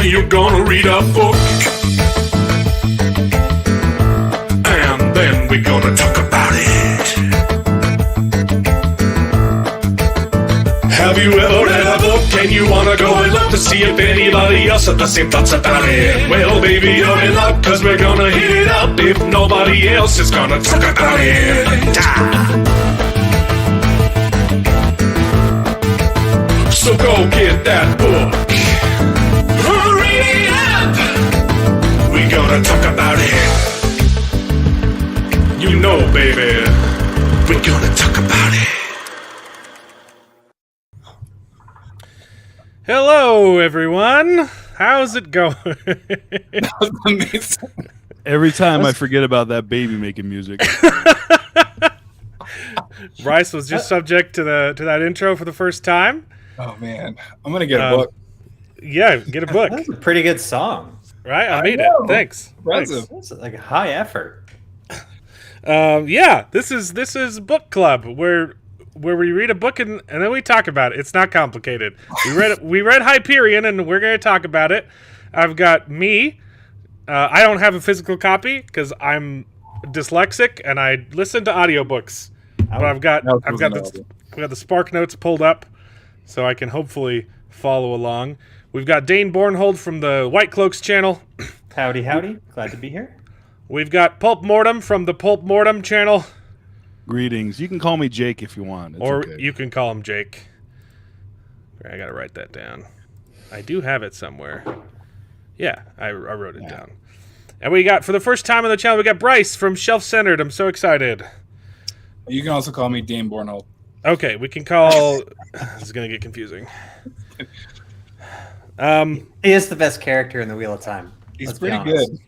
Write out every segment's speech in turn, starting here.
you're gonna read a book. And then we're gonna talk about it. Have you ever read a book and you wanna go and look to see if anybody else has the same thoughts about it? Well, baby, you're in luck, cause we're gonna hit it up if nobody else is gonna talk about it. So go get that book. Read it up. We're gonna talk about it. You know, baby, we're gonna talk about it. Hello, everyone. How's it going? That was amazing. Every time I forget about that baby making music. Bryce was just subject to that intro for the first time. Oh man, I'm gonna get a book. Yeah, get a book. That's a pretty good song. Right? I made it. Thanks. Impressive. That's like a high effort. Yeah, this is book club where we read a book and then we talk about it. It's not complicated. We read Hyperion and we're going to talk about it. I've got me. I don't have a physical copy because I'm dyslexic and I listen to audiobooks. But I've got the Spark Notes pulled up so I can hopefully follow along. We've got Dane Bornhold from the White Cloaks channel. Howdy, howdy. Glad to be here. We've got Pulp Mortem from the Pulp Mortem channel. Greetings. You can call me Jake if you want. It's Or okay. you can call him Jake. I gotta write that down. I do have it somewhere. Yeah, I wrote it down. And we got, for the first time on the channel, we got Bryce from Shelf Centered. I'm so excited. You can also call me Dane Bornhold. Okay, we can call... This is gonna get confusing. He is the best character in the Wheel of Time. He's Let's be pretty honest. good.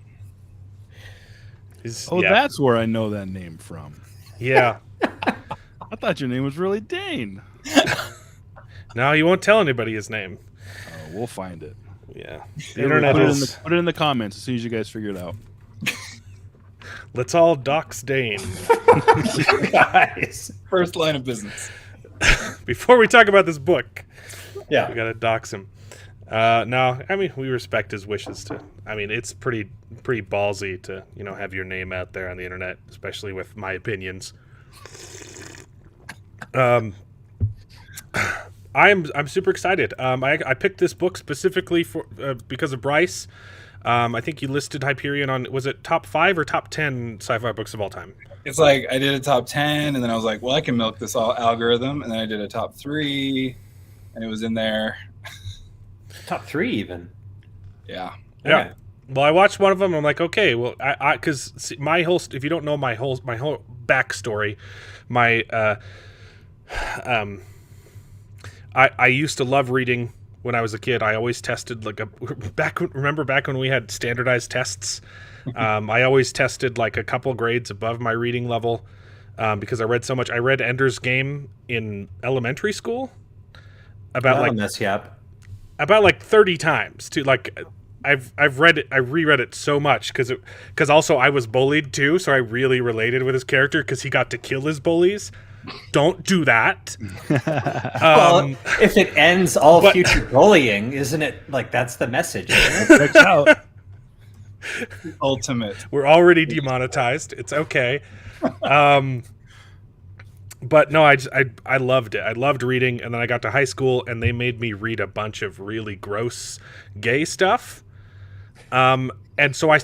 Yeah. That's where I know that name from. Yeah. I thought your name was really Dane. No, you won't tell anybody his name. We'll find it. Yeah. The internet put is... it in the comments as soon as you guys figure it out. Let's all dox Dane. Guys. First line of business. Before we talk about this book, Yeah. we gotta dox him. No, I mean, we respect his wishes to... I mean, it's pretty ballsy to, have your name out there on the internet, especially with my opinions. I'm super excited. I picked this book specifically for because of Bryce. I think you listed Hyperion on, was it top 5 or top 10 sci-fi books of all time? It's like I did a top 10, and then I was like, well, I can milk this algorithm, and then I did a top 3, and it was in there. Top 3 even. Yeah. Yeah. Okay. Well, I watched one of them. I'm like, okay, well, because my whole, if you don't know my whole backstory, I used to love reading when I was a kid. I always tested remember back when we had standardized tests? I always tested like a couple grades above my reading level because I read so much. I read Ender's Game in elementary school That'll mess you up. about like 30 times too. Like I've read it, I reread it so much because also I was bullied too, so I really related with his character because he got to kill his bullies. Don't do that. Well, if it ends all future bullying, isn't it like that's the message? Isn't it? Checks out. Ultimate. We're already demonetized. It's okay. But no, I loved it. I loved reading, and then I got to high school, and they made me read a bunch of really gross gay stuff. And so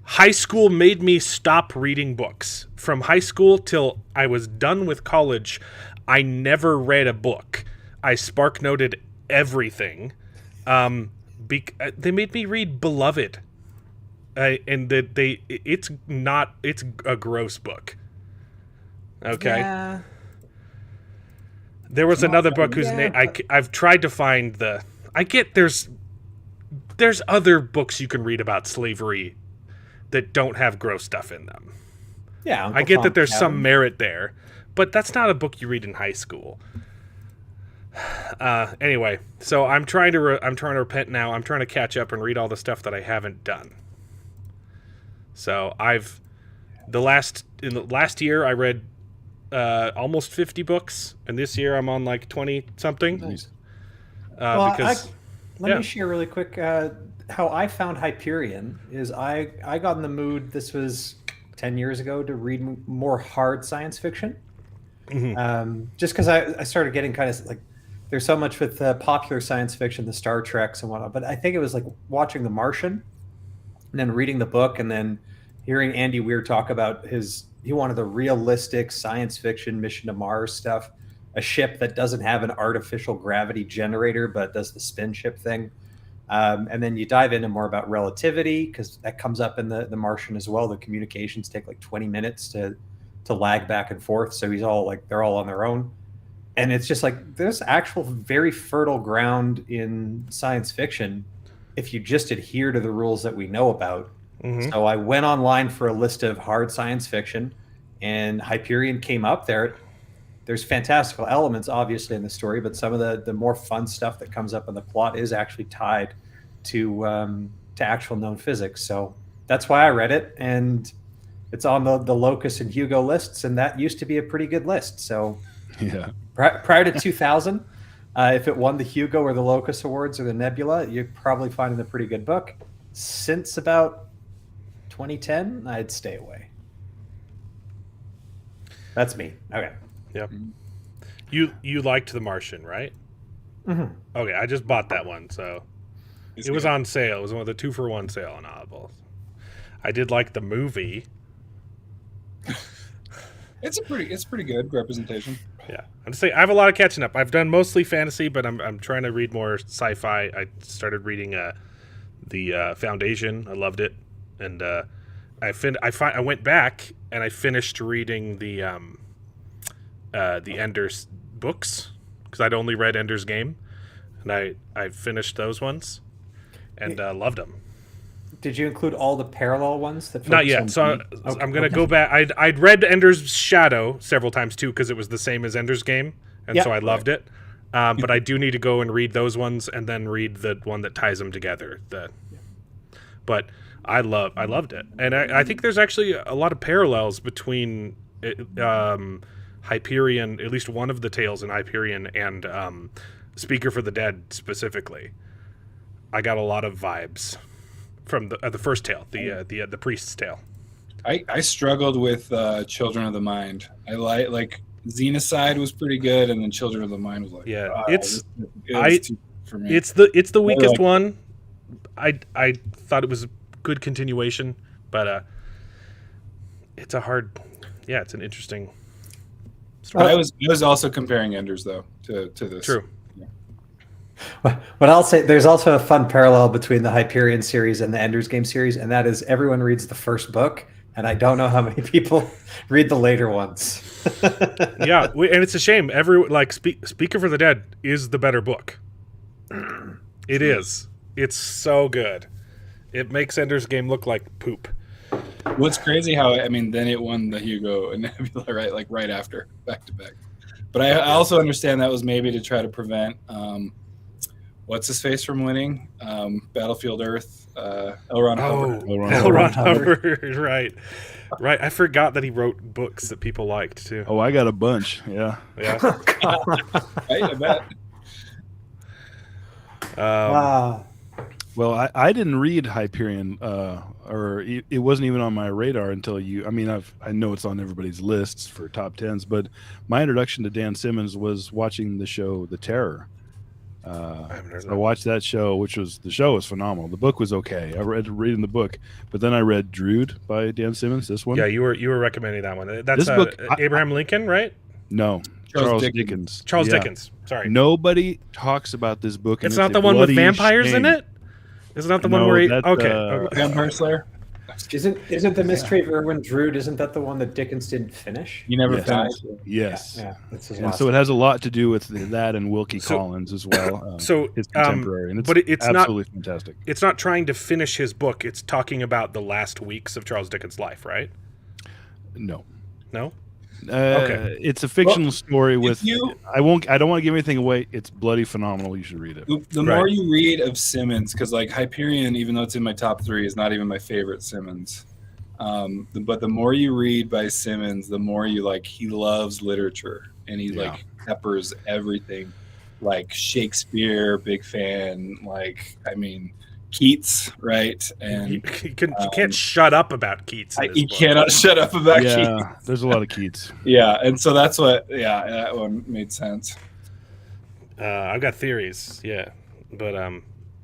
high school made me stop reading books. From high school till I was done with college, I never read a book. I spark noted everything. They made me read Beloved. And it's a gross book. Okay. Yeah. There was another book whose name I've tried to find the. I get there's other books you can read about slavery that don't have gross stuff in them. Yeah. I get that there's some merit there, but that's not a book you read in high school. Anyway, so I'm trying to repent now. I'm trying to catch up and read all the stuff that I haven't done. So in the last year I read almost 50 books, and this year I'm on like 20 something. Well, Let me share really quick how I found Hyperion. Is I got in the mood. This was 10 years ago to read more hard science fiction. Just because I started getting kind of like there's so much with popular science fiction, the Star Treks and whatnot. But I think it was like watching The Martian, and then reading the book, and then hearing Andy Weir talk about he wanted the realistic science fiction mission to Mars stuff, a ship that doesn't have an artificial gravity generator but does the spin ship thing. And then you dive into more about relativity because that comes up in the Martian as well. The communications take like 20 minutes to lag back and forth. So they're all on their own. And it's just like there's actual very fertile ground in science fiction if you just adhere to the rules that we know about. So I went online for a list of hard science fiction, and Hyperion came up there. There's fantastical elements, obviously, in the story, but some of the more fun stuff that comes up in the plot is actually tied to actual known physics. So that's why I read it, and it's on the Locus and Hugo lists, and that used to be a pretty good list. So Yeah. prior to 2000, if it won the Hugo or the Locus Awards or the Nebula, you'd probably find it a pretty good book. Since about 2010, I'd stay away. That's me. Okay. Yep. You liked The Martian, right? Okay, I just bought that one, so it was on sale. It was one of the 2-for-1 sale on Audible. I did like the movie. It's pretty good representation. Yeah, I'm just saying I have a lot of catching up. I've done mostly fantasy, but I'm trying to read more sci-fi. I started reading the Foundation. I loved it, and I went back and I finished reading the Ender's books because I'd only read Ender's Game, and I finished those ones and loved them. Did you include all the parallel ones? Not yet. So I'm going to go back. I'd read Ender's Shadow several times too because it was the same as Ender's Game, and so I loved it. But I do need to go and read those ones and then read the one that ties them together. But I loved it, and I think there's actually a lot of parallels between Hyperion, at least one of the tales in Hyperion, and Speaker for the Dead specifically. I got a lot of vibes from the first tale, the priest's tale. I struggled with Children of the Mind. I like Xenocide was pretty good, and then Children of the Mind was like, it's too for me. It's the weakest one. I thought it was a good continuation, but it's a hard, it's an interesting story. I was also comparing Enders though to this. True. But I'll say there's also a fun parallel between the Hyperion series and the Ender's Game series, and that is everyone reads the first book, and I don't know how many people read the later ones. And it's a shame. Speaker for the Dead is the better book. It is. It's so good. It makes Ender's Game look like poop. What's crazy then it won the Hugo and Nebula right after, back to back. But I also understand that was maybe to try to prevent what's his face from winning? Battlefield Earth, L. Ron Hubbard. L. Ron Hubbard, right. I forgot that he wrote books that people liked too. Oh, I got a bunch. Yeah. I bet. Well, I didn't read Hyperion, or it wasn't even on my radar until you. I mean, I know it's on everybody's lists for top 10s, but my introduction to Dan Simmons was watching the show The Terror. I watched that show, the show was phenomenal. The book was okay. I reading the book, but then I read Drood by Dan Simmons. This one. Yeah, you were recommending that one. That's book, Abraham Lincoln, right? No, Charles Dickens. Charles Dickens. Sorry. Nobody talks about this book. It's not the one with vampires in it. Isn't that the one where he? Okay. Vampire Slayer. Isn't the Mystery of Erwin Drood? Isn't that the one that Dickens didn't finish? You never finished. Yes. Yeah. That's his and so it has a lot to do with that and Wilkie Collins as well. His contemporary, and it's absolutely fantastic. It's not trying to finish his book. It's talking about the last weeks of Charles Dickens' life, right? No. Okay. It's a fictional story with. I don't want to give anything away. It's bloody phenomenal. You should read it. The more you read of Simmons, because Hyperion, even though it's in my top 3, is not even my favorite Simmons. But the more you read by Simmons, the more you he loves literature, and he peppers everything like Shakespeare, big fan. Like, I mean, Keats, right? And You can't shut up about Keats. In this you book. cannot shut up about Keats. Yeah, there's a lot of Keats. Yeah, and so that's what. Yeah, that one made sense. I've got theories, yeah, but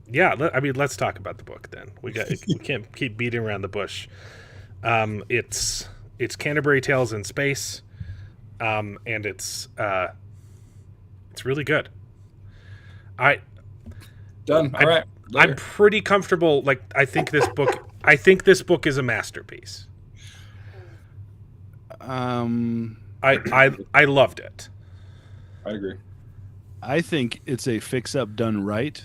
yeah. I mean, let's talk about the book then. We can't keep beating around the bush. It's Canterbury Tales in space, and it's really good. Done. All right. I'm pretty comfortable. Like, I think this book is a masterpiece. I loved it. I agree. I think it's a fix-up done right.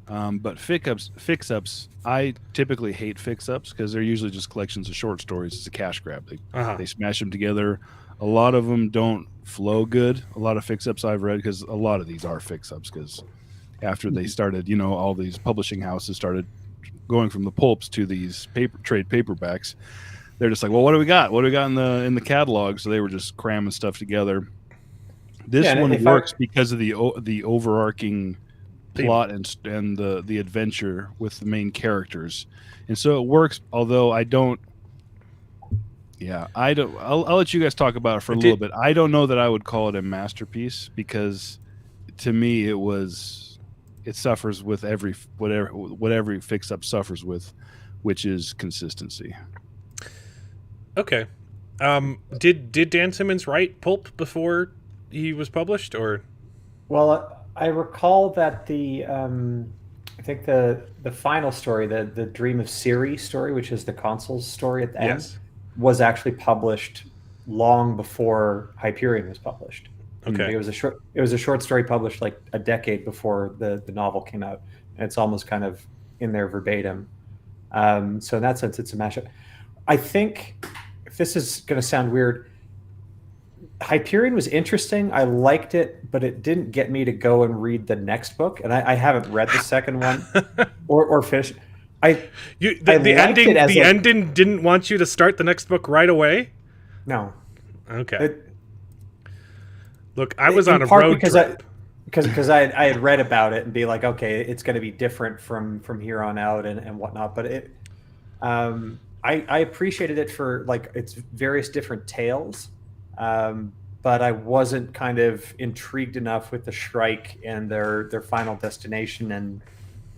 But fix-ups, I typically hate fix-ups because they're usually just collections of short stories. It's a cash grab. They smash them together. A lot of them don't flow good. A lot of fix-ups I've read, because a lot of these are fix-ups, because after they started, all these publishing houses started going from the pulps to these trade paperbacks, they're just like, well, what do we got? What do we got in the catalog? So they were just cramming stuff together. This one works because of the overarching plot and the adventure with the main characters, and so it works. Although I don't. Yeah, I don't. I'll let you guys talk about it for a little bit. I don't know that I would call it a masterpiece, because to me it suffers with whatever fix up suffers with, which is consistency. Okay. Did Dan Simmons write Pulp before he was published, or? Well, I recall that I think the final story, the Dream of Siri story, which is the consul's story at the end, was actually published long before Hyperion was published. Okay. It was a short story published like a decade before the novel came out, and it's almost kind of in there verbatim. So in that sense, it's a mashup. I think, if this is going to sound weird, Hyperion was interesting. I liked it, but it didn't get me to go and read the next book, and I haven't read the second one or finished. The ending didn't want you to start the next book right away? No. Okay. Look, I was on a road trip. Because I had read about it and be like, okay, it's going to be different from here on out and whatnot. But I appreciated it for like its various different tales. But I wasn't kind of intrigued enough with the Shrike and their final destination and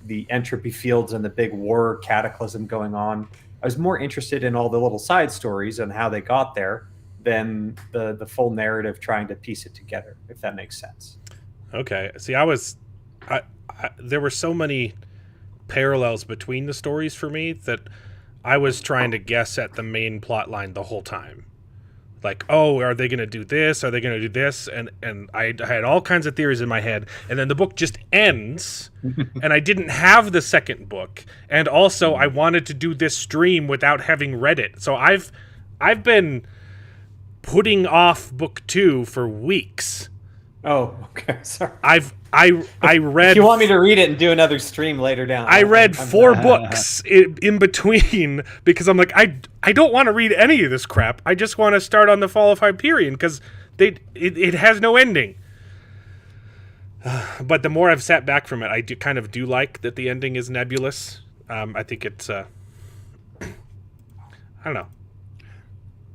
the entropy fields and the big war cataclysm going on. I was more interested in all the little side stories and how they got there than the full narrative trying to piece it together, if that makes sense. Okay. See, there were so many parallels between the stories for me that I was trying to guess at the main plot line the whole time. Like, oh, are they going to do this? Are they going to do this? And I had all kinds of theories in my head. And then the book just ends, and I didn't have the second book. And also, I wanted to do this stream without having read it. So I've been putting off book 2 for weeks. Oh, okay. Sorry. I read. If you want me to read it and do another stream later down, I read 4 books in between, because I'm like, I don't want to read any of this crap. I just want to start on the Fall of Hyperion, because it has no ending. But the more I've sat back from it, I do like that the ending is nebulous. I think it's I don't know.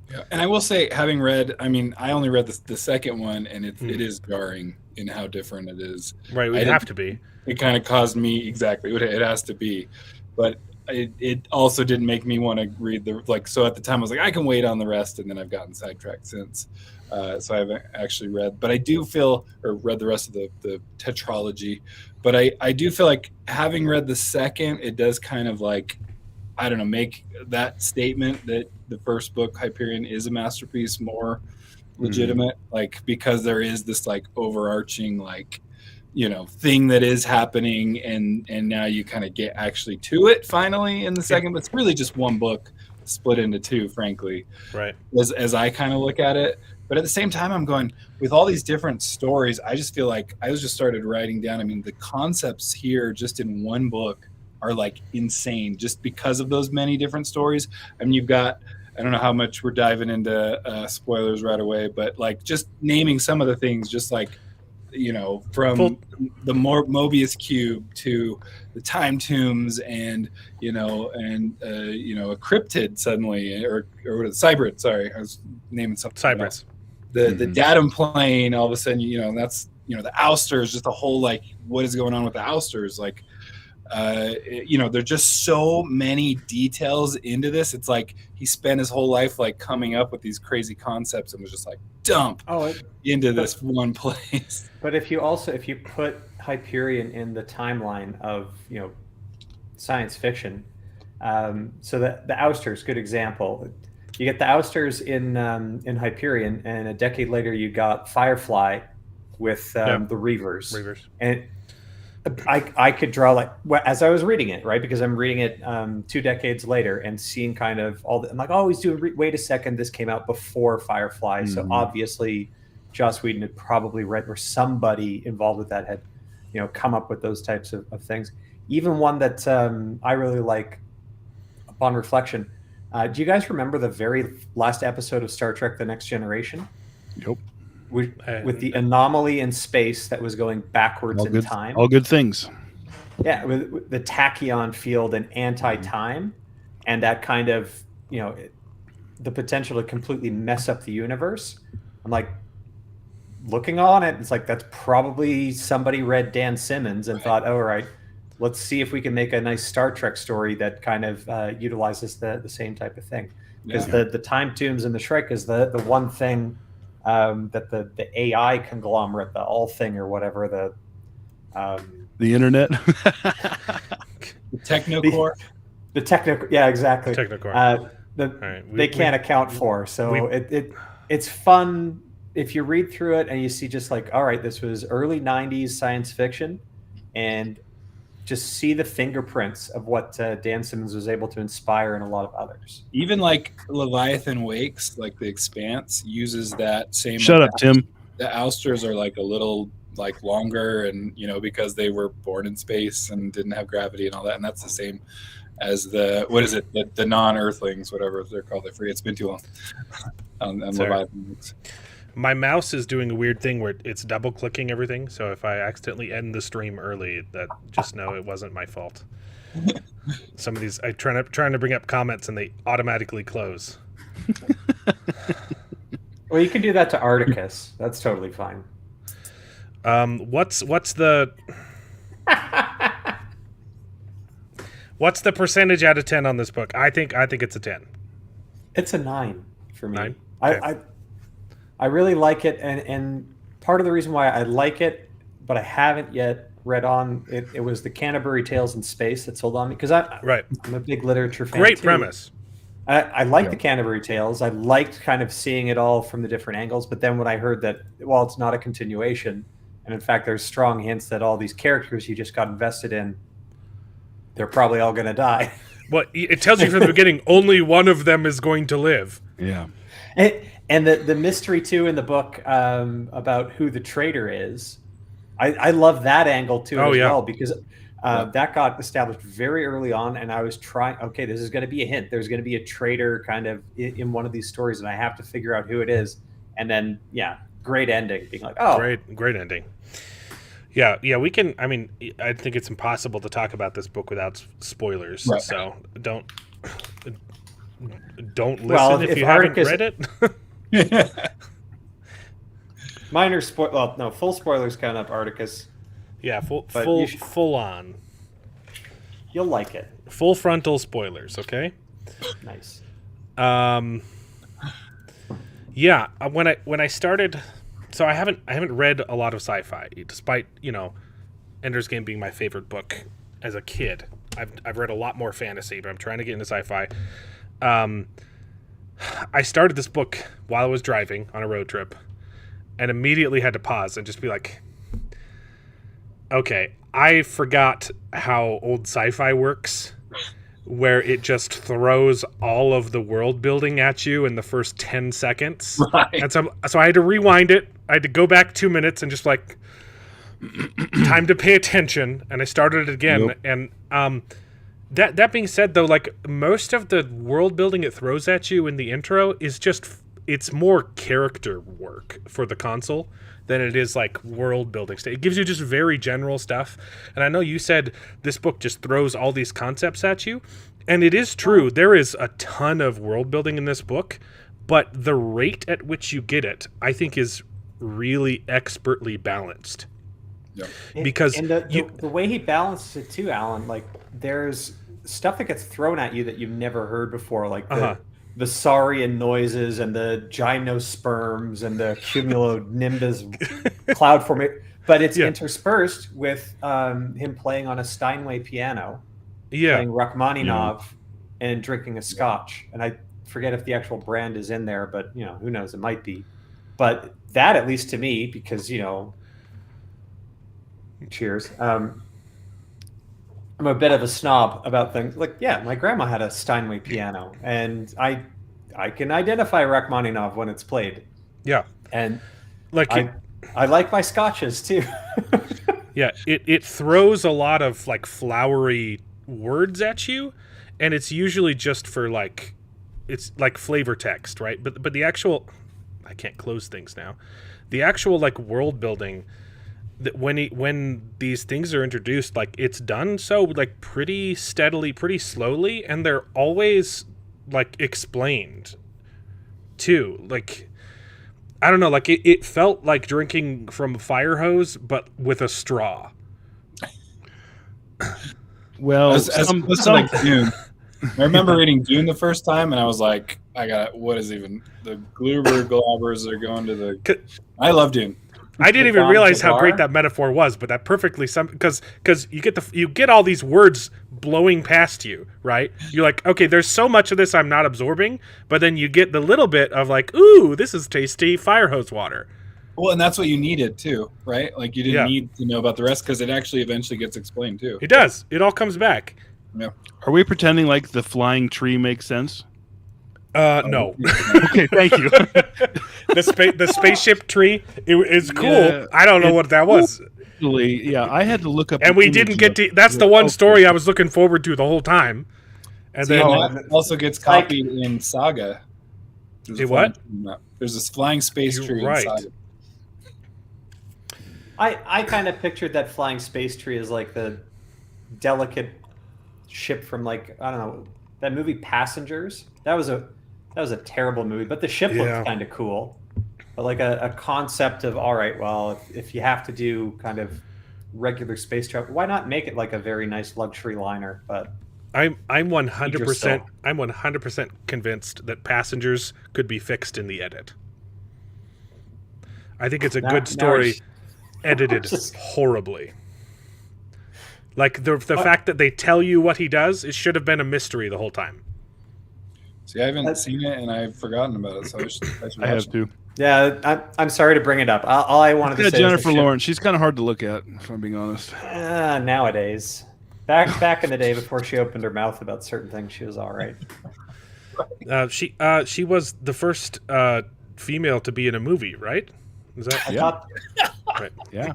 Yeah, and I will say, having read, I mean, I only read the second one, and it is jarring in how different it is. Right, it would have to be. It kind of caused me, exactly, it has to be. But it also didn't make me want to read so at the time I was like, I can wait on the rest, and then I've gotten sidetracked since. So I haven't actually read. But I do read the rest of the tetralogy. But I do feel like, having read the second, it does kind of like, I don't know, make that statement that the first book, Hyperion, is a masterpiece more legitimate, like, because there is this like overarching like, thing that is happening, and now you kind of get actually to it finally in the second, but it's really just one book split into 2, frankly, right, as I kind of look at it. But at the same time, I'm going, with all these different stories, I just feel like I just started writing down, I mean, the concepts here just in one book are like insane, just because of those many different stories. I mean, you've got, I don't know how much we're diving into spoilers right away, but like, just naming some of the things, just like from the Mobius cube to the time tombs, and a cryptid suddenly, or what is it? Cybrid. Sorry, I was naming something. Cybrid. The datum plane. All of a sudden, that's the ousters. Just a whole what is going on with the ousters? There's just so many details into this. It's like he spent his whole life coming up with these crazy concepts and was just dump into this one place. But if you put Hyperion in the timeline of science fiction, so the ousters, good example. You get the ousters in Hyperion, and a decade later you got Firefly with the Reavers. And I could draw as I was reading it, right? Because I'm reading it 2 decades later and seeing kind of all the, I'm like, oh, he's doing, wait a second, this came out before Firefly. Mm-hmm. So obviously Joss Whedon had probably read, or somebody involved with that had, come up with those types of things. Even one that I really like upon reflection. Do you guys remember the very last episode of Star Trek: The Next Generation? Yep. With the anomaly in space that was going backwards in time. All good things. Yeah, with the tachyon field and anti-time, and that kind of, the potential to completely mess up the universe. I'm looking on it, it's that's probably somebody read Dan Simmons and thought, all right, let's see if we can make a nice Star Trek story that kind of utilizes the same type of thing. Because the time tombs and the Shrek is the one thing that the AI conglomerate, the All Thing or whatever, the internet, the Technocore, the Technocore, yeah, exactly, Technocore. They can't account for. So it's fun if you read through it and you see just all right, this was early '90s science fiction, and just see the fingerprints of what Dan Simmons was able to inspire in a lot of others. Even Leviathan Wakes, The Expanse, uses that same. Shut up, Tim. The ousters are a little longer, and because they were born in space and didn't have gravity and all that, and that's the same as the non-Earthlings, whatever they're called. I forget. It's been too long. on Leviathan Wakes. My mouse is doing a weird thing where it's double clicking everything. So if I accidentally end the stream early, that just know it wasn't my fault. Some of these, I'm trying to bring up comments and they automatically close. Well, you can do that to Articus. That's totally fine. What's the what's the percentage out of 10 on this book? I think it's a 10. It's a 9 for me. 9? Okay. I really like it, and part of the reason why I like it, but I haven't yet read on it, it was the Canterbury Tales in Space that sold on me, because I'm a big literature fan. Great too. Premise. I like the Canterbury Tales. I liked kind of seeing it all from the different angles, but then when I heard that, well, it's not a continuation, and in fact there's strong hints that all these characters you just got invested in, they're probably all going to die. Well, it tells you from the beginning only one of them is going to live. Yeah. And the mystery too in the book about who the traitor is, I love that angle too well, because that got established very early on, and I was trying. Okay, this is going to be a hint. There's going to be a traitor kind of in one of these stories, and I have to figure out who it is. And then great ending, being great ending. Yeah, we can. I mean, I think it's impossible to talk about this book without spoilers. Right. So don't listen if you haven't read it. Minor spoil. Well, no, full spoilers count up Articus. Yeah, full on. You'll like it. Full frontal spoilers. Okay. Nice. Yeah. When I started, so I haven't read a lot of sci-fi, despite Ender's Game being my favorite book as a kid. I've read a lot more fantasy, but I'm trying to get into sci-fi. I started this book while I was driving on a road trip and immediately had to pause and just be like, okay, I forgot how old sci-fi works, where it just throws all of the world building at you in the first 10 seconds. Right. And so I had to rewind it. I had to go back 2 minutes and just time to pay attention. And I started it again. Nope. And That being said, though, most of the world building it throws at you in the intro is just it's more character work for the console than it is like world building stuff. It gives you just very general stuff. And I know you said this book just throws all these concepts at you, and it is true. There is a ton of world building in this book, but the rate at which you get it, I think, is really expertly balanced. Yeah. Because and the way he balances it too, Alan, like there's stuff that gets thrown at you that you've never heard before, like the saurian noises and the gymnosperms and the cumulonimbus cloud formation, but it's interspersed with him playing on a Steinway piano, playing Rachmaninoff, and drinking a scotch. And I forget if the actual brand is in there, but who knows? It might be. But that, at least to me, because cheers. I'm a bit of a snob about things. Like, my grandma had a Steinway piano, and I can identify Rachmaninoff when it's played. Yeah, and like I like my scotches too. Yeah, it throws a lot of like flowery words at you, and it's usually just for like, it's like flavor text, right? But the actual, I can't close things now. The actual like world building, that when these things are introduced, like it's done so like pretty steadily, pretty slowly, and they're always like explained too. Like, I don't know, like it felt like drinking from a fire hose, but with a straw. Well, like Dune. I remember reading Dune the first time, and I was like, what is even the Gloober Glabbers are going to the. I love Dune. I didn't even realize how great that metaphor was, but that perfectly because you get all these words blowing past you, right? You're like, okay, there's so much of this I'm not absorbing, but then you get the little bit of like, ooh, this is tasty fire hose water. Well, and that's what you needed too, right? Like you didn't need to know about the rest because it actually eventually gets explained too. It does. It all comes back. Yeah. Are we pretending like the flying tree makes sense? No. Okay, thank you. The spaceship tree is cool. Yeah, I don't know what that was. Yeah, I had to look up. And we didn't get to. That's the one story I was looking forward to the whole time. And then that also gets copied in Saga. What? There's this flying space tree in Saga. I kind of pictured that flying space tree as like the delicate ship from like, I don't know, that movie Passengers. That was a terrible movie, but the ship looked kind of cool. But like a concept of, all right, well, if you have to do kind of regular space travel, why not make it like a very nice luxury liner? But I'm 100% convinced that Passengers could be fixed in the edit. I think it's a good story, edited horribly. Like the fact that they tell you what he does, it should have been a mystery the whole time. See, I haven't seen it and I've forgotten about it, so I should I have to. Yeah, I'm sorry to bring it up. All I wanted to say Jennifer Lawrence. She's kind of hard to look at, if I'm being honest. Nowadays, back in the day before she opened her mouth about certain things, she was all right. She was the first female to be in a movie, right? Is that right? Yeah.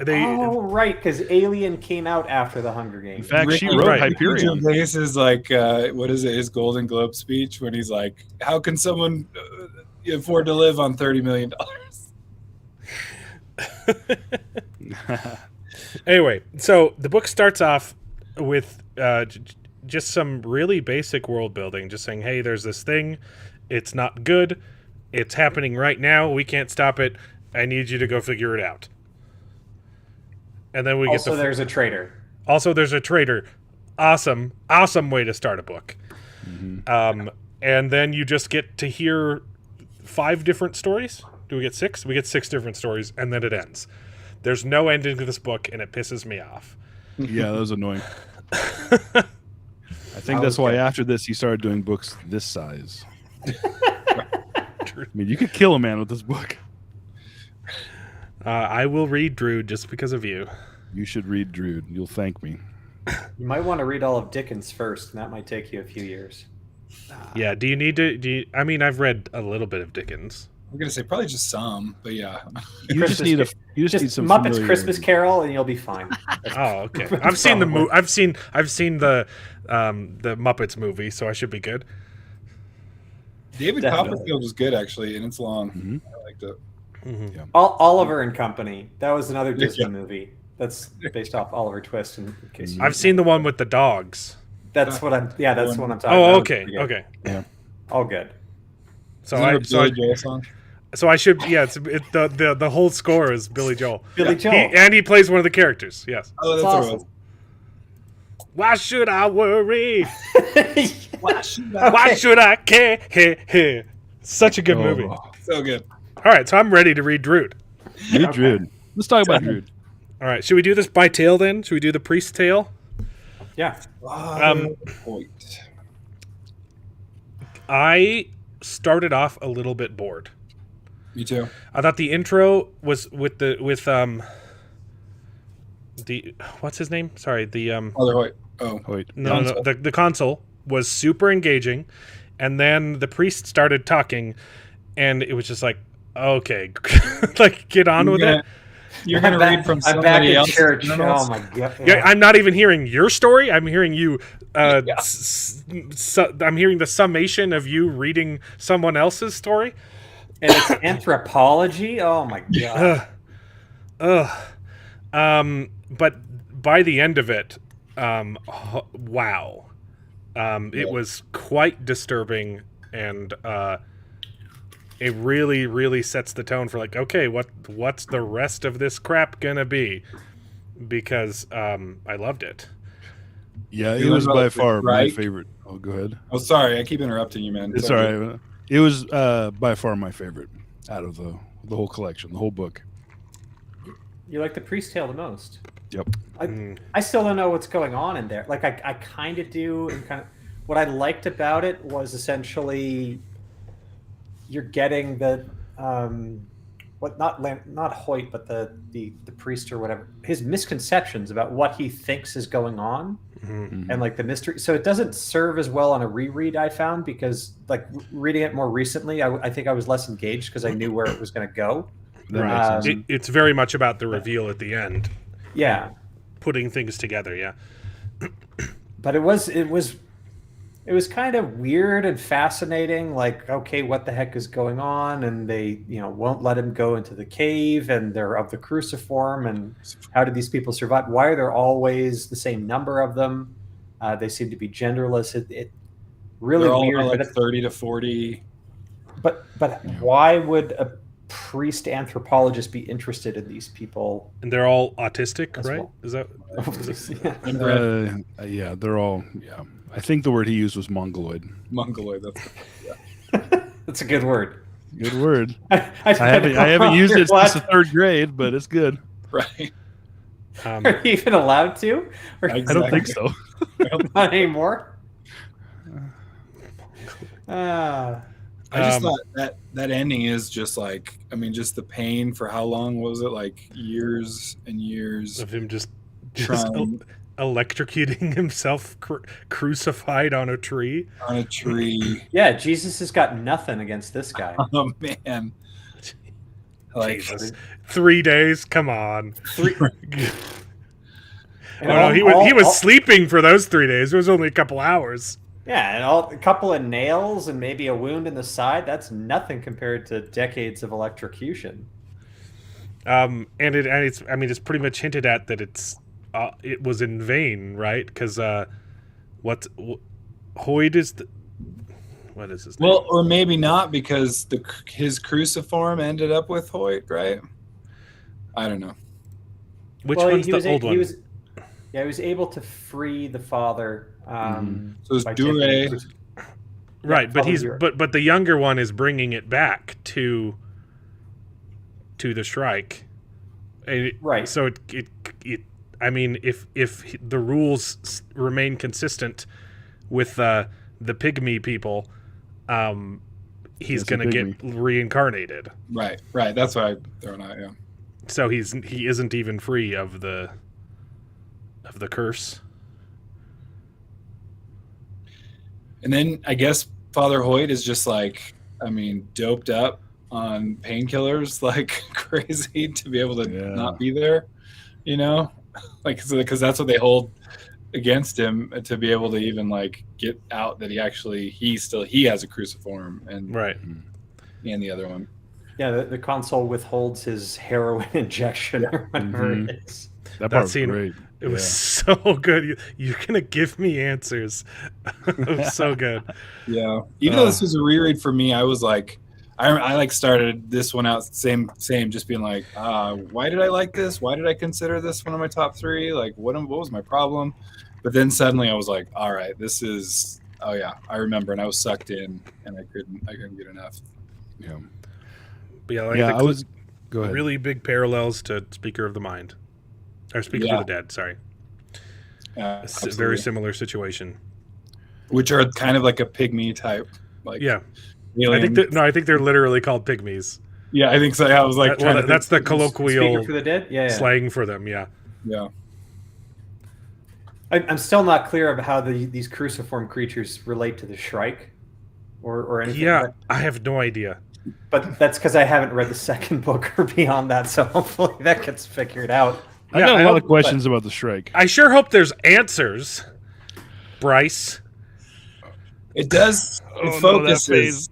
Oh, right, because Alien came out after The Hunger Games. In fact, she wrote Hyperion. This is like, what is it, his Golden Globe speech when he's like, how can someone afford to live on $30 million? Anyway, so the book starts off with just some really basic world building, just saying, hey, there's this thing. It's not good. It's happening right now. We can't stop it. I need you to go figure it out. And then there's a traitor. Also, there's a traitor. Awesome way to start a book. Mm-hmm. And then you just get to hear 5 different stories. Do we get 6? We get 6 different stories, and then it ends. There's no ending to this book, and it pisses me off. Yeah, that was annoying. I think that's why after this, he started doing books this size. I mean, you could kill a man with this book. I will read Drood just because of you. You should read Drood. You'll thank me. You might want to read all of Dickens first, and that might take you a few years. Yeah, do you need to... I mean, I've read a little bit of Dickens. I'm going to say probably just some, but yeah. You just need some Muppets Christmas Carol, and you'll be fine. Oh, okay. I've seen the movie. I've seen the Muppets movie, so I should be good. David Definitely. Copperfield was good actually, and it's long. Mhm. I liked it. Oliver and Company. That was another Disney Yeah. movie. That's based off Oliver Twist. In case you I've seen the one with the dogs. That's what I'm. Yeah, that's what I'm talking Oh, about. okay, Yeah. okay. All good. So Isn't there I, a so Billy I, Joel song? so I should, yeah. The whole score is Billy Joel. Billy Joel. And he plays one of the characters. Yes. Oh, that's That's what it awesome. Why should I worry? was. Why should I care? Such a good movie. Oh, All So good. right, so I'm ready to read Drood. Read Drood. Let's talk about Drood. All right, should we do this by tale then? Should we do the priest tale? Yeah. Point. I started off a little bit bored. Me too. I thought the intro was with the what's his name? Sorry, the Father Hoyt. Oh, Wait. no, the console was super engaging, and then the priest started talking, and it was just like, okay, like get on with it. You're gonna read from I'm back somebody in else's church. journals? Oh my god. Yeah, I'm not even hearing your story. I'm hearing you. Yeah. I'm hearing the summation of you reading someone else's story. And it's anthropology. Oh my god. But by the end of it, wow, it was quite disturbing, and it really, really sets the tone for like, okay, what's the rest of this crap gonna be? Because I loved it. Yeah, it You was know by the far my Reich? favorite. Oh, go ahead. Oh, sorry, I keep interrupting you, man. It's all right. It was by far my favorite out of the whole collection, the whole book. You like the priest tale the most. Yep. I still don't know what's going on in there. Like I kind of do, and kind of what I liked about it was essentially you're getting the not Hoyt, but the priest or whatever, his misconceptions about what he thinks is going on, and like the mystery. So it doesn't serve as well on a reread, I found, because like reading it more recently, I think I was less engaged because I knew where it was going to go. That makes sense. It's very much about the reveal at the end, Yeah, putting things together. Yeah. but it was kind of weird and fascinating. Like, okay, what the heck is going on? And they, won't let him go into the cave, and they're of the cruciform. And how did these people survive? Why are there always the same number of them? They seem to be genderless. It really They're all weird. like But 30 to 40. but why would a priest anthropologist be interested in these people? And they're all autistic, As right? well. Is that? Yeah. Yeah, they're all. Yeah, I think the word he used was mongoloid. Mongoloid. That's a good word. Good word. I I haven't used it since the third grade, but it's good. Right. Are you even allowed to? Or I don't think so. not anymore? I just thought that ending is just like, I mean, just the pain for how long was it? Like years and years. Of him just Trying. electrocuting himself crucified on a tree. On a tree. Yeah, Jesus has got nothing against this guy. Oh man. Like, Jesus. 3 days? Come on. And Oh, no, he was sleeping for those 3 days. It was only a couple hours. Yeah, and a couple of nails and maybe a wound in the side. That's nothing compared to decades of electrocution. It's pretty much hinted at that it was in vain, right? Because Hoyt is what is his name? well, or maybe not, because his cruciform ended up with Hoyt, right? I don't know. Which one's the old one? He was able to free the father. So it's by Dure. taking- Right, but Father Dure. but the younger one is bringing it back to the Shrike. Right. So it I mean, if the rules remain consistent with the pygmy people, he's Yes, going to get reincarnated. Right. That's why I'm throwing out, yeah. So he isn't even free of the curse. And then I guess Father Hoyt is just like, I mean, doped up on painkillers like crazy to be able to not be there, like, because that's what they hold against him to be able to even like get out that he has a cruciform and Right. and the other one. Yeah, the console withholds his heroin injection or whatever it is. That part That was scene, great. it was so good. You're gonna give me answers. It was so good. Yeah. Even though this was a reread for me, I was like, I like started this one out same, just being like, why did I like this? Why did I consider this one of my top 3? Like, what was my problem? But then suddenly I was like, all right, this is. Oh yeah, I remember, and I was sucked in, and I couldn't get enough. Yeah. But yeah, like Yeah, I was. Go ahead. really big parallels to Speaker of the Mind, or Speaker of the Dead. Sorry, very similar situation. Which are kind of like a pygmy type, like Yeah, alien. I think they're literally called pygmies. Yeah, I think so. Yeah, I was like, That's the Speaker colloquial for the Dead. Yeah. slang for them. Yeah. Yeah. I'm still not clear of how these cruciform creatures relate to the Shrike, or anything. Yeah, I have no idea. But that's because I haven't read the second book or beyond that, so hopefully that gets figured out. I got a lot of questions about the Shrike. I sure hope there's answers, Bryce. It does. It focuses.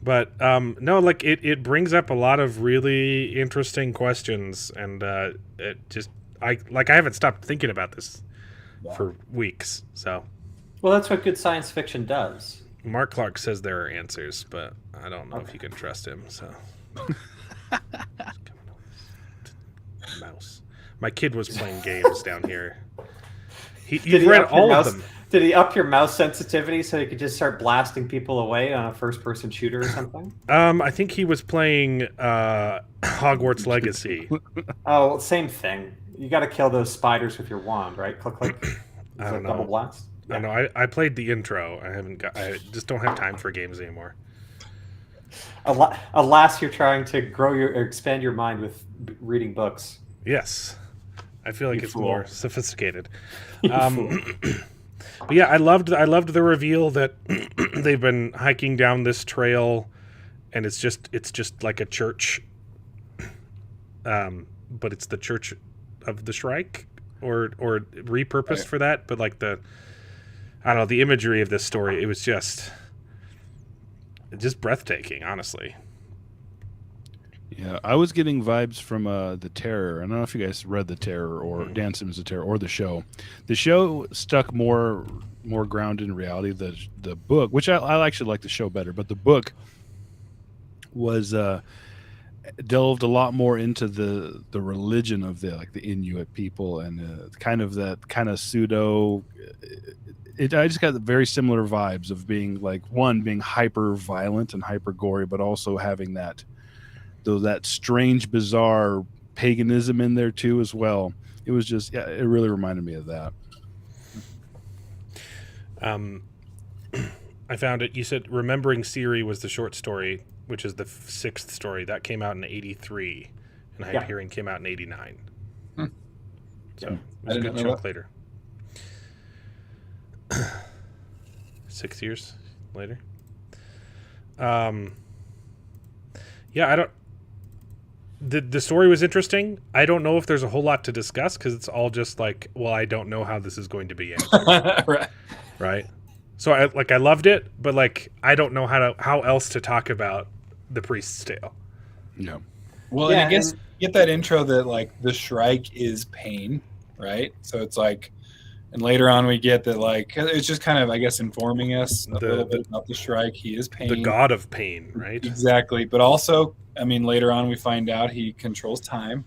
But no, like it brings up a lot of really interesting questions, and it just I haven't stopped thinking about this for weeks. So Well, that's what good science fiction does. Mark Clark says there are answers, but I don't know if you can trust him. So mouse, my kid was playing games down here. He read all of them. Did he up your mouse sensitivity so he could just start blasting people away on a first-person shooter or something? I think he was playing Hogwarts Legacy. Oh, same thing. You got to kill those spiders with your wand, right? Click, click. I don't know. Double blast. I know. I played the intro. I just don't have time for games anymore. Alas, you're trying to expand your mind with reading books. Yes, I feel like it's fool. more sophisticated. But yeah, I loved the reveal that they've been hiking down this trail, and it's just like a church, but it's the Church of the Shrike, or repurposed for that. But like I don't know, the imagery of this story, it was just breathtaking, honestly. Yeah, I was getting vibes from The Terror. I don't know if you guys read The Terror or Dan Simmons' The Terror or the show. The show stuck more grounded in reality. The book, which I actually like the show better, but the book was delved a lot more into the religion of the Inuit people and kind of pseudo. I just got very similar vibes of being being hyper violent and hyper gory, but also having that strange, bizarre paganism in there too as well. It was just, it really reminded me of that. I found it. You said Remembering Siri was the short story, which is the 6th story. That came out in 1983, and Hyperion came out in 1989. So it was a good chunk later. 6 years later. Yeah, I don't. The story was interesting. I don't know if there's a whole lot to discuss because it's all just like, well, I don't know how this is going to be answered. Right. So I loved it, but I don't know how else to talk about the priest's tale. Yeah. Well, and I guess you get that intro that the Shrike is pain, right? So it's and later on we get that it's just kind of, I guess, informing us a little bit about the Shrike. He is pain, the god of pain, right? Exactly. But also, I mean, later on we find out he controls time,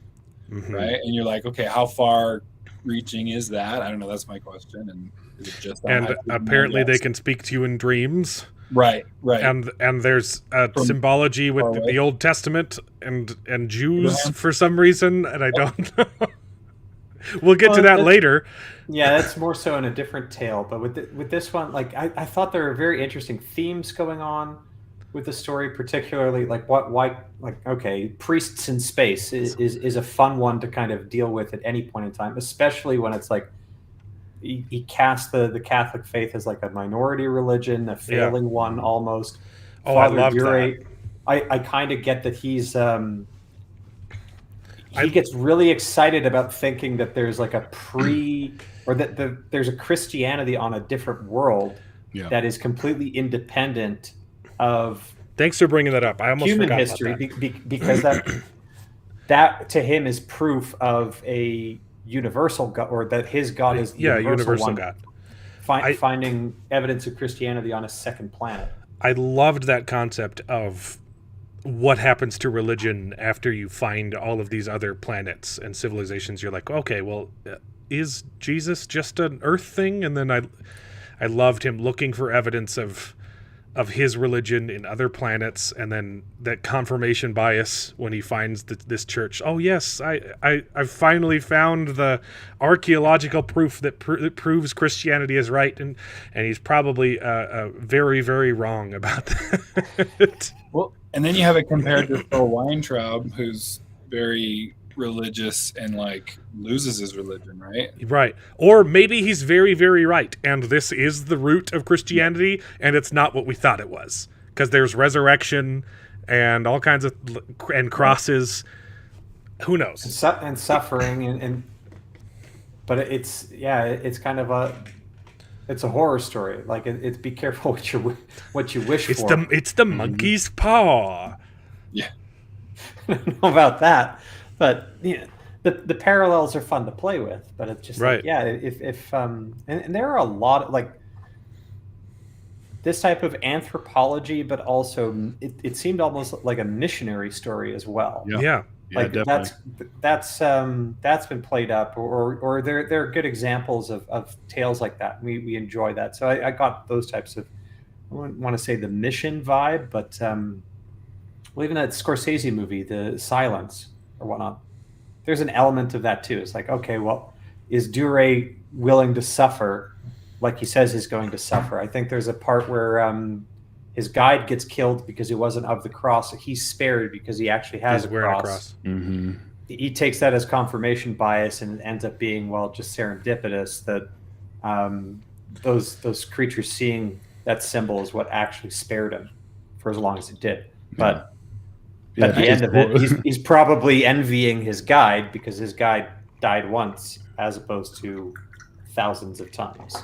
right? And you're like, okay, how far reaching is that? I don't know. That's my question. And is it just apparently they can speak to you in dreams. Right. And there's symbology with the Old Testament and Jews for some reason, and I don't know. We'll get to that later. Yeah, that's more so in a different tale. But with this one, I thought there were very interesting themes going on with the story, particularly why priests in space is a fun one to kind of deal with at any point in time, especially when it's he casts the Catholic faith as a minority religion, a failing one almost. Oh, Father I love that. I kind of get that he gets really excited about thinking that there's like a or that there's a Christianity on a different world that is completely independent of Thanks for bringing that up. I almost human forgot history about that. because that to him is proof of a universal God, or that his God is the universal one, God. Finding evidence of Christianity on a second planet. I loved that concept of what happens to religion after you find all of these other planets and civilizations. You're like, okay, well, is Jesus just an Earth thing? And then I loved him looking for evidence of his religion in other planets, and then that confirmation bias when he finds this church. Oh yes, I've finally found the archaeological proof that proves Christianity is right, and he's probably very, very wrong about that. Well, and then you have it compared to Phil Weintraub, who's very religious and like loses his religion, right? Right. Or maybe he's very, very right, and this is the root of Christianity, and it's not what we thought it was, because there's resurrection and all kinds of and crosses. Who knows? And suffering, and but it's kind of it's a horror story. Like it's be careful what you wish for. It's the monkey's paw. Yeah. I don't know about that. But the parallels are fun to play with, but it's just right. If and there are a lot of like this type of anthropology, but also it seemed almost like a missionary story as well. Yeah. Like definitely. that's been played up, or there are good examples of tales like that. We enjoy that, so I got those types of, I wouldn't want to say the mission vibe, but well, even that Scorsese movie, The Silence or whatnot, there's an element of that too. It's like, okay, well, is Dure willing to suffer like he says he's going to suffer? I think there's a part where his guide gets killed because he wasn't of the cross. He's spared because he actually has a cross. Mm-hmm. He takes that as confirmation bias, and it ends up being, well, just serendipitous that those creatures seeing that symbol is what actually spared him for as long as it did. But at the end of it, he's probably envying his guide because his guide died once as opposed to thousands of times.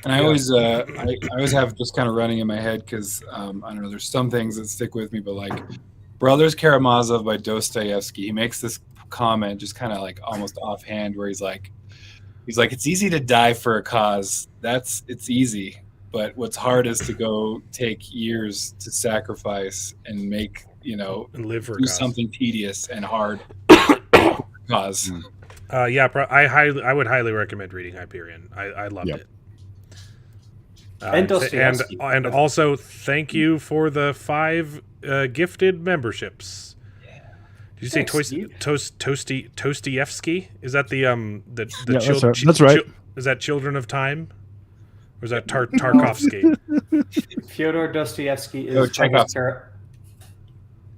And I always have just kind of running in my head because I don't know, there's some things that stick with me, but like Brothers Karamazov by Dostoevsky, he makes this comment just kind of like almost offhand where he's like, it's easy to die for a cause. It's easy. But what's hard is to go take years to sacrifice and make, and live for do something tedious and hard cause. I would highly recommend reading Hyperion. I loved it. And Dostoevsky. And also thank you for the 5 gifted memberships. Yeah. Did you say Tostievsky? Is that the that's right. Is that Children of Time? Or is that Tarkovsky? Fyodor Dostoevsky is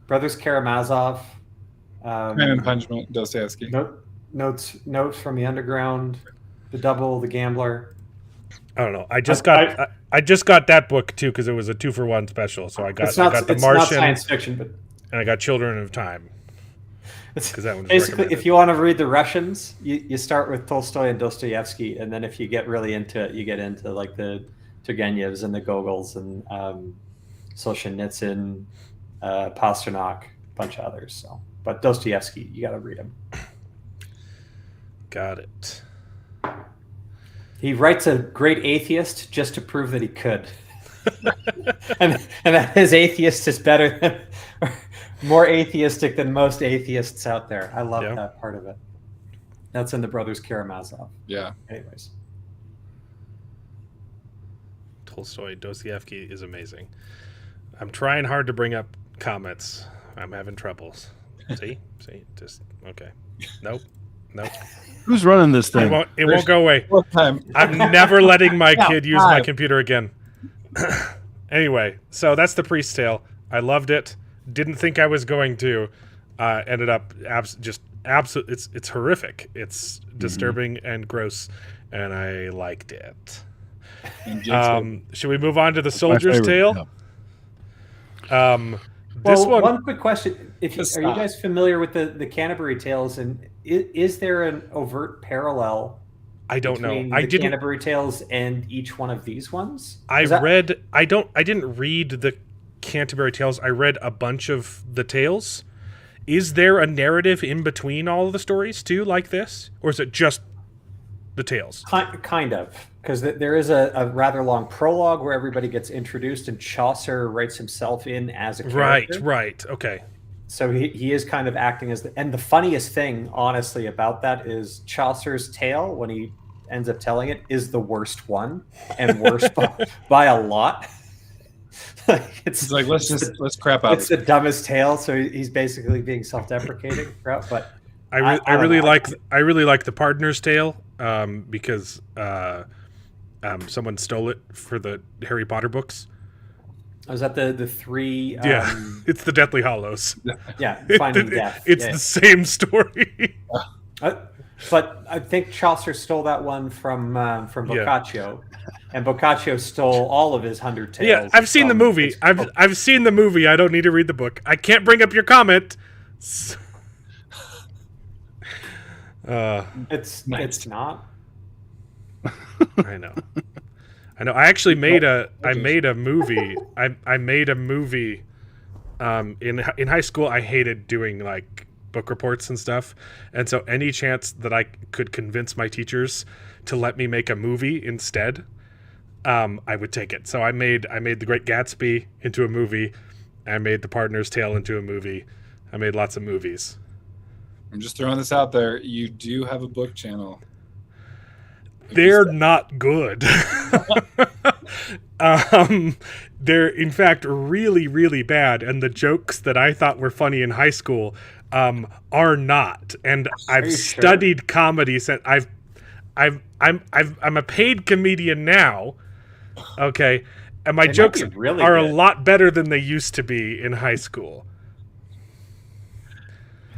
Brothers Karamazov. Crime and Punishment, Dostoevsky. Notes from the Underground, The Double, The Gambler. I don't know. I just got that book too because it was a 2-for-1 special. So I got The Martian. It's not science fiction, but and I got Children of Time. Because that one's basically, if you want to read the Russians, you start with Tolstoy and Dostoevsky, and then if you get really into it, you get into like the Turgenevs and the Gogols and Solzhenitsyn, Pasternak, a bunch of others. So, but Dostoevsky, you got to read him. Got it. He writes a great atheist just to prove that he could, and that his atheist is better than. More atheistic than most atheists out there. I love that part of it. That's in the Brothers Karamazov. Yeah. Anyways. Tolstoy, Dostoevsky is amazing. I'm trying hard to bring up comments. I'm having troubles. See? Just, okay. Nope. Who's running this thing? It won't go away. I'm never letting my kid use my computer again. Anyway, so that's The Priest's Tale. I loved it. Didn't think I was going to. Ended up absolutely. It's horrific. It's disturbing and gross, and I liked it. Should we move on to The Soldier's Tale? This one, one quick question: Are you Stop. guys familiar with the Canterbury Tales? And is there an overt parallel I don't know. between I the didn't. Canterbury Tales and each one of these ones? I Is that- read. I didn't read the Canterbury Tales. I read a bunch of the tales. Is there a narrative in between all of the stories too, like this, or is it just the tales? Kind of, because there is a rather long prologue where everybody gets introduced, and Chaucer writes himself in as a character. Right. Okay. So he is kind of acting as and the funniest thing, honestly, about that is Chaucer's tale, when he ends up telling it, is the worst one, and worse by a lot. It's like let's crap out. It's the dumbest tale, so he's basically being self-deprecating throughout. But I don't really know. like the Partner's Tale because someone stole it for the Harry Potter books. Was that the three? It's the Deathly Hallows. Yeah, Finding Death. It's Yeah. the same story. But I think Chaucer stole that one from Boccaccio, and Boccaccio stole all of his 100 tales. Yeah, I've seen the movie. I've seen the movie. I don't need to read the book. I can't bring up your comment. It's not. I know. I actually made a movie. I made a movie. In high school, I hated doing like book reports and stuff, and so any chance that I could convince my teachers to let me make a movie instead, I would take it. So I made The Great Gatsby into a movie. I made The Partner's Tale into a movie. I made lots of movies. I'm just throwing this out there. You do have a book channel. They're not good. They're in fact really, really bad, and the jokes that I thought were funny in high school are not. And I've you studied comedy since I'm a paid comedian now. Okay, and my They might jokes be really are good. a lot better than they used to be in high school.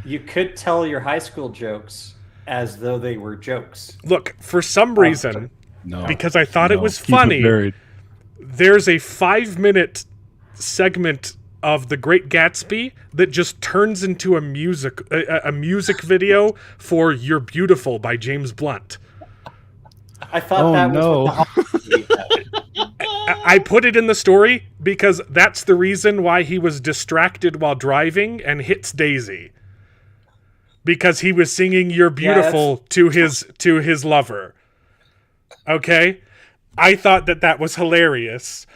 You could tell your high school jokes as though they were jokes. Look, for some reason, No, because I thought it was keep it funny, buried. there's a 5-minute segment of The Great Gatsby that just turns into a music video for "You're Beautiful" by James Blunt. I thought Oh, that was no. what the I put it in the story because that's the reason why he was distracted while driving and hits Daisy. Because he was singing "You're Beautiful" to his lover. Okay? I thought that was hilarious.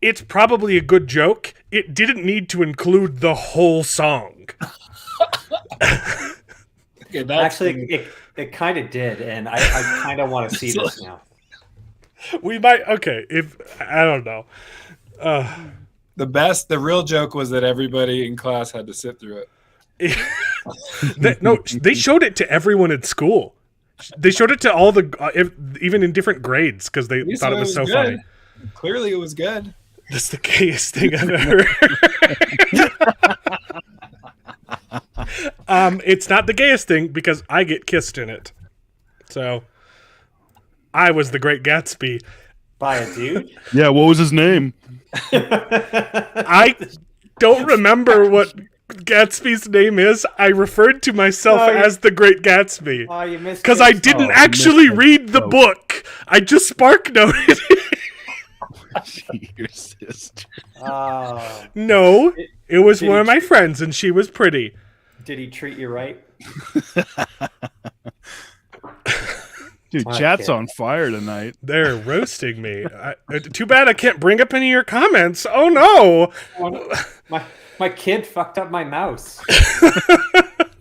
It's probably a good joke. It didn't need to include the whole song. Okay, that's Actually, it kind of did, and I kind of want to see this now. We might, okay, if I don't know. the real joke was that everybody in class had to sit through it. No, they showed it to everyone at school. They showed it to all even in different grades because they At least thought it was so funny. Clearly, it was good. That's the gayest thing I've ever heard. It's not the gayest thing because I get kissed in it. So I was the Great Gatsby. By a dude? Yeah, what was his name? I don't remember what Gatsby's name is. I referred to myself Oh, as the Great Gatsby. Oh, you missed Because it. I didn't Oh, actually missed it. read the Oh. book. I just spark noted it. Your sister. Oh. No, it was Did one he of my friends, and she was pretty. Did he treat you right? Dude, My chat's kid. on fire tonight. They're roasting me. Too bad I can't bring up any of your comments. Oh no! My kid fucked up my mouse.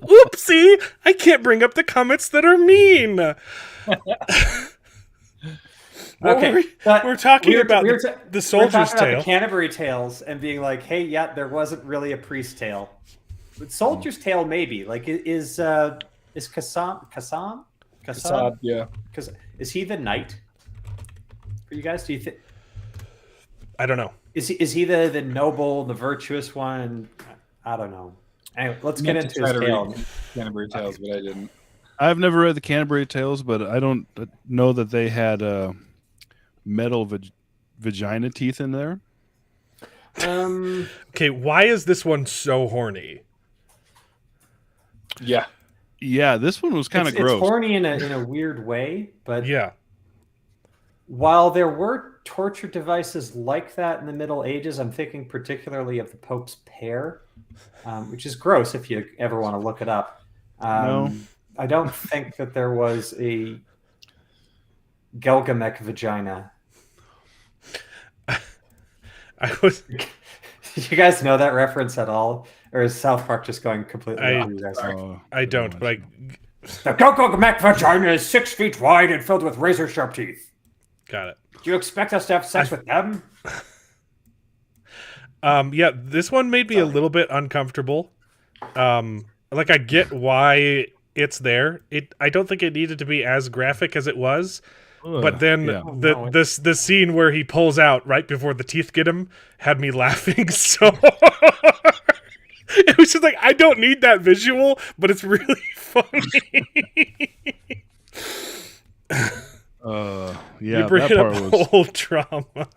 Oopsie! I can't bring up the comments that are mean. What Okay, were we- but we're talking about we were the ta- we were Soldier's talking about Tale. the Canterbury Tales, and being like, "Hey, yeah, there wasn't really a priest tale, but Soldier's Tale maybe. Like, is Kassam? Facade, yeah. Because is he the knight? For you guys, do you think I don't know. is he the noble, the virtuous one? I don't know. Anyway, let's get into his tale. Canterbury Tales, but I didn't. I've never read the Canterbury Tales, but I don't know that they had metal vagina teeth in there. Okay, why is this one so horny? Yeah. Yeah, this one was kind of gross. It's horny in a weird way, but Yeah. while there were torture devices like that in the Middle Ages, I'm thinking particularly of the Pope's pear, which is gross if you ever want to look it up. No. I don't think that there was a Gilgamesh vagina. I was You guys know that reference at all? Or is South Park just going completely over you guys? I don't, but The Gilgamesh vagina is 6 feet wide and filled with razor-sharp teeth. got it. Do you expect us to have sex with them? Yeah, this one made me a little bit uncomfortable. Like I get why it's there. I don't think it needed to be as graphic as it was. But then the scene where he pulls out right before the teeth get him had me laughing so it was just like, I don't need that visual, but it's really funny. Yeah, You're bringing that up part was. old trauma.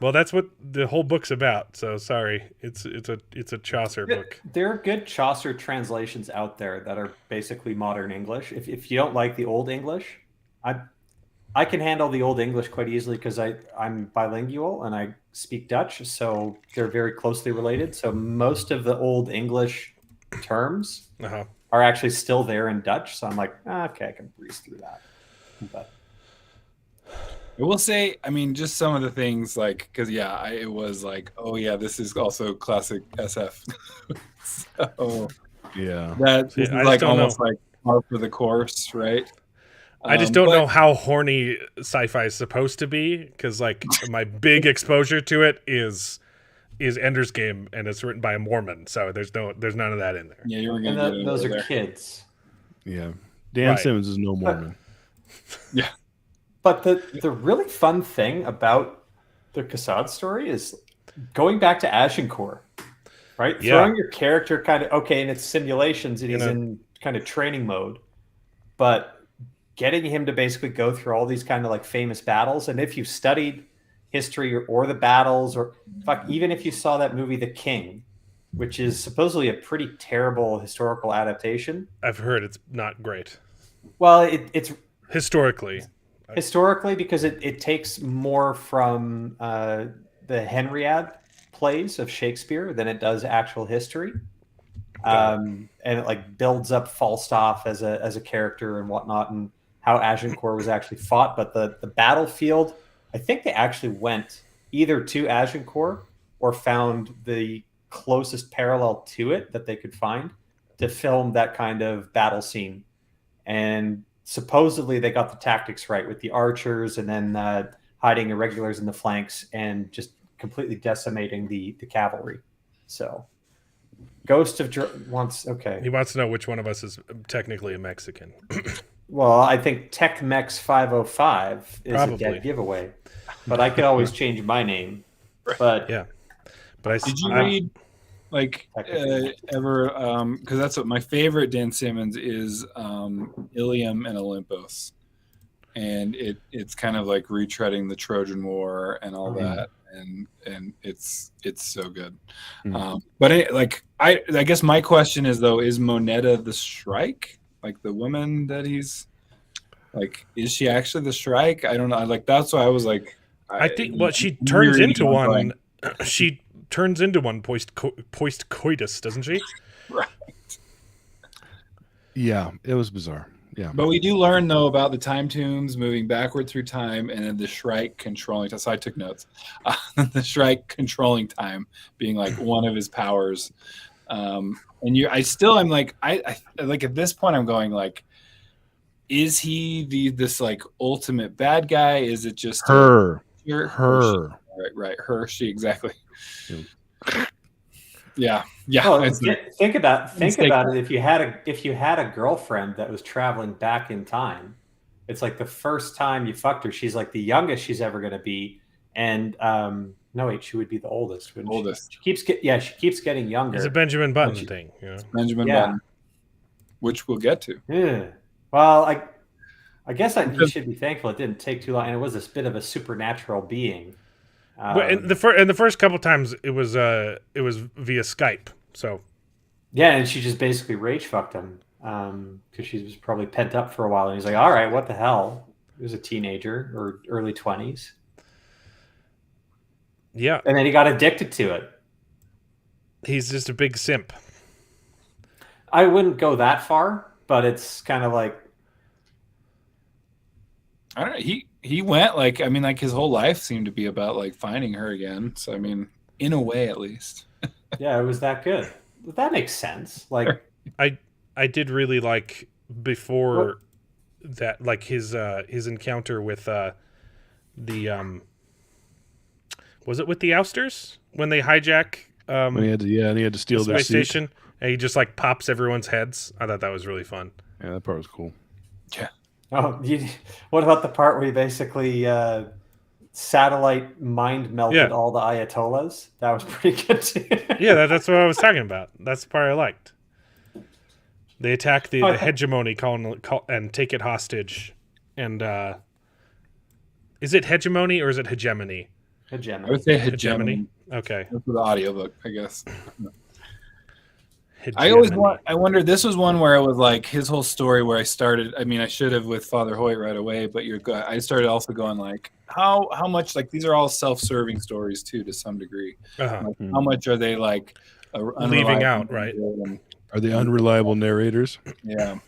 Well, that's what the whole book's about. So sorry, it's a Chaucer book. There are good Chaucer translations out there that are basically modern English. If you don't like the Old English, I can handle the Old English quite easily because I'm bilingual and I speak Dutch, so they're very closely related. So most of the Old English terms are actually still there in Dutch. So I'm like, okay, I can breeze through that. But I will say, I mean, just some of the things like, because it was like, oh yeah, this is also classic SF. So Yeah, that See, is I like just don't almost know. like par for the course, right? I just don't but- know how horny sci-fi is supposed to be, because like my big exposure to it is Ender's Game, and it's written by a Mormon, so there's none of that in there. Yeah, you were and gonna. those are kids. yeah. Dan Right. Simmons is no Mormon. Yeah. But the really fun thing about the Cassad story is going back to Agincourt, right? Yeah. Throwing your character kind of, okay, and it's simulations and he's in kind of training mode, but getting him to basically go through all these kind of like famous battles. And if you studied history or the battles, or even if you saw that movie, The King, which is supposedly a pretty terrible historical adaptation. I've heard it's not great. Well, it's Historically, because it takes more from the Henriade plays of Shakespeare than it does actual history, and it like builds up Falstaff as a character and whatnot, and how Agincourt was actually fought. But the battlefield, I think they actually went either to Agincourt or found the closest parallel to it that they could find to film that kind of battle scene. And supposedly they got the tactics right with the archers and then hiding irregulars in the flanks and just completely decimating the cavalry. So Ghost of wants he wants to know which one of us is technically a Mexican. Well, I think Tech-Mex 505 is Probably. a dead giveaway, but I could always change my name. But Yeah, but Did you read like ever? Because that's what my favorite Dan Simmons is. Ilium and Olympus, and it's kind of like retreading the Trojan War and all that, and it's so good. But I guess my question is though, is Moneta the Shrike? Like the woman that he's like, is she actually the Shrike? I don't know. Like that's why I was like, I think she turns into one. She turns into one post coitus, doesn't she? Right. Yeah, it was bizarre. Yeah, But we do learn though about the time tunes moving backward through time, and then the Shrike controlling. So I took notes. The Shrike controlling time being like one of his powers. And I'm like, I like at this point I'm going like, is he this like ultimate bad guy? Is it just her. Right, her, she exactly. Yeah. well, think about it. If you had a girlfriend that was traveling back in time, it's like the first time you fucked her, she's like the youngest she's ever going to be, and no wait, she would be the oldest. Oldest. She keeps getting younger. It's a Benjamin Button thing, you know? Benjamin Button, which we'll get to. Yeah. Well, I guess you should be thankful it didn't take too long, and it was a bit of a supernatural being. But in the first couple times it was via Skype. So Yeah, and she just basically rage fucked him because she was probably pent up for a while, and he's like, "All right, what the hell?" He was a teenager or early 20s, yeah, and then he got addicted to it. he's just a big simp. I wouldn't go that far, but it's kind of like, I don't know. He went like, I mean, like his whole life seemed to be about like finding her again. So I mean, in a way at least. yeah, it was that good. That makes sense. Like, I did really like before that, like his encounter with the was it with the ousters when they hijack When he had to steal the their space seat. station, and he just like pops everyone's heads. I thought that was really fun. Yeah, that part was cool. Yeah. oh, what about the part where he basically satellite mind melted Yeah. all the Ayatollahs? That was pretty good too. Yeah, that's what I was talking about. That's the part I liked. They attack the hegemony and take it hostage. And is it hegemony or is it hegemony? I Hegemony. would say Hegemony. hegemony. Okay. That's for the audiobook, I guess. Hegemony. I wonder, this was one where it was like his whole story where I started, I mean, I should have with Father Hoyt right away, but I started also going like, how much, like these are all self-serving stories too, to some degree. Uh-huh. Like, how much are they like Leaving out, right? And, Are they unreliable narrators? yeah.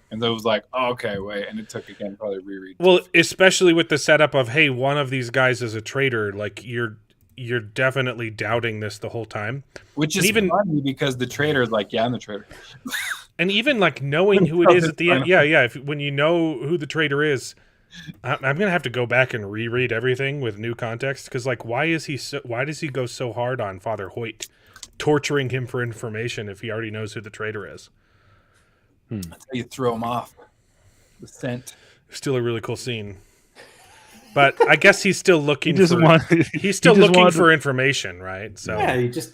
And those like, oh, okay, wait. And it took again, probably reread. Well, especially with the setup of, hey, one of these guys is a traitor, like you're definitely doubting this the whole time. Which is even funny because the traitor is like, yeah, I'm the traitor. And even like knowing who it is at the end, yeah. When you know who the traitor is, I'm gonna have to go back and reread everything with new context because, like, why does he go so hard on Father Hoyt, torturing him for information if he already knows who the traitor is? That's how you throw him off. The scent. Still a really cool scene, but I guess he's still looking. He's still looking for information, right? So Yeah, he just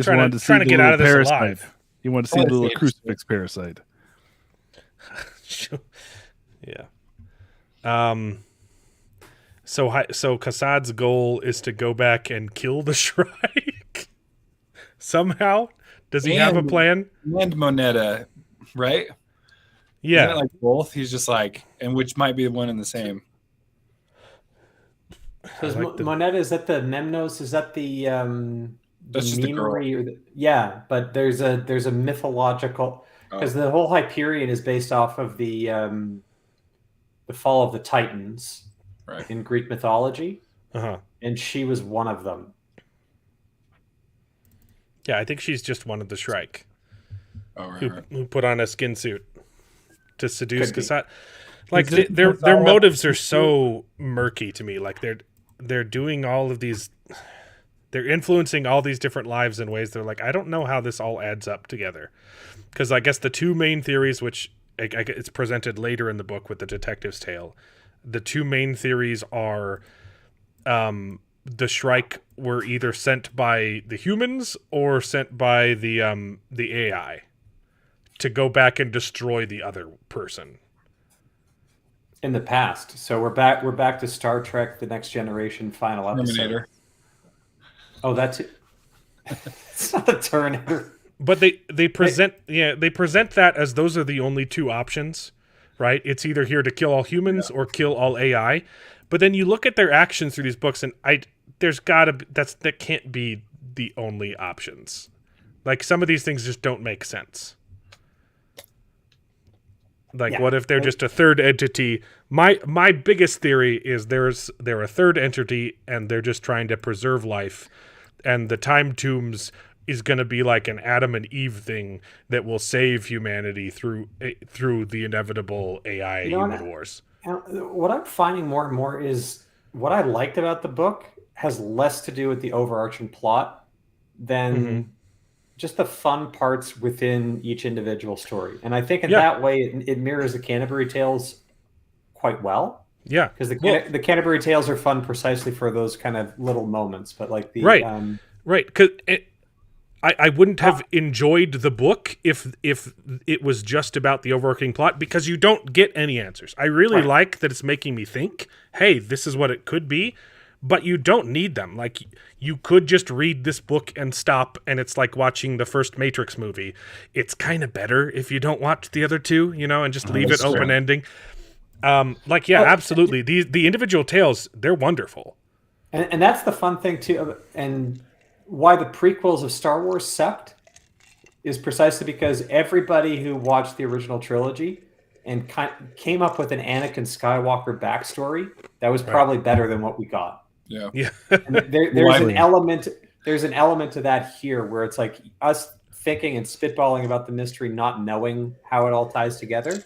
trying wanted to- to see trying to the get little out of this parasite. alive. He wanted to see the little crucifix parasite. yeah. So Kassad's goal is to go back and kill the Shrike. Somehow, does he have a plan? And Moneta, right? Yeah. Isn't it like both? He's just like, and which might be the one and the same. Because Moneta, is that the Memnos? Is that the That's just the girl. memery or yeah, but there's a mythological, because the whole Hyperion is based off of the fall of the Titans, Right. in Greek mythology, Uh-huh. and she was one of them. Yeah, I think she's just one of the Shrike Oh, right, who, right. who put on a skin suit to seduce Could be. Kassad. Like Is it their Kassad motives are so murky to me. Like they're doing all of these, they're influencing all these different lives in ways they're like, I don't know how this all adds up together. Because I guess the two main theories, which it's presented later in the book with the detective's tale, the two main theories are the Shrike were either sent by the humans or sent by the AI to go back and destroy the other person. In the past, so we're back to Star Trek: The Next Generation final episode. Terminator. Oh, that's it. It's not a Terminator. But they present that as those are the only two options, right? It's either here to kill all humans or kill all AI. But then you look at their actions through these books, and that can't be the only options. Like some of these things just don't make sense. Like, Yeah. what if they're just a third entity? My biggest theory is they're a third entity, and they're just trying to preserve life, and the time tombs is going to be like an Adam and Eve thing that will save humanity through the inevitable AI human wars. What I'm finding more and more is what I liked about the book has less to do with the overarching plot than just the fun parts within each individual story. And I think in that way, it mirrors the Canterbury Tales quite well. Yeah. Because the Canterbury Tales are fun precisely for those kind of little moments. But like the... Right. Because I wouldn't have enjoyed the book if it was just about the overarching plot, because you don't get any answers. I really like that it's making me think, hey, this is what it could be. but you don't need them. Like, you could just read this book and stop, and it's like watching the first Matrix movie. It's kind of better if you don't watch the other two, and just leave it that's true. open ending. Absolutely. The individual tales, they're wonderful. And that's the fun thing too, and why the prequels of Star Wars sucked is precisely because everybody who watched the original trilogy and came up with an Anakin Skywalker backstory that was probably better than what we got. Yeah. There's an element. There's an element to that here where it's like us thinking and spitballing about the mystery, not knowing how it all ties together.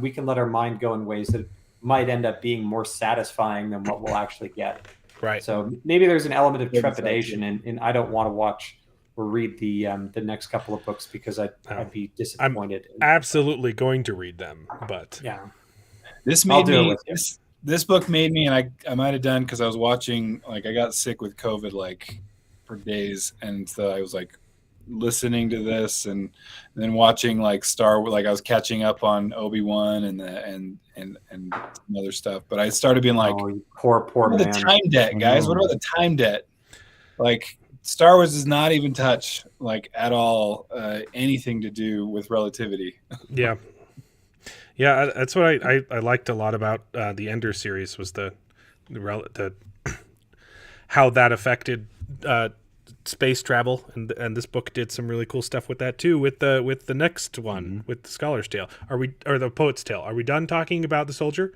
We can let our mind go in ways that might end up being more satisfying than what we'll actually get. Right. So maybe there's an element of trepidation, and I don't want to watch or read the next couple of books because I'd be disappointed. I'm absolutely going to read them, but yeah, this book made me, and I might have done because I was watching, like, I got sick with COVID like for days, and so I was like listening to this and then watching like like I was catching up on Obi-Wan and some other stuff, but I started being like, you poor what about man. the time debt, guys? What about the time debt? Like, Star Wars does not even touch, like, at all anything to do with relativity. yeah, that's what I liked a lot about the Ender series was the how that affected space travel, and this book did some really cool stuff with that too. With the next one, with the Scholar's Tale, or the Poet's Tale? Are we done talking about the soldier?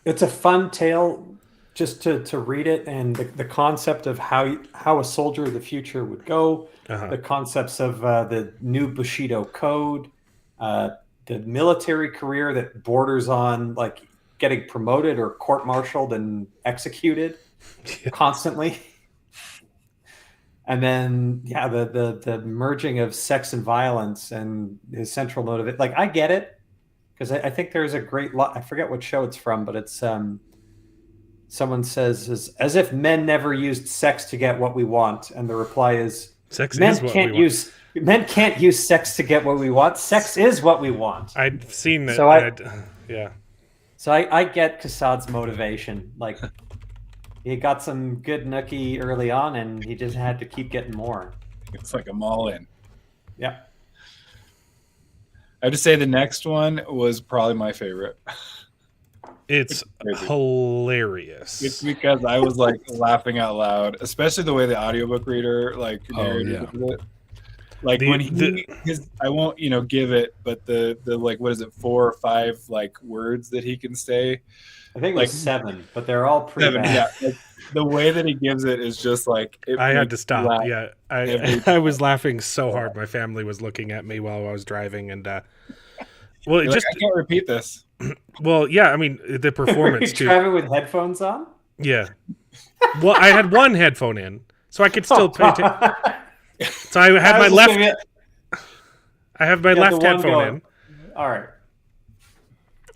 It's a fun tale just to read it, and the concept of how a soldier of the future would go, the concepts of the new Bushido code, the military career that borders on like getting promoted or court-martialed and executed constantly. And then, the merging of sex and violence and his central motive. Like, I get it, because I think there's a great lot. I forget what show it's from, but it's someone says, as if men never used sex to get what we want. And the reply is, men can't use sex to get what we want. Sex is what we want. I've seen that. So So I get Kassad's motivation. Like, he got some good nookie early on, and he just had to keep getting more. It's like I'm all in. Yeah. I have to say the next one was probably my favorite. It's hilarious. It's because I was like laughing out loud, especially the way the audiobook reader like narrated it. Like I won't give it, but the like, what is it, 4 or 5 like words that he can say. I think it was 7, but they're all pretty bad. Yeah, like, the way that he gives it is just like I had to stop. Yeah, I was laughing so hard. My family was looking at me while I was driving, and I can't repeat this. Well, yeah, I mean the performance too. Driving with headphones on. Yeah. Well, I had one headphone in, so I could still pay attention. So I had my left. I have my left headphone in. All right.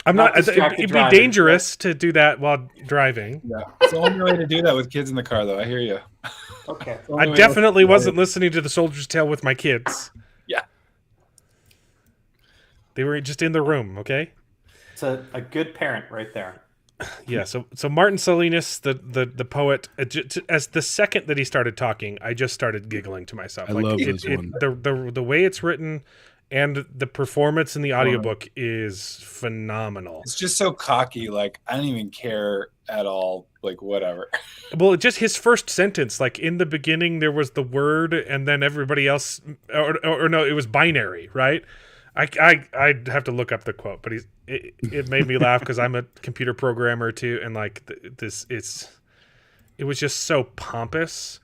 I'm not. It'd be dangerous to do that while driving. Yeah, it's the only way to do that with kids in the car, though. I hear you. Okay. I definitely wasn't listening to The Soldier's Tale with my kids. Yeah. They were just in the room. Okay. It's a good parent right there. Yeah. So Martin Salinas, the poet, as the second that he started talking, I just started giggling to myself. I love this one. The way it's written. And the performance in the audiobook is phenomenal. It's just so cocky. Like, I don't even care at all. Like, whatever. Well, just his first sentence, like in the beginning, there was the word, and then everybody else, or no, it was binary, right? I'd have to look up the quote, but it made me laugh because I'm a computer programmer too, and like it was just so pompous.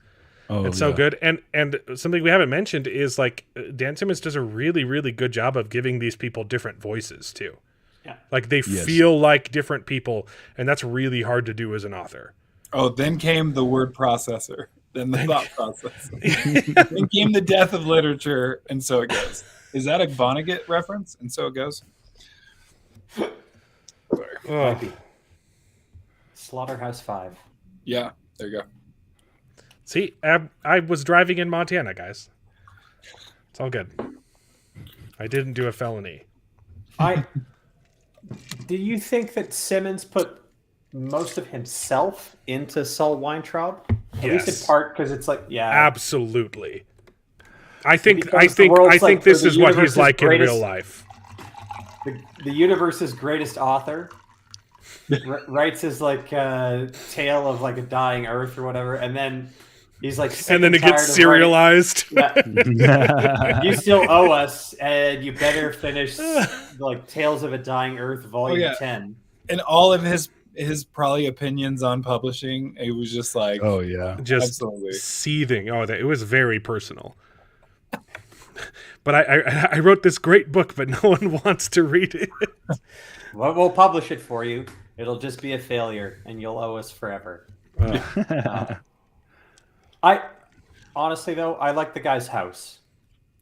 And so good. And something we haven't mentioned is like Dan Simmons does a really, really good job of giving these people different voices too. Yeah. Like they feel like different people, and that's really hard to do as an author. Oh, then came the word processor, then the thought processor. Then came the death of literature, and so it goes. Is that a Vonnegut reference? And so it goes. Sorry. Slaughterhouse-Five. Yeah, there you go. See, I was driving in Montana, guys. It's all good. I didn't do a felony. Do you think that Simmons put most of himself into Saul Weintraub, at Yes. least in part because it's like, yeah, Absolutely. I think Because the world's like- this or the is what he's universe's like in greatest- real life. the universe's greatest author writes his like tale of like a dying Earth or whatever, and then he's like, sick And then it tired gets of serialized. writing- Yeah, you still owe us, and you better finish like Tales of a Dying Earth Volume yeah. 10. And all of his probably opinions on publishing, it was just like, Oh yeah. Just Absolutely. seething. Oh, it was very personal. But I wrote this great book, but no one wants to read it. We'll publish it for you. It'll just be a failure, and you'll owe us forever. I honestly though, I like the guy's house.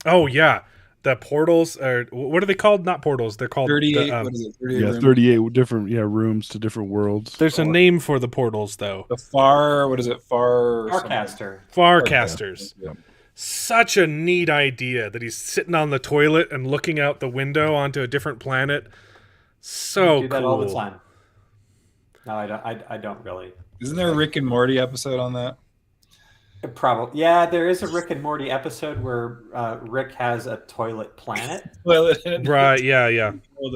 Oh yeah, the portals are what are they called? Not portals. They're called 38. the, What is it? 38 Yeah, rooms? 38 different rooms to different worlds. There's a name for the portals though. The far. What is it? Far. Farcaster. Farcasters. Yeah. Such a neat idea that he's sitting on the toilet and looking out the window onto a different planet. So Do that cool. all the time. No, I don't. I don't really. Isn't there a Rick and Morty episode on that? Probably. Yeah, there is a Rick and Morty episode where Rick has a toilet planet. Well, Right? Yeah.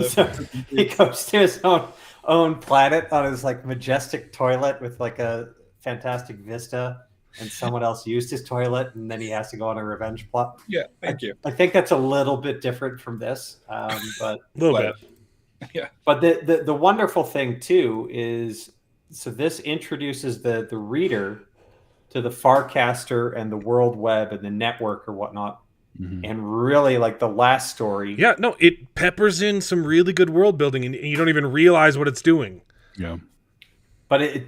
So he goes to his own planet on his like majestic toilet with like a fantastic vista, and someone else used his toilet, and then he has to go on a revenge plot. Yeah. Thank you. I think that's a little bit different from this, but A little bit. Yeah. but the wonderful thing too is, so this introduces the reader to the Farcaster and the World Web and the network or whatnot, and really like the last story. Yeah, no, it peppers in some really good world building, and you don't even realize what it's doing. Yeah. But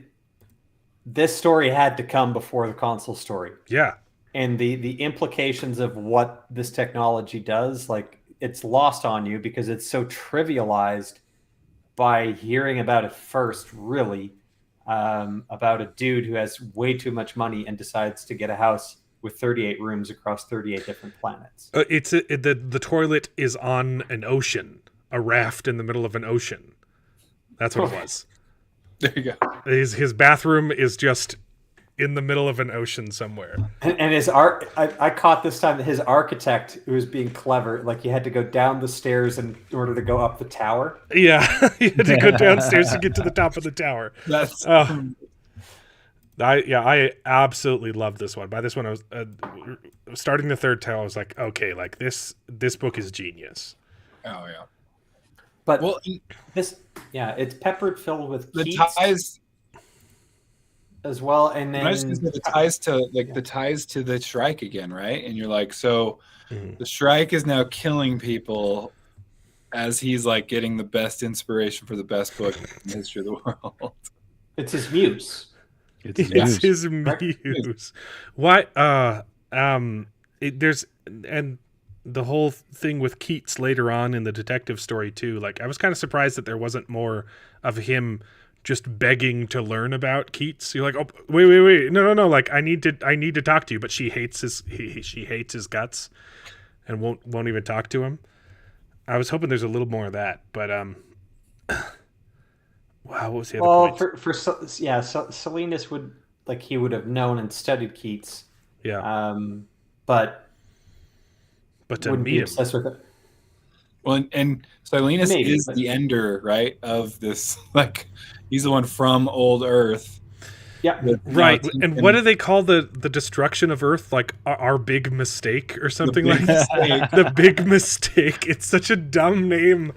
this story had to come before the console story. Yeah. And the implications of what this technology does, like, it's lost on you because it's so trivialized by hearing about it first, really, about a dude who has way too much money and decides to get a house with 38 rooms across 38 different planets. The toilet is on an ocean, a raft in the middle of an ocean. That's what it was. There you go. His bathroom is just in the middle of an ocean somewhere. And his art, I caught this time that his architect, who was being clever, like he had to go down the stairs in order to go up the tower. Yeah, you had to go downstairs to get to the top of the tower. That's I absolutely love this one. By this one, I was starting the third tale. I was like, okay, like this book is genius. oh yeah. But Well, this, yeah, it's peppered filled with the Keats ties. as well, and then I was gonna say the ties to the Shrike again, right? And you're like, so the Shrike is now killing people as he's like getting the best inspiration for the best book in the history of the world. it's his muse. It's his muse. Why? There's and the whole thing with Keats later on in the detective story too. Like, I was kind of surprised that there wasn't more of him just begging to learn about Keats. You're like, oh, wait, no. Like, I need to talk to you, but she hates she hates his guts, and won't even talk to him. I was hoping there's a little more of that, but wow, what was the other point? So Salinas would he would have known and studied Keats, Yeah, but to wouldn't meet be him, obsessed with it. Well, and Silenus Maybe, is but- the ender, right? Of this, like, he's the one from Old Earth. Yeah, right? And what do they call the destruction of Earth? Like our big mistake or something like that? The big mistake. It's such a dumb name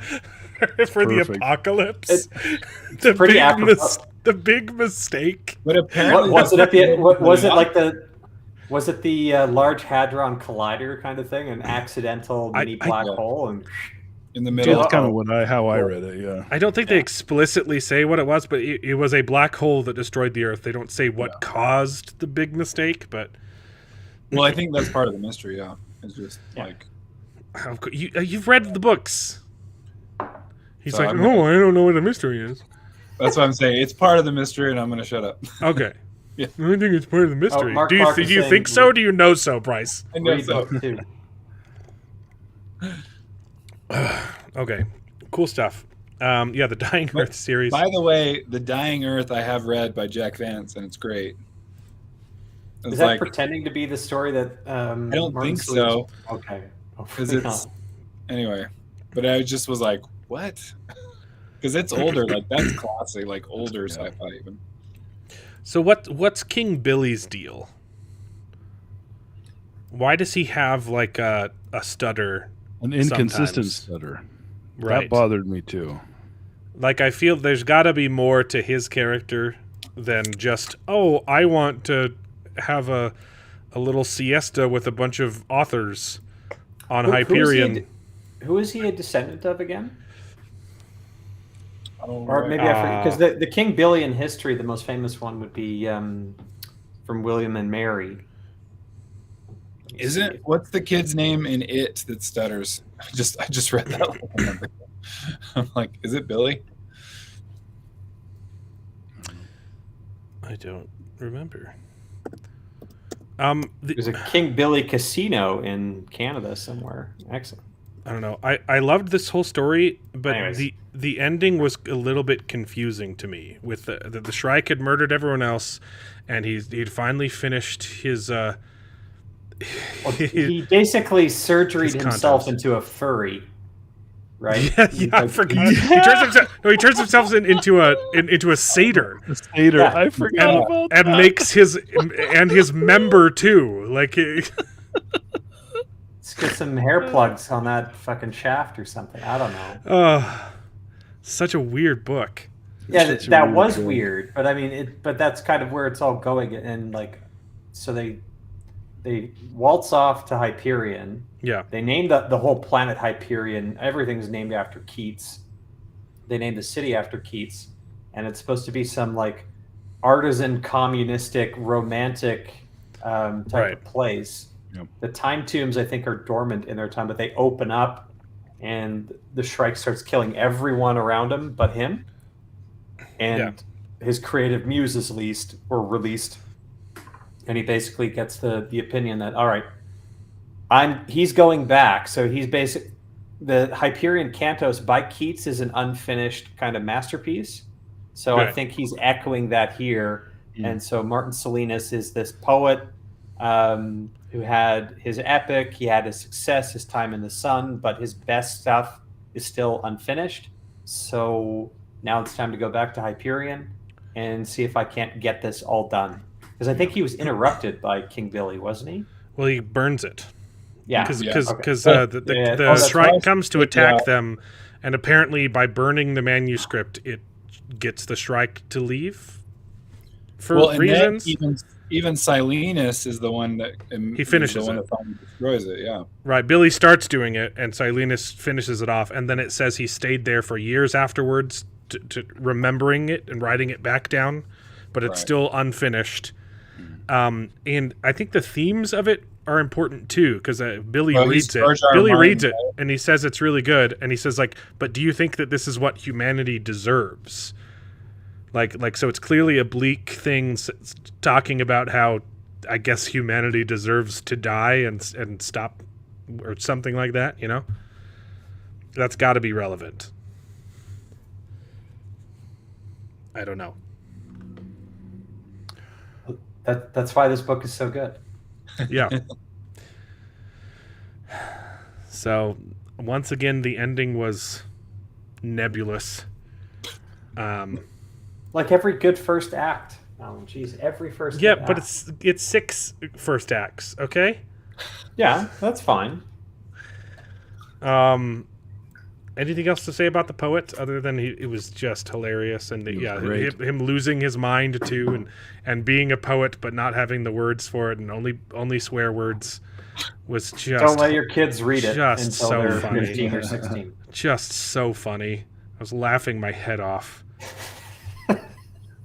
for the perfect. apocalypse. pretty apropos. The big mistake. But apparently, Was it that's the Large Hadron Collider kind of thing, an accidental mini black hole, and in the That's middle? kind of how I read it. Yeah. I don't think they explicitly say what it was, but it was a black hole that destroyed the Earth. They don't say what caused the big mistake, but Well, I think that's part of the mystery. Yeah, it's just like you've read the books. He's So like, I'm- oh, I don't know what a mystery is. that's what I'm saying. It's part of the mystery, and I'm going to shut up. Okay. Yeah. I think it's part of the mystery. Mark do you is saying- think so? Or do you know so, Bryce? I know read so. book two. Okay. Cool stuff. Yeah, the Dying But, Earth series. By the way, The Dying Earth I have read by Jack Vance, and it's great. It's Is that like, pretending to be the story that I don't Martin think Salinas- so, Okay. because Hopefully it's not. anyway. But I just was like, what? Because it's older, like that's classic, like older sci-fi even. So what's King Billy's deal? Why does he have like a stutter? An inconsistent Sometimes. stutter. Right. That bothered me too. Like I feel there's got to be more to his character than just, oh, I want to have a little siesta with a bunch of authors on Hyperion. Who is he a descendant of again? Oh, Or right. maybe I forget, because the King Billy in history, the most famous one would be from William and Mary. Isn't what's the kid's name in It that stutters? I just read that one. I'm like, is it Billy? I don't remember. There's a King Billy casino in Canada somewhere. Excellent. I don't know. I loved this whole story, but Anyways. the ending was a little bit confusing to me. With the Shrike had murdered everyone else, and he'd finally finished his. Well, he basically surgeried his himself content. into a furry, right? Yeah, I forgot. He turns himself into a satyr. The satyr. Yeah. I forgot about And that. makes his member too. Like Let's get some hair plugs on that fucking shaft or something. I don't know. such a weird book. Yeah, such a that weird was book. weird, but I mean, but that's kind of where it's all going, and like, so they waltz off to Hyperion. Yeah. They named the whole planet Hyperion. Everything's named after Keats. They named the city after Keats, and it's supposed to be some like artisan, communistic, romantic type Right. of place. Yep. The time tombs, I think, are dormant in their time, but they open up, and the Shrike starts killing everyone around him but him. And his creative muse is released, and he basically gets the opinion that, all right, he's going back. So he's the Hyperion Cantos by Keats is an unfinished kind of masterpiece. So I Right. think he's echoing that here. Mm. And so Martin Salinas is this poet who had his epic, he had his success, his time in the sun, but his best stuff is still unfinished. So now it's time to go back to Hyperion and see if I can't get this all done. Because I think he was interrupted by King Billy, wasn't he? Well, he burns it. Yeah. Because Okay. the that's Shrike right. comes to attack them, and apparently by burning the manuscript, it gets the Shrike to leave for Well, and then reasons. even Silenus is the one that He finishes the one it. that finally destroys it. Yeah. Right, Billy starts doing it, and Silenus finishes it off, and then it says he stayed there for years afterwards, to remembering it and writing it back down, but it's Right. still unfinished. And I think the themes of it are important too, because Billy Well, reads he's it. Jar Jar Billy Martin, reads it, right? and he says it's really good. And he says, like, but do you think that this is what humanity deserves? Like, so it's clearly a bleak thing, talking about how I guess humanity deserves to die and stop, or something like that. You know, that's got to be relevant. I don't know. That's why this book is so good. Yeah. So once again, the ending was nebulous. Like every good first act. Oh, geez, every first. Yeah, good but act. it's 6 first acts. Okay. Yeah, that's fine. Anything else to say about the poet other than it was just hilarious, and great. him losing his mind too, and being a poet but not having the words for it and only swear words was just Don't let your kids read it just until so they're funny. 15 or 16. just so funny. I was laughing my head off. When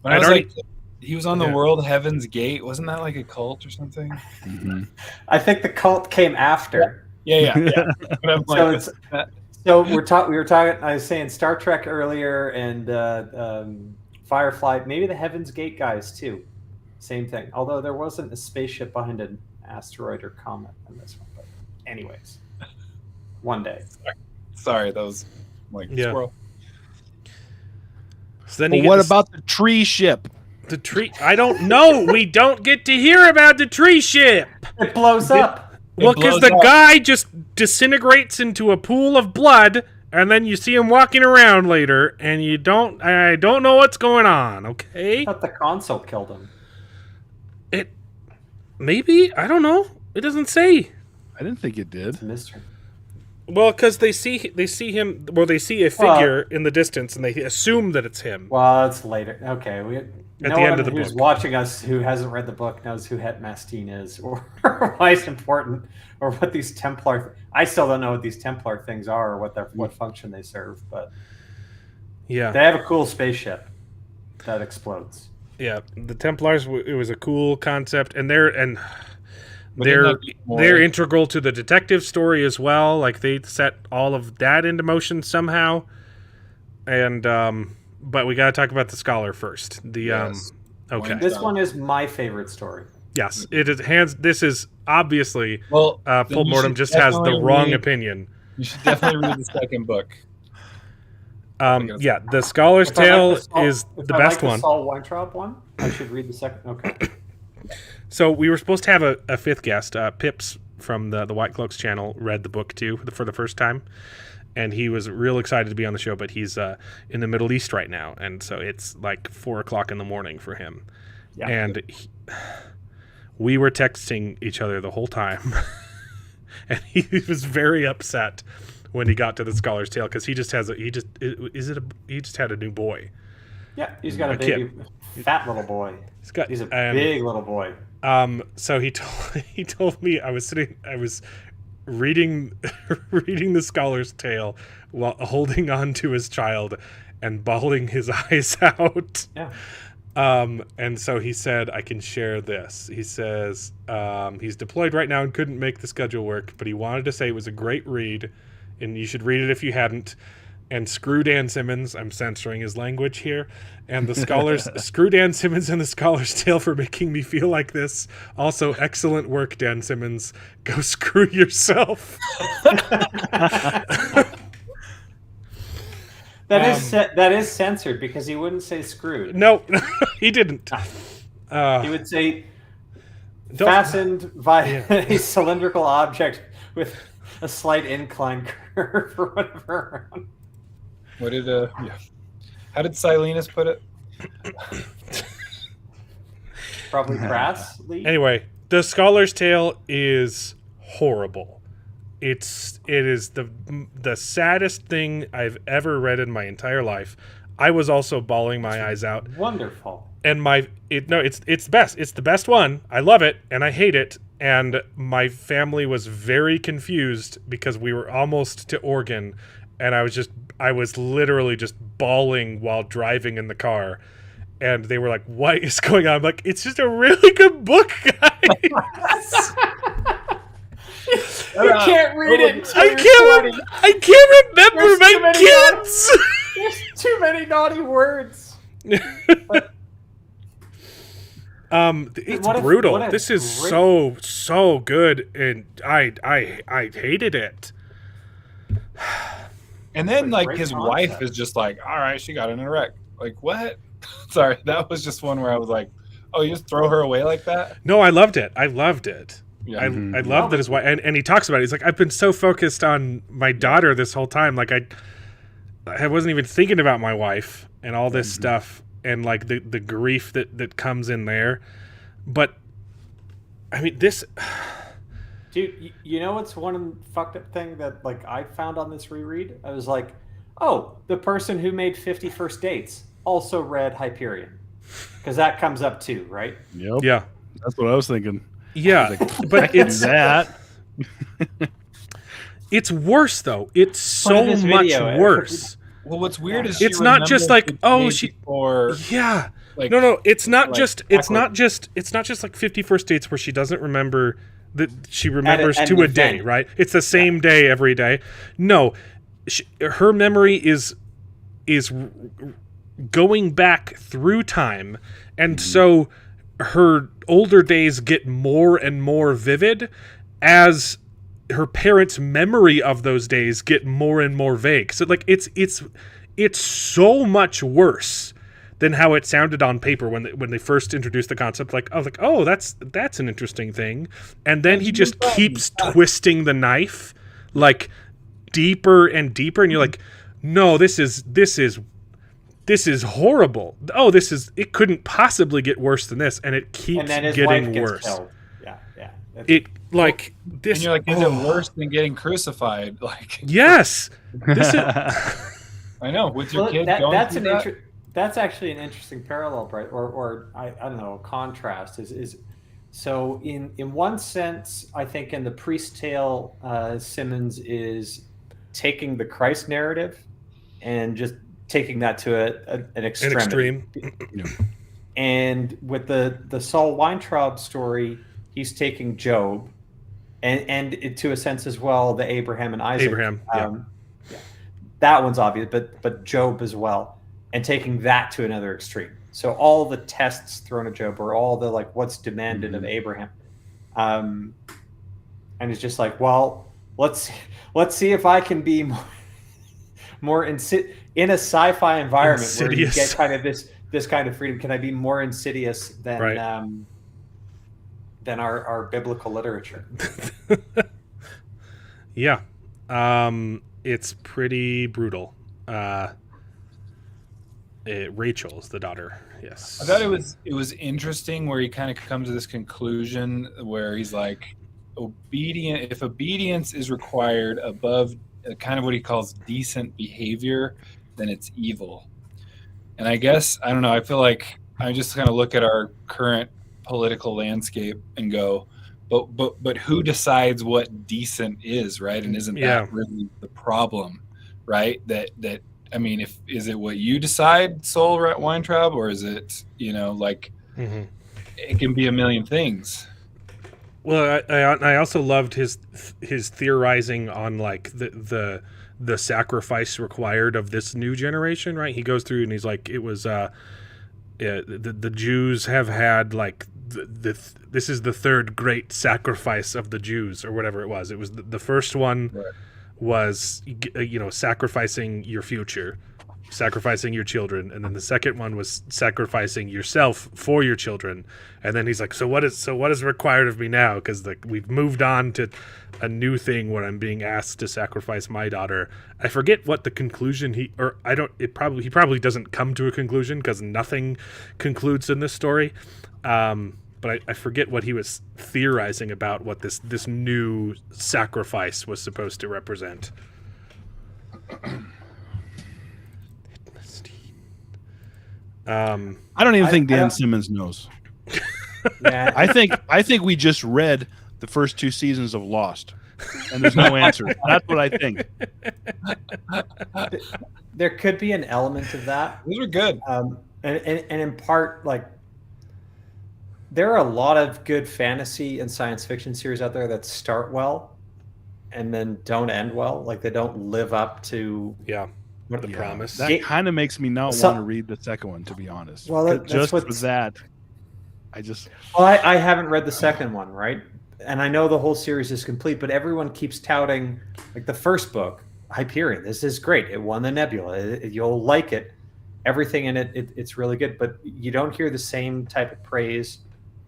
I I'd was already- like, he was on the Yeah. World Heaven's Gate. Wasn't that like a cult or something? Mhm. I think the cult came after. Yeah. But I'm So like, it's so we were talking. I was saying Star Trek earlier and Firefly, maybe the Heaven's Gate guys too. Same thing. Although there wasn't a spaceship behind an asteroid or comet in this one. But anyways, one day. sorry, that was like Yeah. squirrel. So then But you get what this- about the tree ship? the tree? I don't know. We don't get to hear about the tree ship. It blows up. Well, because blows the up. guy just disintegrates into a pool of blood, and then you see him walking around later, and I don't know what's going on. Okay, I thought the console killed him. maybe I don't know. It doesn't say. I didn't think it did. It's a mystery. Well, because they see him. Well, they see a figure in the distance, and they assume that it's him. Well, it's later. Okay, no the end one of the who's book. watching us who hasn't read the book knows who Het Mastine is, or why it's important, or what these Templar. I still don't know what these Templar things are, or what function they serve. But Yeah, they have a cool spaceship that explodes. yeah. The Templars. It was a cool concept, and they're But didn't that be more- integral to the detective story as well. Like they set all of that into motion somehow. And but we got to talk about the scholar first. The Yes. okay. This one is my favorite story. Yes, it is hands. This is obviously Well, then Full you Mortem should just has the definitely wrong read- opinion. You should definitely read the second book. Yeah, the Scholar's If I like Tale the Saul- is if the I best like the one. Saul Weintraub one. I should read the second. Okay. So we were supposed to have a fifth guest. Pips from the White Cloaks channel read the book too for the first time, and he was real excited to be on the show. But he's in the Middle East right now, and so it's like 4:00 in the morning for him. Yeah. And we were texting each other the whole time, and he was very upset when he got to the Scholar's Tale because he just had a new boy. Yeah, he's got a A baby, fat little boy. He's a big little boy. So he told me I was reading reading the Scholar's Tale while holding on to his child and bawling his eyes out. Yeah. And so he said, I can share this. He says he's deployed right now and couldn't make the schedule work, but he wanted to say it was a great read and you should read it if you hadn't. And screw Dan Simmons, I'm censoring his language here, and the scholars, screw Dan Simmons and the Scholar's Tale for making me feel like this. Also, excellent work, Dan Simmons. Go screw yourself. That is censored because he wouldn't say screwed. No, he didn't. He would say Don't- fastened by a cylindrical object with a slight incline curve or whatever. What did how did Silenus put it? Probably crassly. Anyway, the Scholar's Tale is horrible. It is the saddest thing I've ever read in my entire life. I was also bawling my eyes out. Wonderful. And it's best. It's the best one. I love it and I hate it. And my family was very confused because we were almost to Oregon, and I was literally just bawling while driving in the car. And they were like, "What is going on?" I'm like, "It's just a really good book, guys." You can't read it until you're 20. I can't remember There's too my many kids. There's too many naughty words. It's What a- brutal. what a This is great- so good, and I hated it. And then What a like great his concept. wife is just like, all right, she got in a wreck. Like what? Sorry, that was just one where I was like, oh, you just throw her away like that? No, I loved it. I loved it. Yeah. I loved that his wife, and he talks about it. He's like, I've been so focused on my daughter this whole time. Like I wasn't even thinking about my wife and all this stuff, and like the grief that comes in there. But I mean, this. Dude, you know what's one fucked up thing that like I found on this reread? I was like, oh, the person who made 50 First Dates also read Hyperion. Because that comes up too, right? Yep. Yeah, That's what I was thinking. yeah, but it's That. it's worse though. It's Put in so this much video. worse. Well, what's weird is It's not just like, oh, she- or Yeah. like No, it's not like just like 50 First Dates where she doesn't remember that she remembers at to an a day, event. right? It's the same day every day. No, her memory is going back through time, and so her older days get more and more vivid as her parents' memory of those days get more and more vague. So like it's so much worse than how it sounded on paper when they first introduced the concept. Like I was like, oh, that's an interesting thing, and then he just keeps twisting the knife like deeper and deeper, and you're like, no, this is horrible. Oh, it couldn't possibly get worse than this, and it keeps getting worse. Yeah. It like this. And you're like, is it worse than getting crucified? Like, yes, this is. I know, with your kid that's actually an interesting parallel, right? Or I don't know, contrast is so in one sense, I think in the Priest Tale, Simmons is taking the Christ narrative and just taking that to an extreme. And with the Saul Weintraub story, he's taking Job, and to a sense as well, the Abraham and Isaac. That one's obvious, but Job as well, and taking that to another extreme. So all the tests thrown at Job, or all the like what's demanded of Abraham, and it's just like, well, let's see if I can be more in a sci-fi environment insidious. Where you get kind of this kind of freedom. Can I be more insidious than our biblical literature? Yeah. It's pretty brutal. Rachel's the daughter. Yes. I thought it was interesting where he kind of comes to this conclusion where he's like, if obedience is required above kind of what he calls decent behavior, then it's evil. And I guess, I don't know, I feel like I just kind of look at our current political landscape and go, but who decides what decent is, right? And isn't that really the problem, right? That I mean, is it what you decide, Saul Weintraub, or is it, like it can be a million things. Well, I also loved his theorizing on like the sacrifice required of this new generation, right? He goes through and he's like, it was the Jews have had like this is the third great sacrifice of the Jews, or whatever it was. It was the first one was sacrificing your future, sacrificing your children, and then the second one was sacrificing yourself for your children. And then he's like, so what is required of me now? Because we've moved on to a new thing where I'm being asked to sacrifice my daughter. I forget what the conclusion he probably doesn't come to a conclusion, because nothing concludes in this story. But I forget what he was theorizing about, what this new sacrifice was supposed to represent. I don't even think Dan Simmons knows. Yeah. I think we just read the first 2 seasons of Lost, and there's no answer. That's what I think. There could be an element of that. Those are good. And in part, like, there are a lot of good fantasy and science fiction series out there that start well and then don't end well. Like, they don't live up to the promise. That kind of makes me not want to read the second one, to be honest. Well, just for that, I haven't read the second one, right? And I know the whole series is complete, but everyone keeps touting, like, the first book, Hyperion. This is great. It won the Nebula. You'll like it. Everything in it's really good, but you don't hear the same type of praise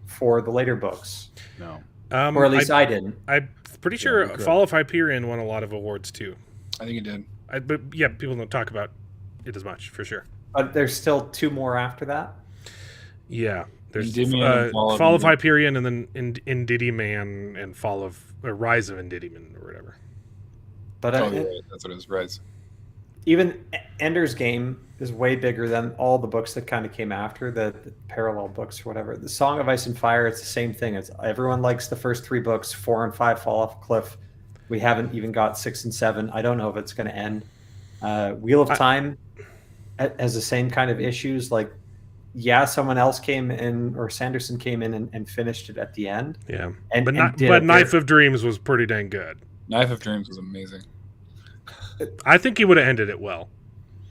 for the later books. No. Or at least I didn't. I'm pretty sure Fall of Hyperion won a lot of awards too. I think it did. But yeah, people don't talk about it as much, for sure. But there's still 2 more after that. Yeah. There's Endymion, Fall of Hyperion, and then Endymion, and Rise of Endymion, or whatever. But that's what it is, Rise. Even Ender's Game is way bigger than all the books that kind of came after, the parallel books or whatever. The Song of Ice and Fire, it's the same thing. It's everyone likes the first 3 books. 4 and 5 fall off a cliff. We haven't even got 6 and 7. I don't know if it's going to end. Wheel of Time has the same kind of issues. Like, someone else came in, or Sanderson came in and finished it at the end. Yeah, but Knife of Dreams was pretty dang good. Knife of Dreams was amazing. I think he would have ended it well.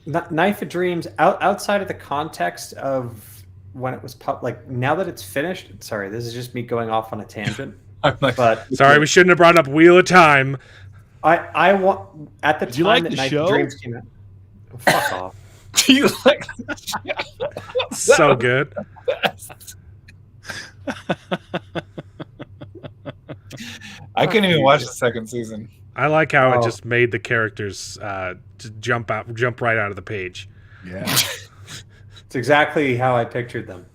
Knife of Dreams, outside of the context of when it was like, now that it's finished. Sorry, this is just me going off on a tangent. But sorry, we shouldn't have brought up Wheel of Time. I want at the time like that the Knife show? of Dreams came out. Oh, fuck off. Do you like? So good. I couldn't even watch the second season. I like how it Oh. just made the characters to jump right out of the page. Yeah. It's exactly how I pictured them,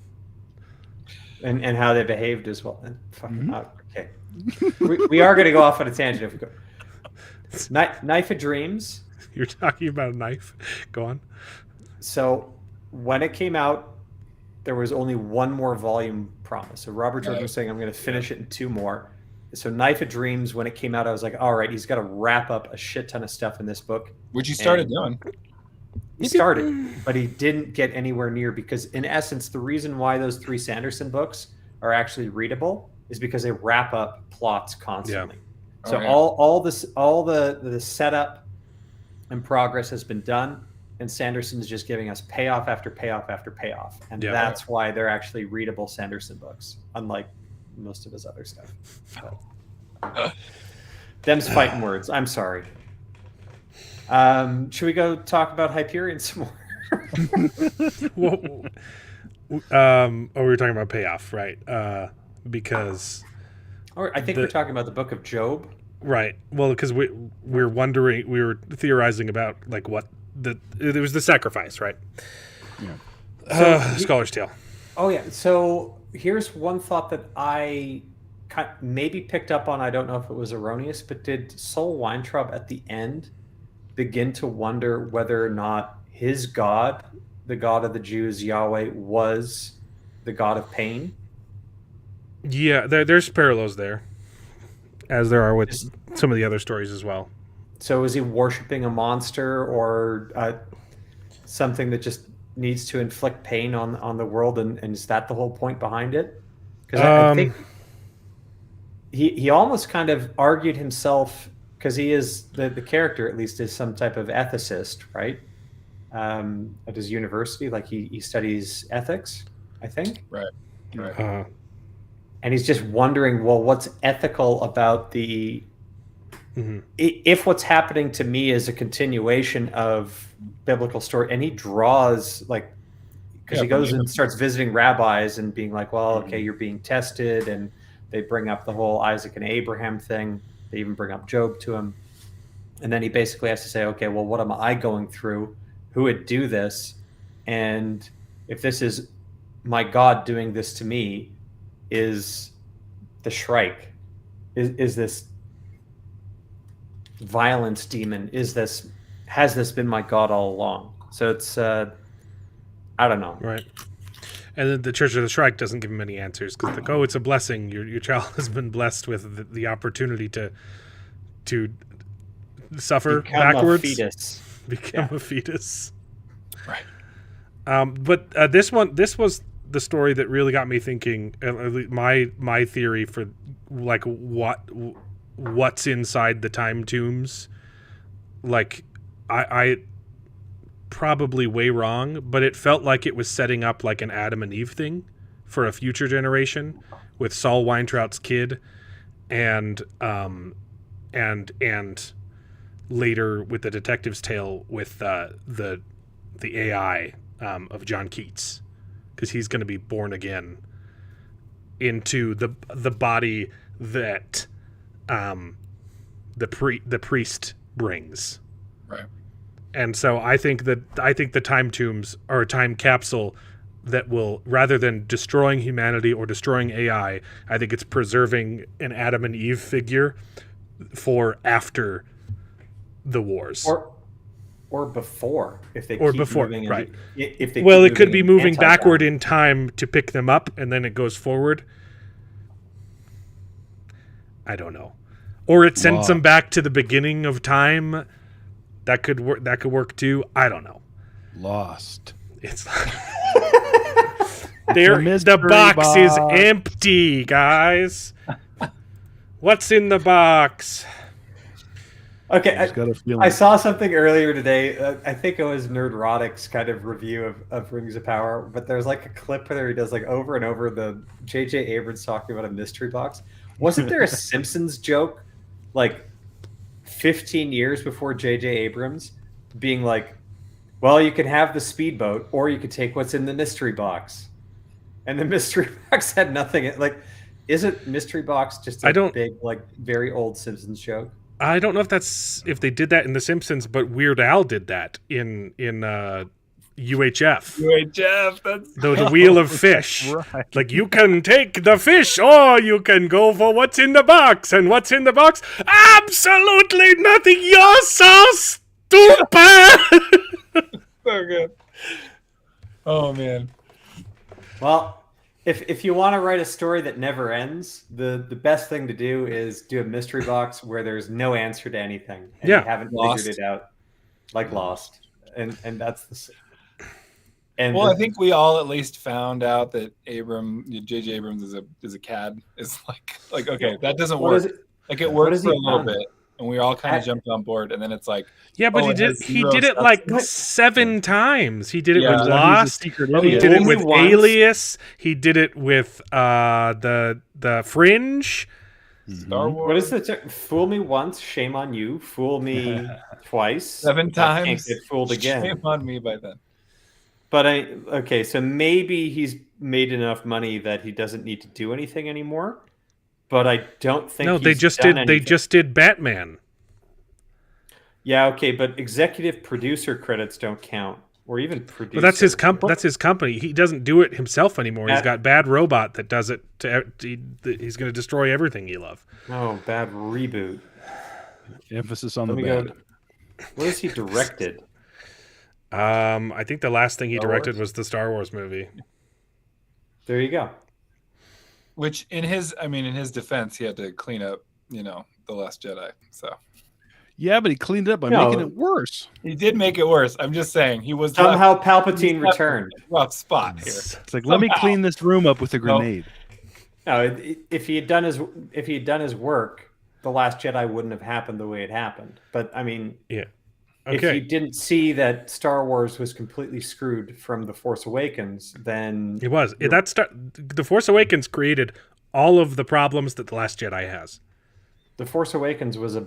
and how they behaved as well. And fucking okay, we are going to go off on a tangent if we go. Knife of Dreams. You're talking about a knife. Go on. So when it came out, there was only one more volume promised. So Robert Jordan was saying, I'm going to finish it in 2 more. So Knife of Dreams, when it came out, I was like, all right, he's got to wrap up a shit ton of stuff in this book. Which you started doing. He started, but he didn't get anywhere near, because in essence, the reason why those 3 Sanderson books are actually readable is because they wrap up plots constantly. Yeah. So Oh, yeah. all the setup and progress has been done, and Sanderson's just giving us payoff after payoff after payoff, and that's why they're actually readable Sanderson books, unlike most of his other stuff. But, them's fighting words. I'm sorry. Should we go talk about Hyperion some more? We were talking about payoff, right? Because Or I think we're talking about the Book of Job. right. Well, because we were theorizing about like what it was the sacrifice, right? Yeah. Scholar's Tale. Oh yeah. So here's one thought that I maybe picked up on. I don't know if it was erroneous, but did Sol Weintraub at the end begin to wonder whether or not his God, the God of the Jews, Yahweh, was the God of pain? Yeah, there's parallels there, as there are with some of the other stories as well. So is he worshiping a monster or something that just needs to inflict pain on the world, and is that the whole point behind it? Because I think he almost kind of argued himself, because he is the character, at least, is some type of ethicist, right? At his university, like he studies ethics, I think. Right. And he's just wondering, well, what's ethical about the if what's happening to me is a continuation of biblical story. And he draws, like, because he goes and starts visiting rabbis and being like, well, okay, you're being tested, and they bring up the whole Isaac and Abraham thing. They even bring up Job to him, and then he basically has to say, okay, well, what am I going through? Who would do this? And if this is my God doing this to me, is the Shrike, is this violence demon, has this been my God all along? So it's I don't know, right? And then the Church of the Shrike doesn't give him any answers, because like, oh, it's a blessing, your child has been blessed with the opportunity to suffer backwards, become a fetus, Right. But this was the story that really got me thinking. My theory for like what's inside the time tombs. Like I probably way wrong, but it felt like it was setting up like an Adam and Eve thing for a future generation with Sol Weintraub's kid, and later with the Detective's Tale with the AI of John Keats, because he's going to be born again into the body that the priest brings. Right. And so I think the time tombs are a time capsule that will, rather than destroying humanity or destroying AI, I think it's preserving an Adam and Eve figure for after the wars. Or before, if they or keep before, moving right? If they Well, keep it could be moving anti-God. backward in time to pick them up, and then it goes forward. I don't know. Or it sends them back to the beginning of time. That could work. That could work too. I don't know. Lost. It's there. The box is empty, guys. What's in the box? Okay, Just got a feeling. I saw something earlier today. I think it was Nerdrotic's kind of review of Rings of Power, but there's like a clip where he does like over and over the J.J. Abrams talking about a mystery box. Wasn't there a Simpsons joke like 15 years before J.J. Abrams being like, Well, you can have the speedboat, or you could take what's in the mystery box. And the mystery box had nothing. Like, isn't mystery box just I a don't- big, like, very old Simpsons joke? I don't know if they did that in The Simpsons, but Weird Al did that in UHF. UHF. That's The Wheel of Fish. Right. Like, you can take the fish, or you can go for what's in the box. And what's in the box? Absolutely nothing. You're so stupid. so good. Oh man. Well, if you want to write a story that never ends, the best thing to do is do a mystery box where there's no answer to anything, and Yeah. you haven't Lost. figured it out, like Lost, and that's the. And Well, I think we all at least found out that J.J. Abrams is a cad. It's like okay, that doesn't what work. is it? Like it what worked has for a he little done? bit, and we all kind of jumped on board, and then it's like, Yeah, but Oh, he it did has he zero did it substance. like What? 7 times. He did it Yeah, with he's a Lost. secret He idiot. did it Only with once. Alias. He did it with the Fringe. Star Wars. What is the fool me once, shame on you. Fool me twice, 7 I can't times? get fooled again. Shame on me by then. But okay, so maybe he's made enough money that he doesn't need to do anything anymore. But I don't think No, he's they just done did. They anything. just did Batman. Yeah, okay, but executive producer credits don't count, or even producer. But that's his That's his company. He doesn't do it himself anymore. He's That- got Bad Robot that does it. He's going to destroy everything you love. Oh, bad reboot. Emphasis on Let the me bad. go. What has he directed? I think the last thing he Star directed Wars? was the Star Wars movie. There you go. Which in his defense, he had to clean up, The Last Jedi. So Yeah, but he cleaned it up by No. making it worse. he did make it worse. I'm just saying he was Somehow left Palpatine in returned. a rough spot here. It's like, let me Somehow. clean this room up with a grenade. No, if he had done his work, The Last Jedi wouldn't have happened the way it happened. But I mean, Yeah. if you Okay. didn't see that Star Wars was completely screwed from The Force Awakens, then It was. The Force Awakens created all of the problems that The Last Jedi has. The Force Awakens was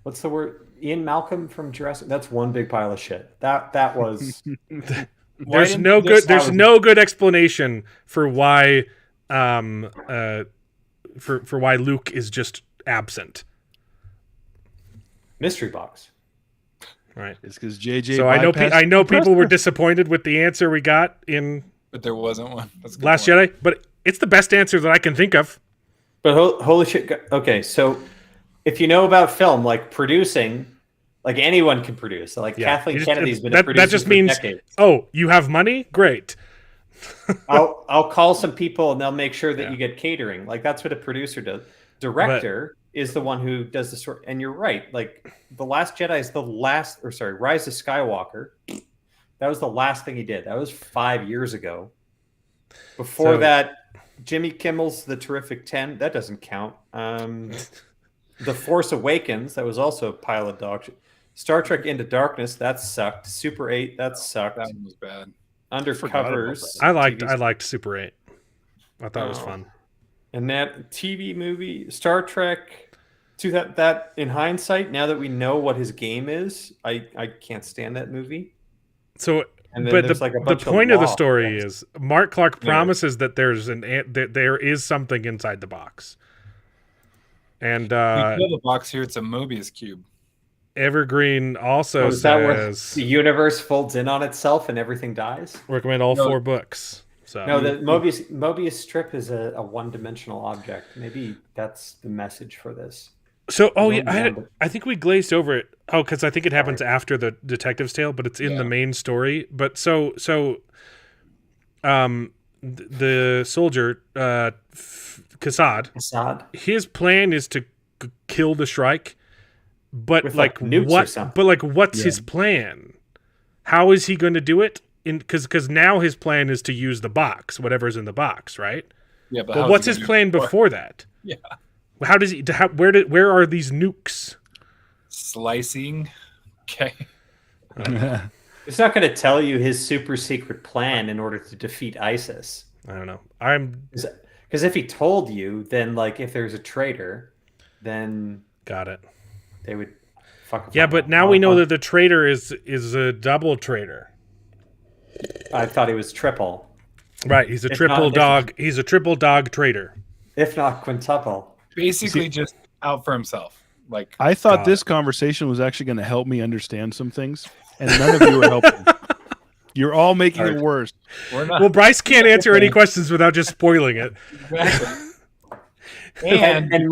what's the word? Ian Malcolm from Jurassic. That's one big pile of shit. That was There's didn't no this- good. There's was- no good explanation for why, for why Luke is just absent. mystery box. Right. It's because JJ. So I know bypassed people were compressor. disappointed with the answer we got in But there wasn't one. That's a good Last point. Jedi, but it's the best answer that I can think of. But holy shit! Okay, so if you know about film, like producing, like anyone can produce. So like Yeah. Kathleen You just- Kennedy's been a that producer just for means decades. oh, you have money, great. I'll call some people and they'll make sure that Yeah. you get catering. Like that's what a producer does. Director is the one who does the story. And you're right. Like The Last Jedi is Rise of Skywalker. That was the last thing he did. That was 5 years ago. Before So- that, Jimmy Kimmel's The Terrific 10. That doesn't count. The Force Awakens. That was also a pile of dog shit. Star Trek Into Darkness. That sucked. Super 8. That sucked. That one was bad. Undercovers. I liked TV Super 8. I thought it was Oh. fun. And that TV movie, Star Trek, to that in hindsight, now that we know what his game is, I can't stand that movie. So, And then but there's the, like a the bunch of point of the law. story is Mark Clark Yeah. promises that that there is something inside the box, and We kill the box here. It's a Mobius cube. Evergreen also Oh, is that where says the universe folds in on itself and everything dies? recommend all No. 4 books. So No, the Mobius strip is a one-dimensional object. Maybe that's the message for this. So, oh Don't yeah, remember. I think we glazed over it. Oh, because I think it happens after the detective's tale, but it's in the Yeah. main story. But the soldier, Kassad, Assad. his plan is to kill the Shrike, but With, like, nukes or what? something. But like, what's Yeah. his plan? How is he going to do it? Because now his plan is to use the box, whatever's in the box, right? Yeah, but But how's what's he his gonna do plan it before that? Yeah. How does he? Where are these nukes? Slicing. Okay. It's not going to tell you his super secret plan in order to defeat ISIS. I don't know. Because if he told you, then like if there's a traitor, then Got it. they would Yeah, but now we know that the traitor is a double traitor. I thought he was triple. Right, he's a triple dog. He's a triple dog traitor. If not quintuple. Basically, just out for himself. Like I thought this conversation was actually going to help me understand some things, and none of you are helping. You're all making it worse. we're not. Well, Bryce can't answer any questions without just spoiling it. Exactly. And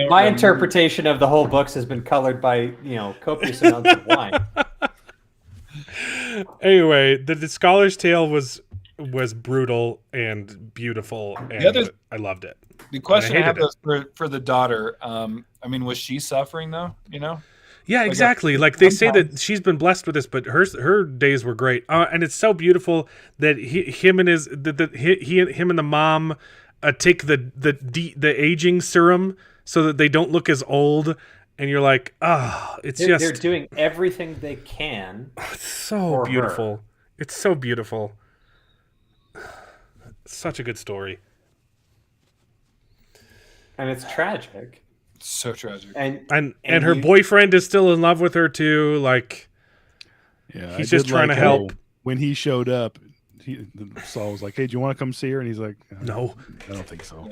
my interpretation of the whole books has been colored by copious amounts of wine. Anyway, the Scholar's Tale was brutal and beautiful, and I loved it. The question I have is for the daughter. I mean, was she suffering though? Yeah, exactly. Like they say that she's been blessed with this, but her days were great, and it's so beautiful that him and the mom take the aging serum so that they don't look as old, and you're like, they're doing everything they can. It's so beautiful. It's so beautiful. Such a good story. And it's tragic. It's so tragic. And her boyfriend is still in love with her too. Like, yeah, he's just trying to help. When he showed up, Saul was like, "Hey, do you want to come see her?" And he's like, "No, I don't think so."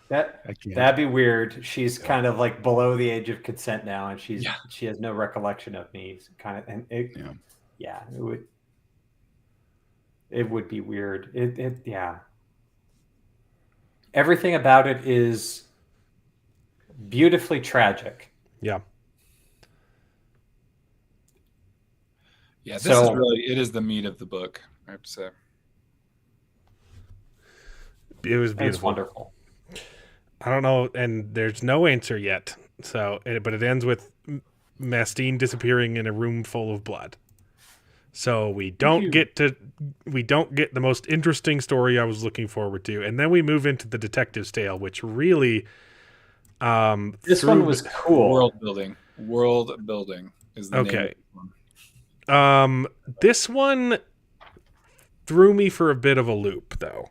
Yeah, that'd be weird. She's kind of like below the age of consent now, and she has no recollection of me. Kind of, and it would be weird. Yeah. Everything about it is beautifully tragic. Yeah. Yeah, this is really, it is the meat of the book, I have to say. It was beautiful. It's wonderful. I don't know, and there's no answer yet. So, but it ends with Mastine disappearing in a room full of blood. So we don't get the most interesting story I was looking forward to, and then we move into the detective's tale, which really this one was cool. World building is the name of this one. This one threw me for a bit of a loop, though,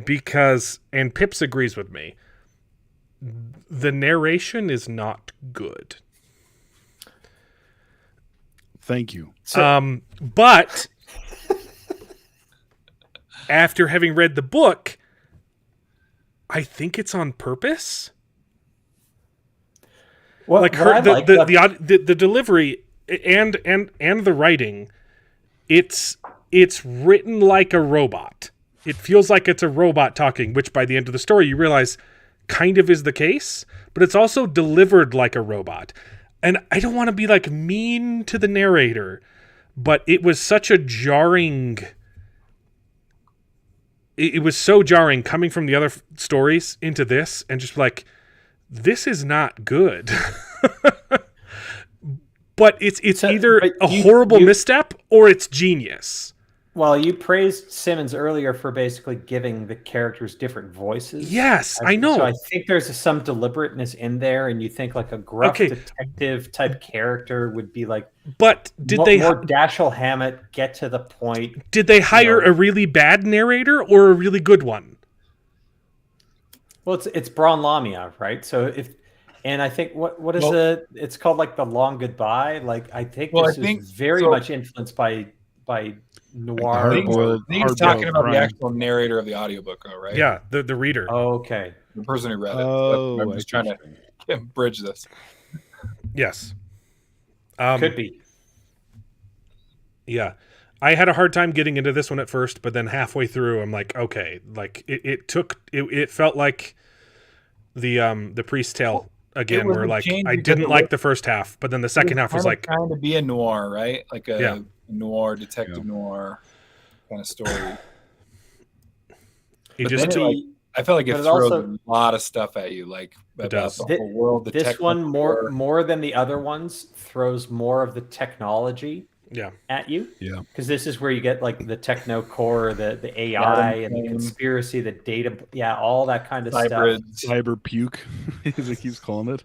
because, and Pips agrees with me, the narration is not good. Thank you. But after having read the book, I think it's on purpose. Well, like the delivery and the writing, it's written like a robot. It feels like it's a robot talking, which by the end of the story you realize kind of is the case, but it's also delivered like a robot. And I don't want to be like mean to the narrator, but it was such a jarring. It was so jarring coming from the other stories into this, and just like, this is not good. But it's either a horrible misstep or it's genius. Well, you praised Simmons earlier for basically giving the characters different voices. Yes, I know. So I think there's some deliberateness in there, and you think like a gruff detective type character would be like. But did they more Dashiell Hammett, get to the point? Did they hire a really bad narrator or a really good one? Well, it's Bron Lamia, right? So and I think what is it's called like The Long Goodbye. Like I think this is very much influenced by noir. He's talking about the actual narrator of the audiobook, though, right? Yeah, the reader. Oh, okay. The person who read it. Oh, I'm just trying to bridge this. Yes. Could be. Yeah. I had a hard time getting into this one at first, but then halfway through I'm like, okay, like it felt like the Priest's Tale again, where like I didn't like the first half, but then the second half was like trying to be a noir, right? Like a noir, detective noir kind of story. I felt like it throws a lot of stuff at you, like about the whole world. This one more than the other ones throws more of the technology at you. Yeah, because this is where you get like the techno core, the AI, and the conspiracy, the data, all that kind of stuff. Cyber puke, as he keeps calling it.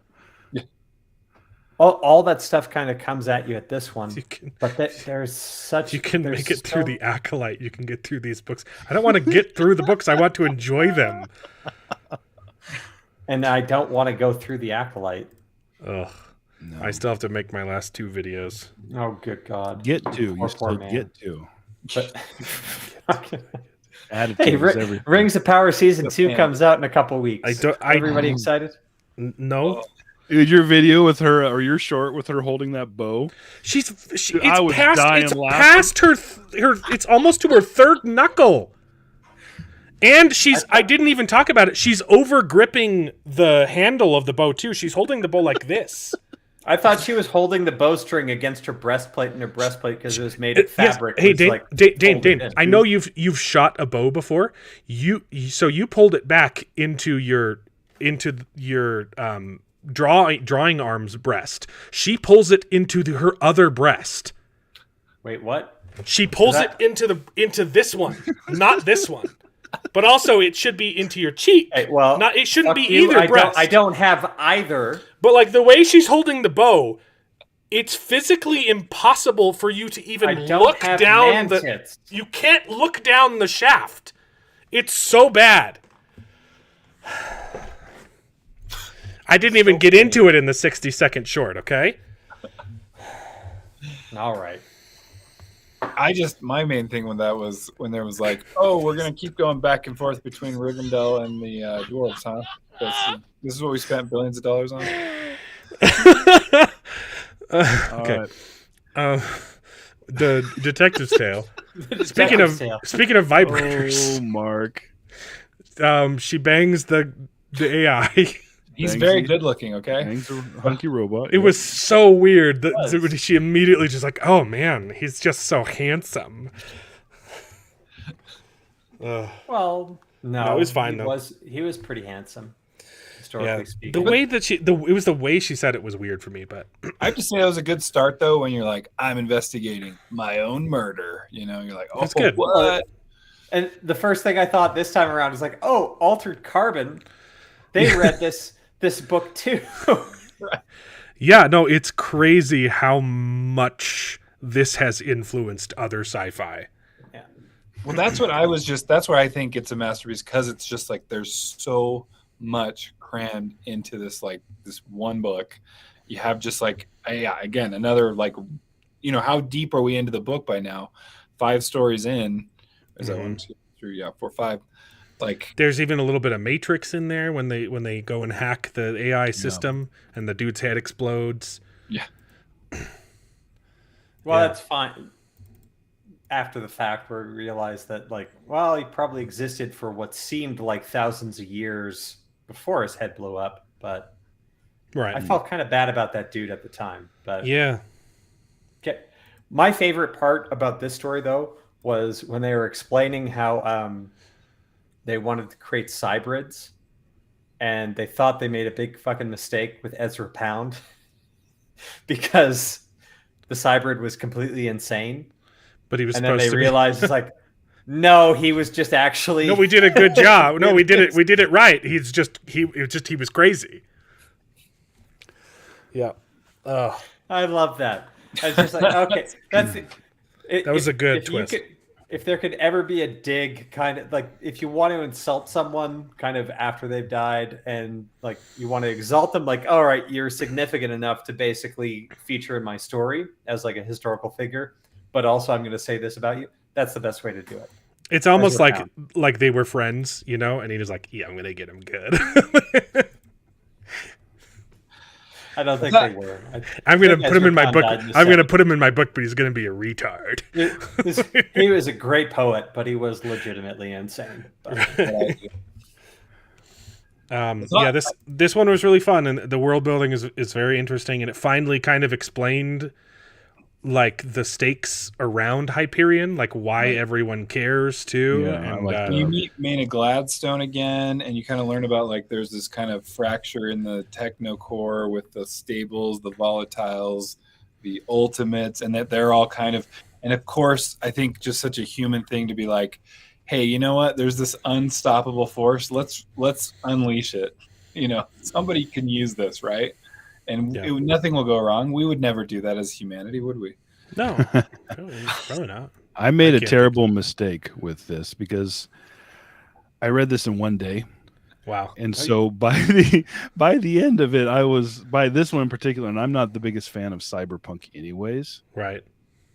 All that stuff kind of comes at you at this one, but there's such. You can make it through the Acolyte. You can get through these books. I don't want to get through the books. I want to enjoy them. And I don't want to go through the Acolyte. Ugh. No. I still have to make my last 2 videos. Oh, good God. Get to. Poor You still man. get to. But Attitude hey, is everything. Rings of Power season 2 man. comes out in a couple weeks. Everybody excited? No. Dude, your video with her, or your short with her holding that bow. It's was past, dying it's laughing. past her, it's almost to her 3rd knuckle. And I didn't even talk about it. She's over gripping the handle of the bow too. She's holding the bow like this. I thought she was holding the bowstring against her breastplate, and her breastplate, because it was made of fabric. Yes. Hey, was, Dane, like, Dane, folded Dane. in. I know you've shot a bow before. So you pulled it back into your drawing arm's breast. She pulls it into her other breast. Wait, what? She pulls it into this one, not this one. But also, it should be into your cheek. Hey, well, it shouldn't be you, either breast. I don't have either. But like the way she's holding the bow, it's physically impossible for you to even I don't look have down man the. tits. You can't look down the shaft. It's so bad. I didn't even get into it in the 60-second short. Okay. All right. My main thing with that was when there was like, oh, we're gonna keep going back and forth between Rivendell and the dwarves, huh? This is what we spent billions of dollars on. Okay. The detective's tale. Speaking of vibrators, Oh, Mark. she bangs the AI. He's Banksy. very good looking, okay? Hangs a hunky robot. It was so weird that she immediately just like, oh man, he's just so handsome. Well, no, it was fine, he though. He was pretty handsome, historically The speaking. way that it was the way she said it was weird for me, but I have to say that was a good start though. When you're like, I'm investigating my own murder. You know, you're like, oh, That's good. what? And the first thing I thought this time around is like, oh, Altered Carbon. They read this book too. yeah, no, it's crazy how much this has influenced other sci-fi. Yeah. Well, that's where I think it's a masterpiece, because it's just like there's so much crammed into this one book. You have just like, yeah, again, another like, you know, how deep are we into the book by now? 5 stories in. Is that 1, 2, 3, 4, 5? Like, there's even a little bit of Matrix in there when they go and hack the AI system and the dude's head explodes. yeah. Well, Yeah. that's fine. After the fact, where we realized that, like, well, he probably existed for what seemed like thousands of years before his head blew up. But Right. I felt kind of bad about that dude at the time. But Yeah. my favorite part about this story, though, was when they were explaining how they wanted to create cybrids, and they thought they made a big fucking mistake with Ezra Pound because the cybrid was completely insane. But he was And then supposed they to realized it's like, no, he was just actually. No, we did a good job. No, we did it right. He was crazy. Yeah. I love that. I was just like, okay, that's it. That was a good twist. If there could ever be a dig, kind of like if you want to insult someone kind of after they've died, and like you want to exalt them, like, all right, you're significant enough to basically feature in my story as like a historical figure, but also I'm going to say this about you. That's the best way to do it. It's almost Ezra like they were friends, you know, and he was like, yeah, I'm going to get him good. I don't think they were. I'm going to put him in my Ezra book. Pound died in I'm going to put him in my book, but he's going to be a retard. He was a great poet, but he was legitimately insane. Yeah, this one was really fun, and the world building is very interesting, and it finally kind of explained like the stakes around Hyperion, like why everyone cares too. Yeah, I and like that. You meet Maina Gladstone again, and you kind of learn about like there's this kind of fracture in the techno core with the stables, the volatiles, the ultimates, and that they're all kind of, and of course, I think just such a human thing to be like, hey, you know what? There's this unstoppable force. Let's unleash it. You know, somebody can use this, right? And nothing will go wrong. We would never do that as humanity, would we? No, probably not. I made a terrible mistake with this because I read this in one day, Wow. And so by the end of it, by this one in particular, and I'm not the biggest fan of cyberpunk anyways. Right.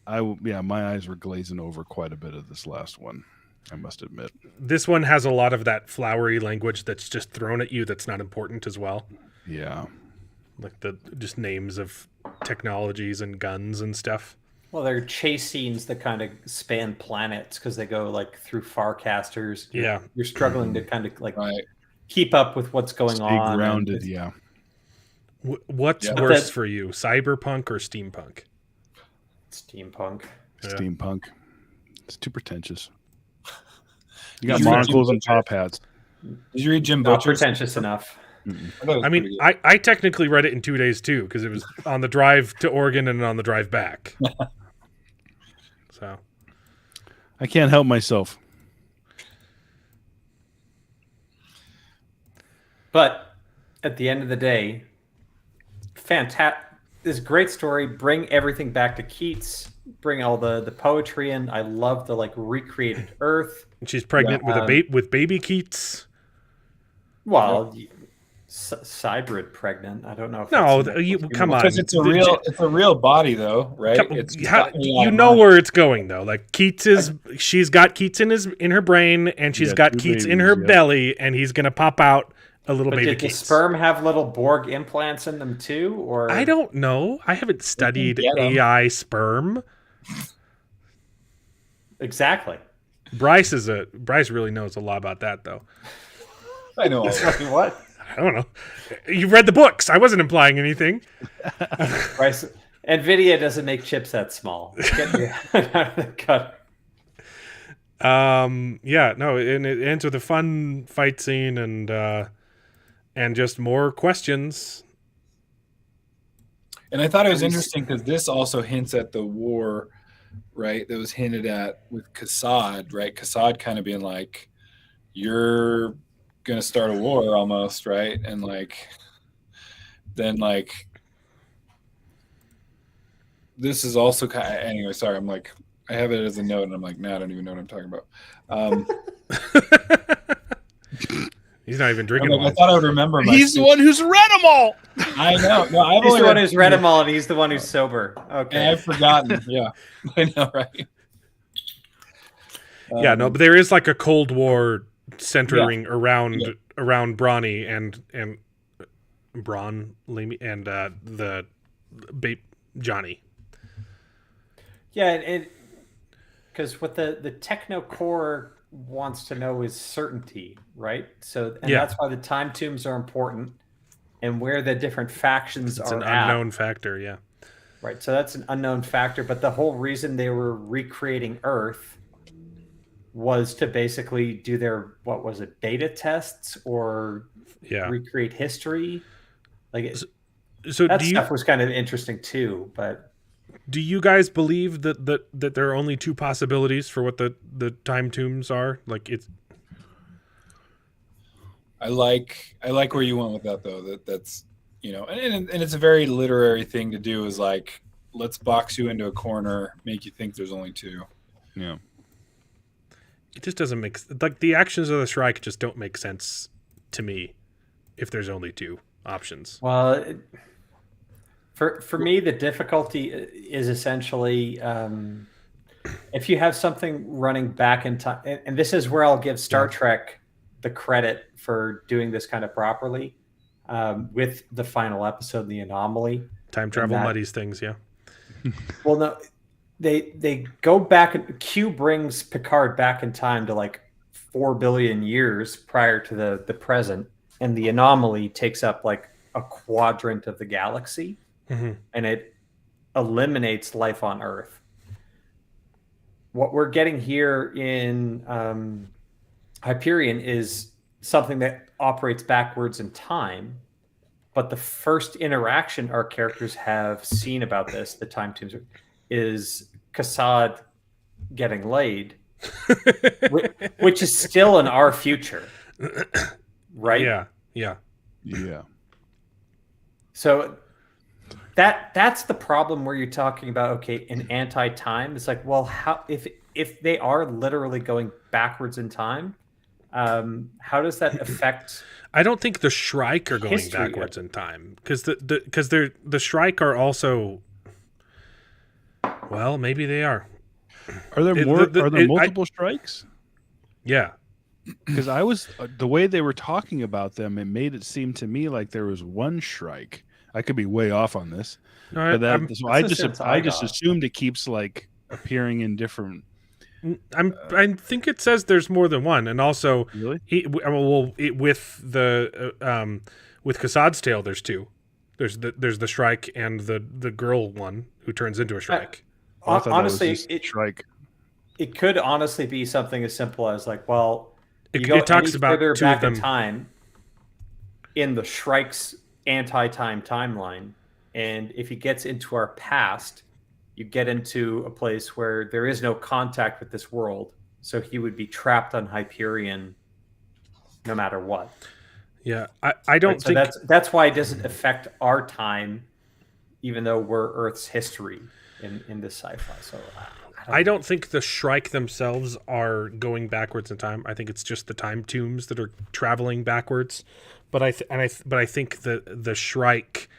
My eyes were glazing over quite a bit of this last one, I must admit. This one has a lot of that flowery language that's just thrown at you that's not important as well. Yeah. Like the just names of technologies and guns and stuff. Well, there are chase scenes that kind of span planets because they go like through Farcasters. Yeah. You're struggling to kind of like Right. keep up with what's going Stay on. grounded, and yeah. What's Yeah. worse for you, cyberpunk or steampunk? Steampunk. Yeah. Steampunk. It's too pretentious. You got Did you read monocles Jim and top hats. Did you read Jim Not Butcher's? pretentious enough. thought it was I mean, pretty good. I technically read it in 2 days too, because it was on the drive to Oregon and on the drive back. So I can't help myself. But at the end of the day, fantastic. This great story. Bring everything back to Keats. Bring all the poetry in. I love the like recreated Earth. and she's pregnant with baby Keats. Well, Cybrid pregnant. I don't know. If No, that's come on. Because it's a real body though, right? You know where it's going though. Like she's got Keats in her brain, and she's got two Keats in babies, her yep. belly, and he's gonna pop out a little But baby did the Keats. sperm have little Borg implants in them too, or I don't know. I haven't studied get 'em. AI sperm. exactly? Bryce really knows a lot about that though. I know. All that. What? I don't know. You read the books. I wasn't implying anything. Bryce, NVIDIA doesn't make chips that small. Get your head out of the gutter. Yeah, no, and it ends with a fun fight scene and just more questions. And I thought it was interesting because this also hints at the war, right? That was hinted at with Kassad, right? Kassad kind of being like, "You're gonna start a war almost, right?" And like, then like, this is also kind of, anyway. Sorry, I'm like, I have it as a note, and I'm like, nah, I don't even know what I'm talking about. He's not even drinking I'm like, I wine. thought I would remember. He's the one who's read them all. I know. No, I've He's only the one read who's read them all, and he's the one who's sober. And Okay. I've forgotten. Yeah, I know, right? Yeah, no, but there is like a Cold War centering around Bronny and Bron and the Johnny. Yeah, it because what the techno core wants to know is certainty, right? So that's why the time tombs are important, and where the different factions It's are an at. unknown factor, yeah. Right, so that's an unknown factor, but the whole reason they were recreating Earth was to basically do their, what was it, beta tests or recreate history. Like so that stuff was kind of interesting too, but do you guys believe that there are only two possibilities for what the time tombs are? Like it's I like where you went with that though. That's and it's a very literary thing to do, is like, let's box you into a corner, make you think there's only two. Yeah. it just doesn't make like the actions of the Shrike just don't make sense to me if there's only two options. well, for me, the difficulty is essentially if you have something running back in time, and this is where I'll give Star Trek the credit for doing this kind of properly with the final episode, The Anomaly. Time travel muddies things, yeah. Well, no, they go back, and Q brings Picard back in time to like 4 billion years prior to the present, and the Anomaly takes up like a quadrant of the galaxy, and it eliminates life on Earth. What we're getting here in Hyperion is something that operates backwards in time, but the first interaction our characters have seen about this, the time tombs, is Kassad getting laid, which is still in our future, right? Yeah. So that's the problem where you're talking about, okay, an anti-time. It's like, well, how if they are literally going backwards in time, how does that affect? I don't think the Shrike are going History of- backwards in time because the Shrike are also. Well, maybe they are. Are there It- more? the- Are there it- I- multiple strikes? Yeah. Because I was the way they were talking about them, it made it seem to me like there was one Shrike. I could be way off on this, No, but I'm, so I That's the just sense I I just got. assumed it keeps like appearing in different. I think it says there's more than one, and also Really? with Kassad's Tale, there's two. There's the Shrike and the girl one who turns into a Shrike. Oh, I thought Honestly, that was just Shrike. it could honestly be something as simple as like, well, It, you go it talks any about further two of back in them. time in the Shrike's anti-time timeline, and if he gets into our past, you get into a place where there is no contact with this world, so he would be trapped on Hyperion no matter what. Yeah, I don't So think that's why it doesn't affect our time, even though we're Earth's history in this sci-fi. So I don't think the Shrike themselves are going backwards in time. I think it's just the time tombs that are traveling backwards. But I think the Shrike,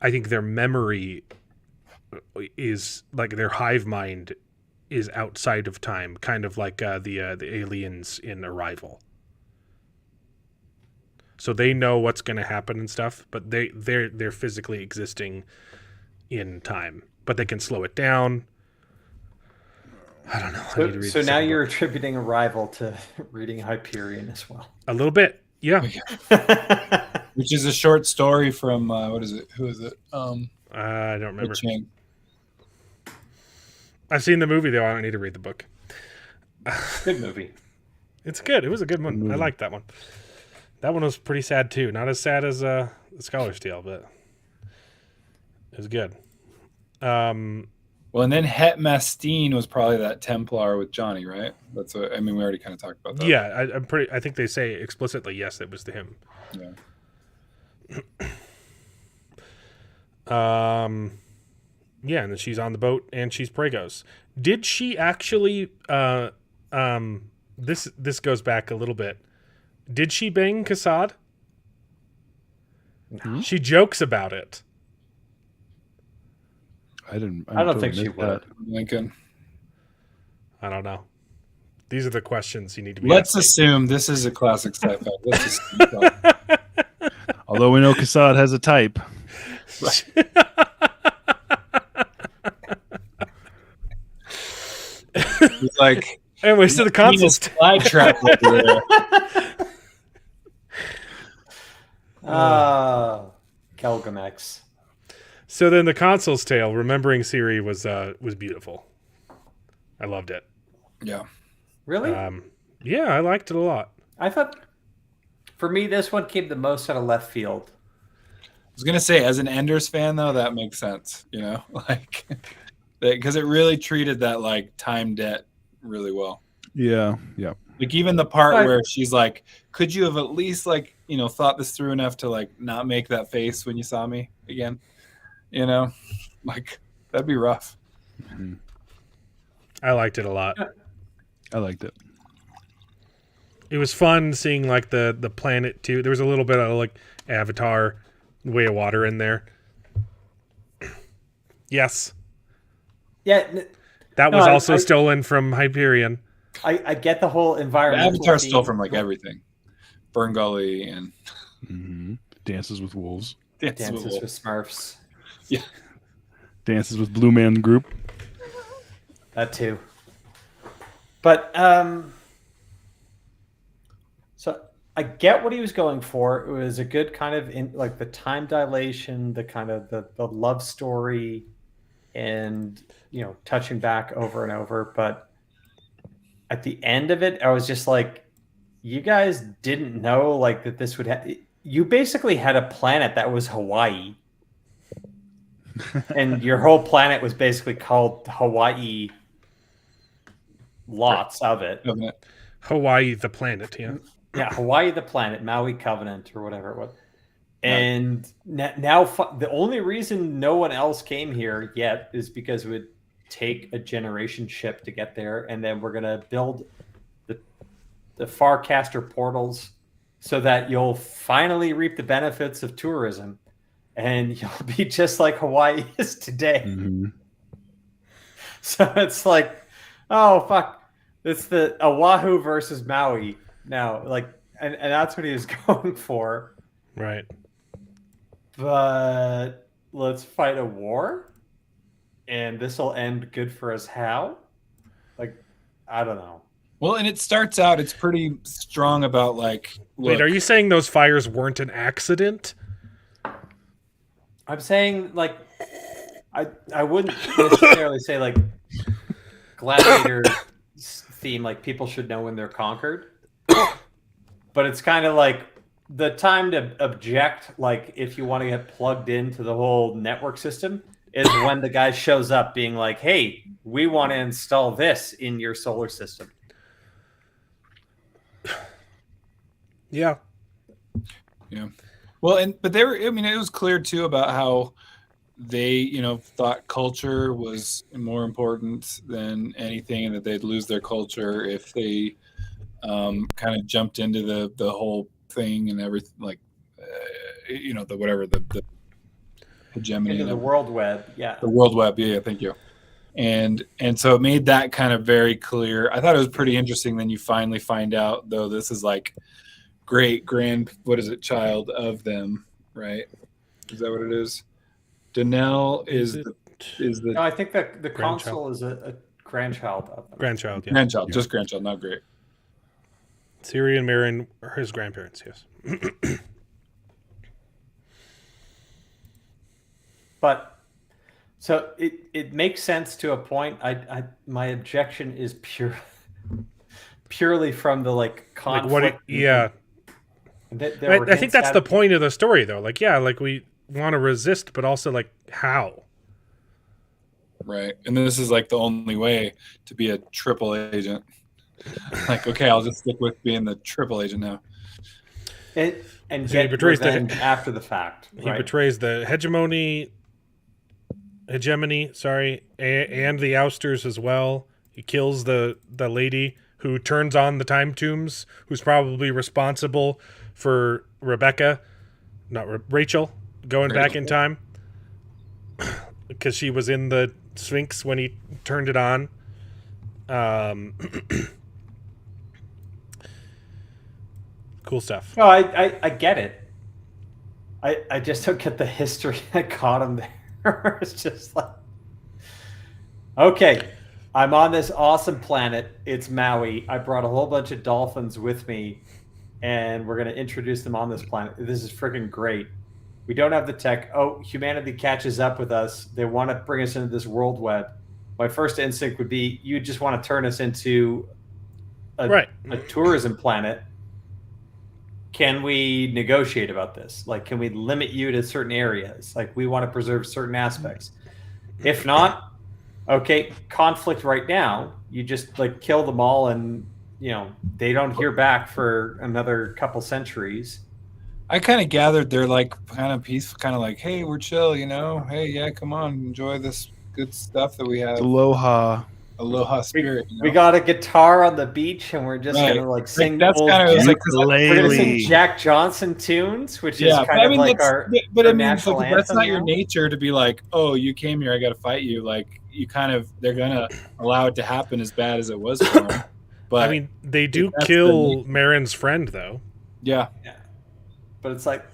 I think their memory is like their hive mind is outside of time, kind of like the aliens in Arrival. So they know what's going to happen and stuff, but they're physically existing in time, but they can slow it down. I don't know. I need to read So the now second you're book. attributing Arrival to reading Hyperion as well. A little bit, yeah. Which is a short story from what is it? Who is it? I don't remember. Chang. I've seen the movie though. I don't need to read the book. Good movie. It's good. It was a good one. I liked that one. That one was pretty sad too. Not as sad as the Scholar's Tale, but it was good. Well, and then Het Mastine was probably that Templar with Johnny, right? That's what, I mean, we already kind of talked about that. Yeah, I'm pretty. I think they say explicitly yes, it was to him. Yeah. Yeah, and then she's on the boat and she's Pregos. Did she actually? This goes back a little bit. Did she bang Kassad? No. She jokes about it. I don't think she would. Lincoln. I don't know. These are the questions you need to be Let's asking. assume this is a classic sci-fi. Let's assume Although we know Kassad has a type. He's like Anyways, to the consoles. fly trap over there. Kelgamex. So then the console's tale, remembering Siri was beautiful. I loved it. Yeah. Really? Yeah, I liked it a lot. I thought, for me, this one came the most out of left field. I was gonna say, as an Enders fan, though, that makes sense. You know, like because it really treated that like time debt really well. Yeah, yeah. Like even the part Right. where she's like, "Could you have at least like thought this through enough to like not make that face when you saw me again?" You know, like that'd be rough. I liked it a lot. I liked it. It was fun seeing like the planet too. There was a little bit of like Avatar, Way of Water in there. Yes, Yeah, that No, was I- also I- stolen from Hyperion. I get the whole environment. Avatar stole from like everything, Burn Gully and Dances with Wolves. Dances with Smurfs. Dances with Blue Man Group. That too. But so I get what he was going for. It was a good kind of like the time dilation, the kind of the love story, and touching back over and over. But at the end of it, I was just like, you guys didn't know like that this would have. You basically had a planet that was Hawaii. And your whole planet was basically called Hawaii. Lots of it. Hawaii, the planet. Yeah. Yeah, Hawaii the planet, Maui Covenant, or whatever it was. And now the only reason no one else came here yet is because it would take a generation ship to get there, and then we're gonna build the Farcaster portals so that you'll finally reap the benefits of tourism, and you'll be just like Hawaii is today. Mm-hmm. So it's like, oh fuck, it's the Oahu versus Maui now, like, and that's what he was going for. Right. But let's fight a war, and this will end good for us. How? Like, I don't know. Well, and it starts out, it's pretty strong about like, Wait, are you saying those fires weren't an accident? I'm saying, like, I wouldn't necessarily say like gladiator theme, like people should know when they're conquered, but it's kind of like the time to object, like if you want to get plugged into the whole network system, is when the guy shows up being like, hey, we want to install this in your solar system. Yeah. Yeah. Well, but they were, I mean, it was clear too about how they, you know, thought culture was more important than anything, and that they'd lose their culture if they kind of jumped into the whole thing and everything, like, you know, the whatever, the hegemony. Into the world web. Yeah. The world web. Yeah. Thank you. And so it made that kind of very clear. I thought it was pretty interesting. Then you finally find out, though, this is like child of them, right? Is that what it is? Danelle is the No, I think that the Grandchild. console is a grandchild of them. Grandchild, yeah. grandchild, just grandchild, not great. Siri and Marin are his grandparents, yes. But so it makes sense to a point. My objection is purely from the like conflict. Yeah. I think that's the point of the story, though. Like, yeah, like we want to resist, but also like how? Right. And this is like the only way to be a triple agent. Like, okay, I'll just stick with being the triple agent now. And So he get betrays revenge after the fact. He betrays the hegemony, sorry, and the ousters as well. He kills the lady who turns on the time tombs, who's probably responsible for Rachel going back in time, because she was in the Sphinx when he turned it on. Cool stuff. No, I get it. I just don't get the history that got him there. It's just like, okay, I'm on this awesome planet. It's Maui. I brought a whole bunch of dolphins with me, and we're going to introduce them on this planet. This is freaking great. We don't have the tech. Oh, humanity catches up with us. They want to bring us into this world web. My first instinct would be, you just want to turn us into a tourism planet. Can we negotiate about this? Like, can we limit you to certain areas? Like, we want to preserve certain aspects. If not, okay, conflict right now. You just like kill them all, and you know they don't hear back for another couple centuries. I kind of gathered they're like kind of peaceful, kind of like, hey, we're chill, you know. Hey, yeah, come on, enjoy this good stuff that we have. Aloha spirit. You know? We got a guitar on the beach, and we're just gonna like sing. That's kind of like, we're gonna sing Jack Johnson tunes, which is kind of like our. But our I mean, national like, that's anthem not your now. nature to be like, oh, you came here, I got to fight you. Like, you kind of, they're gonna allow it to happen as bad as it was for them. But I mean, they do kill Marin's friend, though. Yeah. But it's like,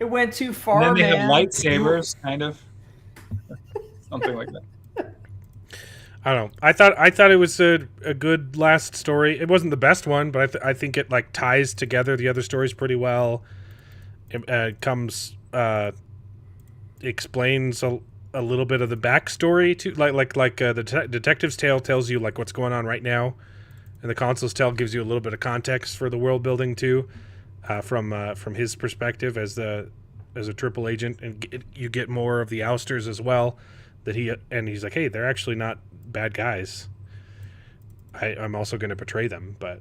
it went too far. And then they man. have lightsabers, kind of. Something like that. I don't know. I thought it was a good last story. It wasn't the best one, but I think it like ties together the other stories pretty well. It explains a little bit of the backstory to like the detective's tale tells you like what's going on right now, and the console's tale gives you a little bit of context for the world building too, from his perspective as a triple agent, and you get more of the ousters as well. He's like, hey, they're actually not bad guys. I'm also going to betray them, but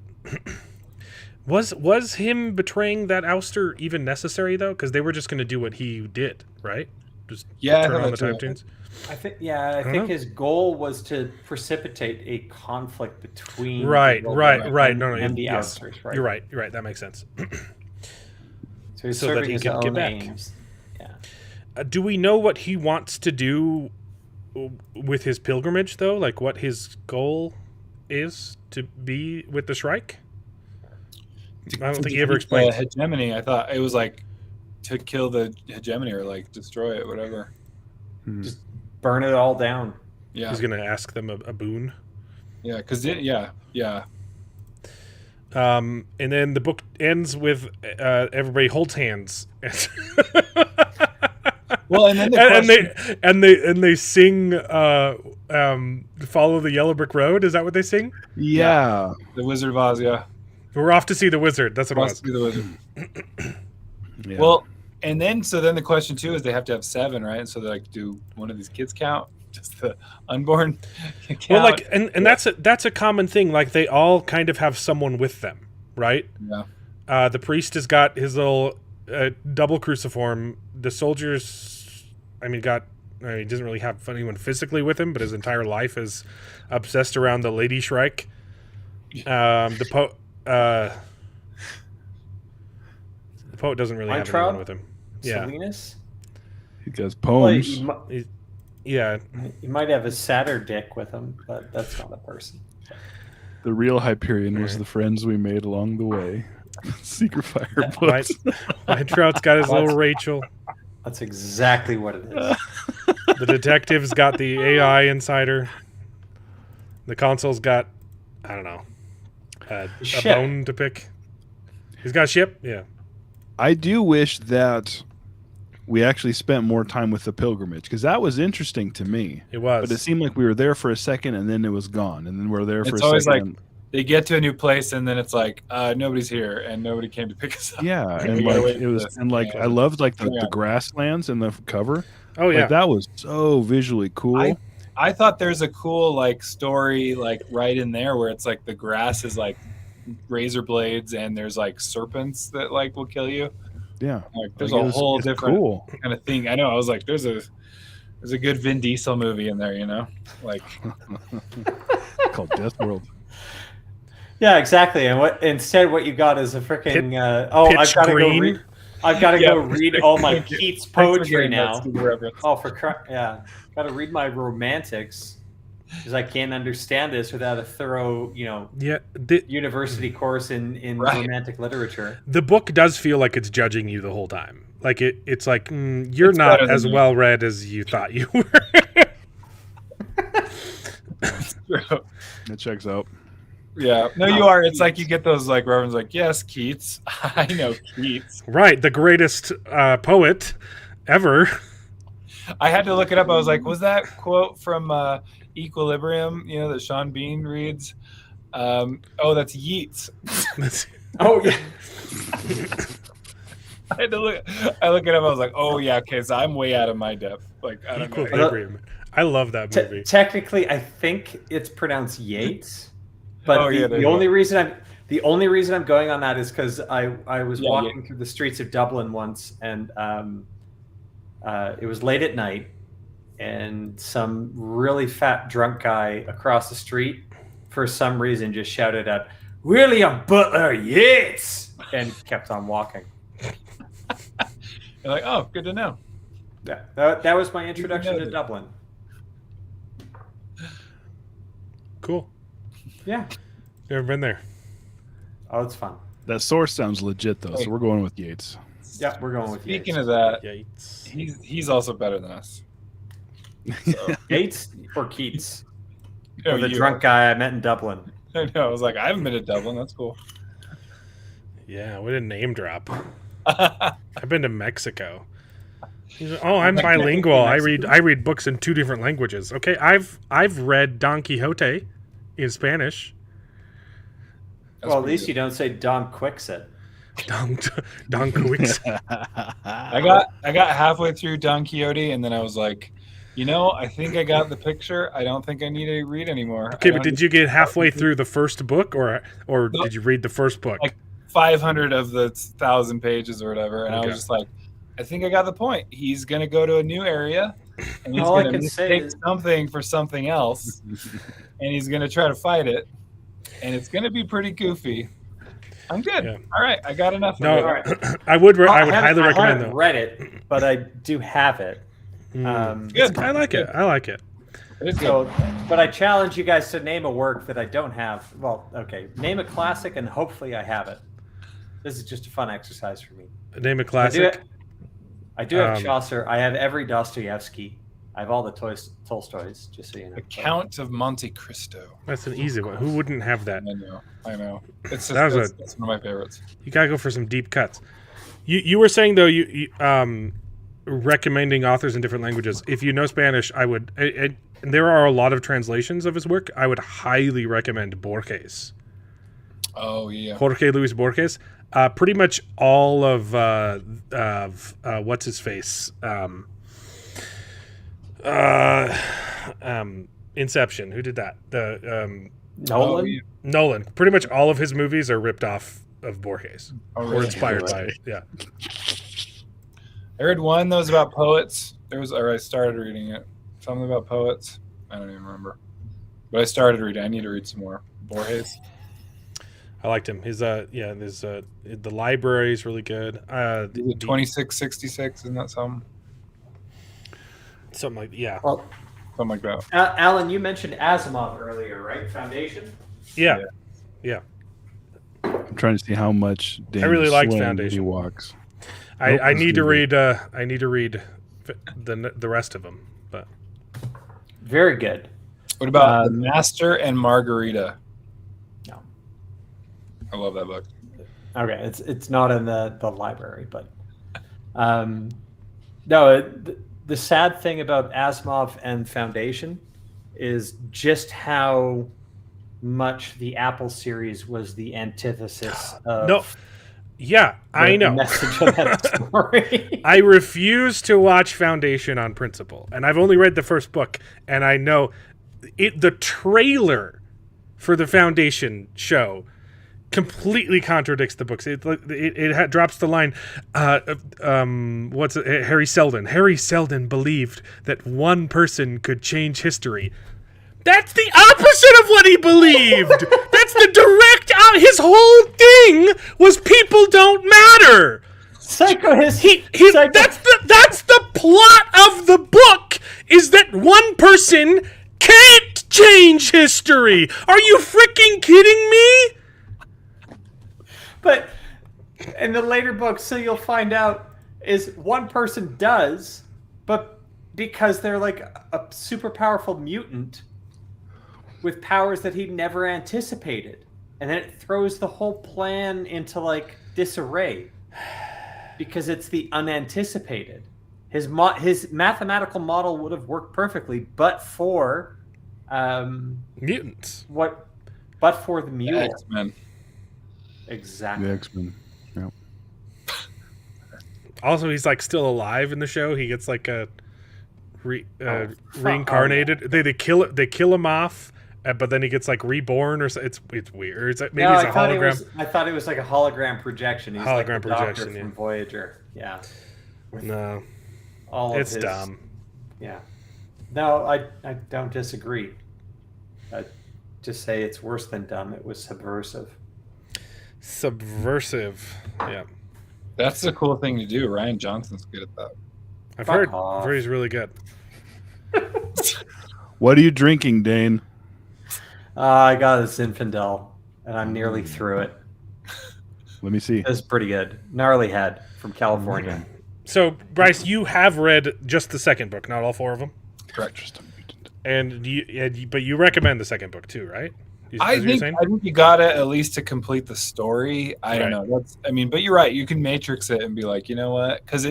was him betraying that ouster even necessary though? Because they were just going to do what he did, right? Just Yeah, I turn thought on the that time too. tunes. I think don't know. his goal was to precipitate a conflict between Right, the world right. and, No, and the yes. outsiders, right? You're right. You're right. That makes sense. So he's So that serving he his can get own back. aims. Yeah. Do we know what he wants to do with his pilgrimage, though? Like what his goal is to be with the Shrike? I don't think he ever defeat the explains. hegemony. I thought it was like to kill the hegemony or like destroy it, whatever. Just burn it all down. Yeah, He's going to ask them a boon. yeah, because yeah. And then the book ends with everybody holds hands. Well, and then the question, and they sing "Follow the Yellow Brick Road." Is that what they sing? Yeah. the Wizard of Oz, yeah, We're off to see the wizard. That's what it wants was. to be the wizard. Yeah. Well, and then the question too is they have to have 7, right? So they're like, do one of these kids count? Just the unborn count? Well, like, and that's a common thing. Like, they all kind of have someone with them, right? Yeah. The priest has got his little double cruciform. The soldiers, he doesn't really have anyone physically with him, but his entire life is obsessed around the Lady Shrike. The poet doesn't really have anyone with him. Yeah, Salinas? He does Well, poems. yeah. he might have a sadder dick with him, but that's not a person. The real Hyperion was the friends we made along the way. Secret Fire White, books. Trout's got his little Rachel. That's exactly what it is. The detective's got the AI insider. The console's got, I don't know, a Ship. bone to pick. He's got a ship? Yeah. I do wish that we actually spent more time with the pilgrimage because that was interesting to me. It was. But it seemed like we were there for a second and then it was gone, and then we're there for It's a always second. like they get to a new place and then it's like nobody's here and nobody came to pick us up. yeah, and We gotta like wait it for was, this. and like Yeah. I loved like the Yeah. grasslands and the cover. Oh, yeah. Like that was so visually cool. I thought there's a cool like story like right in there where it's like the grass is like razor blades and there's like serpents that like will kill you. Yeah, Like there's Like, a whole it's different cool. kind of thing. I know. I was like, there's a good Vin Diesel movie in there, you know? Like Called Death World. Yeah, exactly. And what you got is a freaking pitch green. I've got to Yeah. go read all my Keats poetry now. That's the reference. Oh, got to read my romantics because I can't understand this without a thorough, Yeah. university course in Right. romantic literature. The book does feel like it's judging you the whole time. Like, it's like, you're It's not better than as me. well read as you thought you were. It checks out. Yeah. No, you are. It's like you get those like references like, yes, Keats. I know Keats. Right. The greatest poet ever. I had to look it up. I was like, was that quote from Equilibrium, that Sean Bean reads? That's Yeats. Oh yeah. I look it up. I was like, oh yeah, okay, so I'm way out of my depth. Like I don't know. Equilibrium. I love that movie. Technically, I think it's pronounced Yates, but Oh, yeah, there the you only reason I'm going on that is because I was Yeah, walking through the streets of Dublin once, and it was late at night, and some really fat drunk guy across the street, for some reason, just shouted out, "William Butler Yeats," and kept on walking. You're like, oh, good to know. Yeah, that was my introduction to that. Dublin. Cool. Yeah. You ever been there? Oh, it's fun. That source sounds legit though, so we're going with Yates. Yeah, we're going with Speaking Yates. of that, Yates. he's also better than us. So, Yates or Keats? no, Or the you drunk guy I met in Dublin. are. I know. I was like, I haven't been to Dublin. That's cool. Yeah, we didn't name drop. I've been to Mexico. He's like, oh, I'm bilingual. I read books in 2 different languages. Okay, I've read Don Quixote in Spanish. Well, at least you don't say Don Quixote. Don Quixote. I got halfway through Don Quixote, and then I was like, I think I got the picture. I don't think I need to read anymore. Okay, but did you get halfway through the first book, or did you read the first book? Like 500 of the 1,000 pages or whatever, and I Okay. was just like, I think I got the point. He's going to go to a new area, and he's All I going to can say mistake is- something for something else, and he's going to try to fight it, and it's going to be pretty goofy. I'm good. Yeah. All right, I got enough. No, of it. All right. I would highly I recommend haven't though. read it, but I do have it. Good. I like it. I like it. It's good. So, but I challenge you guys to name a work that I don't have. Well, okay, name a classic, and hopefully I have it. This is just a fun exercise for me. Name a classic. I do have Um, Chaucer. I have every Dostoevsky. I have all the Tolstoys, just so you know. The Count of Monte Cristo. That's an easy one. Who wouldn't have that? I know. It's just, That was that's one of my favorites. You gotta go for some deep cuts. You were saying though you recommending authors in different languages. If you know Spanish, I would. And there are a lot of translations of his work. I would highly recommend Borges. Oh yeah. Jorge Luis Borges. Pretty much all of what's his face. Inception. Who did that? Nolan? Oh, yeah. Nolan. Pretty much all of his movies are ripped off of Borges Oh, or really? inspired by it. Yeah. I read one that was about poets. I started reading it. Something about poets. I don't even remember. But I started reading. I need to read some more. Borges. I liked him. His the library is really good. 2666, isn't that something? Something like Well, Something like that. Alan, you mentioned Asimov earlier, right? Foundation? yeah. I'm trying to see how much Dan I really liked Sloan Foundation. he walks. I Nope, need to it's read. I need to read the rest of them. But Very good. What about The Master and Margarita? No. I love that book. Okay, it's not in the library, but no. The sad thing about Asimov and Foundation is just how much the Apple series was the antithesis of no, yeah, I the know. message of that story. I refuse to watch Foundation on principle, and I've only read the first book, and I know it. The trailer for the Foundation show completely contradicts the books. It drops the line. What's it? Harry Seldon? Harry Seldon believed that one person could change history. That's the opposite of what he believed. That's the direct. His whole thing was people don't matter. That's the plot of the book. Is that one person can't change history? Are you freaking kidding me? But in the later books, so you'll find out is one person does, but because they're like a super powerful mutant with powers that he never anticipated. And then it throws the whole plan into like disarray because it's the unanticipated. His mathematical model would have worked perfectly, but for Mutants. But for the mule. X-Men. Exactly. The X-Men. Yeah. Also, he's like still alive in the show. He gets like a reincarnated. They kill him off, but then he gets like reborn or so. It's weird. It's like, maybe it's a hologram. I thought it was like a hologram projection. He's like the Hologram Doctor projection, yeah. from Voyager. Yeah. No, All of it's his, dumb. Yeah. No, I don't disagree. I just say it's worse than dumb. It was subversive. Subversive. Yeah, That's the cool thing to do. Ryan Johnson's good at that. I've Fuck heard. off. I've heard he's really good. What are you drinking, Dane? I got a Zinfandel, and I'm nearly through it. Let me see. It was pretty good. Gnarly Head from California. So, Bryce, you have read just the second book, not all four of them, Correct. but you recommend the second book too, right? I think you gotta at least to complete the story. I don't Right. know. But you're right. You can matrix it and be like, you know what? Because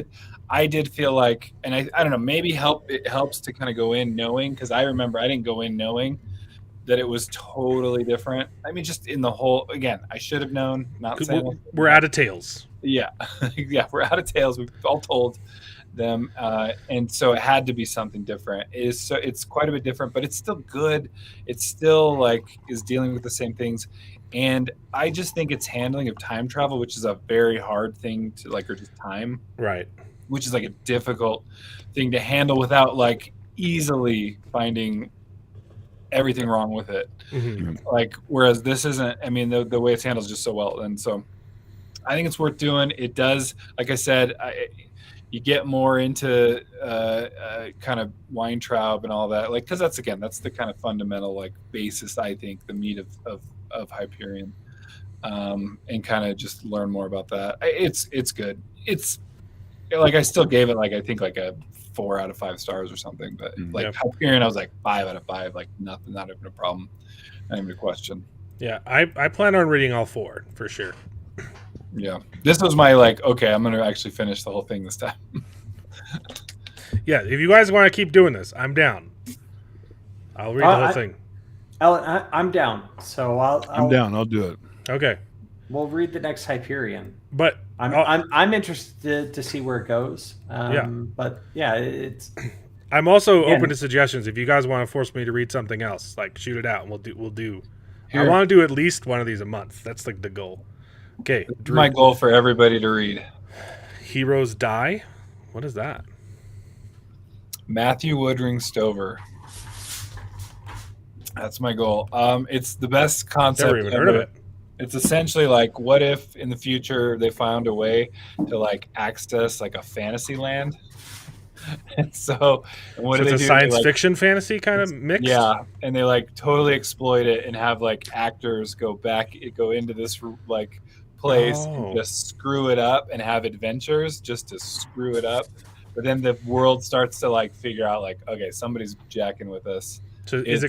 I did feel like, and I don't know. Maybe it helps to kind of go in knowing. Because I remember I didn't go in knowing that it was totally different. I mean, just in the whole. Again, I should have known. Not saying We're out of tales. Yeah, yeah, we're out of tales. We've all told them, and so it had to be something different. It's quite a bit different, but it's still good. It's still like is dealing with the same things, and I just think its handling of time travel, which is a very hard thing to like, or just time. Right. which is like a difficult thing to handle without like easily finding everything wrong with it. Like, whereas this isn't, I mean, the way it's handled is just so well. And so I think it's worth doing. It does, like I said, you get more into kind of Weintraub and all that, like, because that's the kind of fundamental like basis, I think, the meat of Hyperion, and kind of just learn more about that. It's good. It's like, I still gave it like, I think like a 4 out of 5 stars or something, but like Hyperion, I was like 5 out of 5, like nothing, not even a problem, not even a question. Yeah, I plan on reading all 4 for sure. Yeah, this was my like, okay, I'm gonna actually finish the whole thing this time. Yeah, if you guys want to keep doing this, I'm down. I'll read the whole thing. Alan, I'm down. So I'm down. I'll do it. Okay. We'll read the next Hyperion. But I'm interested to see where it goes. But yeah, it's. I'm also open to suggestions. If you guys want to force me to read something else, like shoot it out, and we'll do. Here. I want to do at least one of these a month. That's like the goal. Okay, Drew. My goal for everybody to read. Heroes Die. What is that? Matthew Woodring Stover. That's my goal. It's the best concept. Never even heard of it. It's essentially like, what if in the future they found a way to like access like a fantasy land? And so, and what So do it's they a do? science They, like, fiction fantasy kind of mix? yeah, and they like totally exploit it and have like actors go into this like place and just screw it up and have adventures just to screw it up. But then the world starts to like figure out like, okay, somebody's jacking with us. So is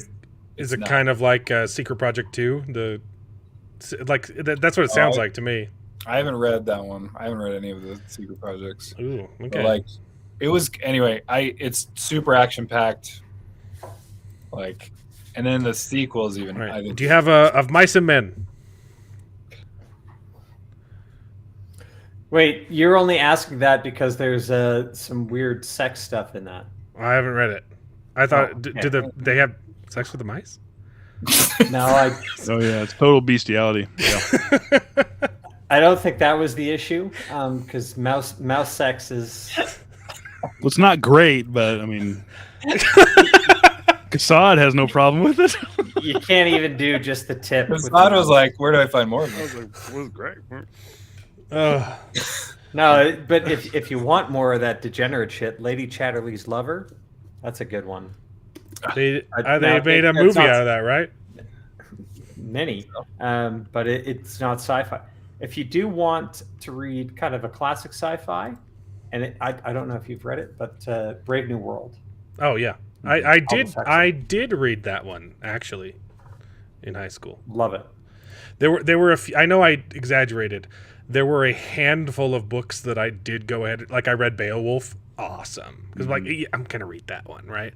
it not. kind of like Secret Project 2? That's what it sounds like to me. I haven't read that one. I haven't read any of the Secret Projects. Ooh, okay. But like, it was anyway. It's super action packed. Like, and then the sequels even. Right. I think, Do you have of Mice and Men? Wait, you're only asking that because there's some weird sex stuff in that. I haven't read it. I thought do they have sex with the mice? No, Oh yeah, it's total bestiality. Yeah. I don't think that was the issue. Because mouse sex is. Well, it's not great, but I mean, Kassad has no problem with it. You can't even do just the tip. Kassad was like, where do I find more of I this? was like, it was great. No, but if you want more of that degenerate shit, Lady Chatterley's Lover, that's a good one. They now, made a it's movie not- out of that, right? Many, but it's not sci-fi. If you do want to read kind of a classic sci-fi, and I don't know if you've read it, but Brave New World. Oh yeah, I did read that one actually in high school. Love it. There were a few, I know I exaggerated. There were a handful of books that I did go ahead, like I read Beowulf, awesome, because like yeah, I'm gonna read that one, right?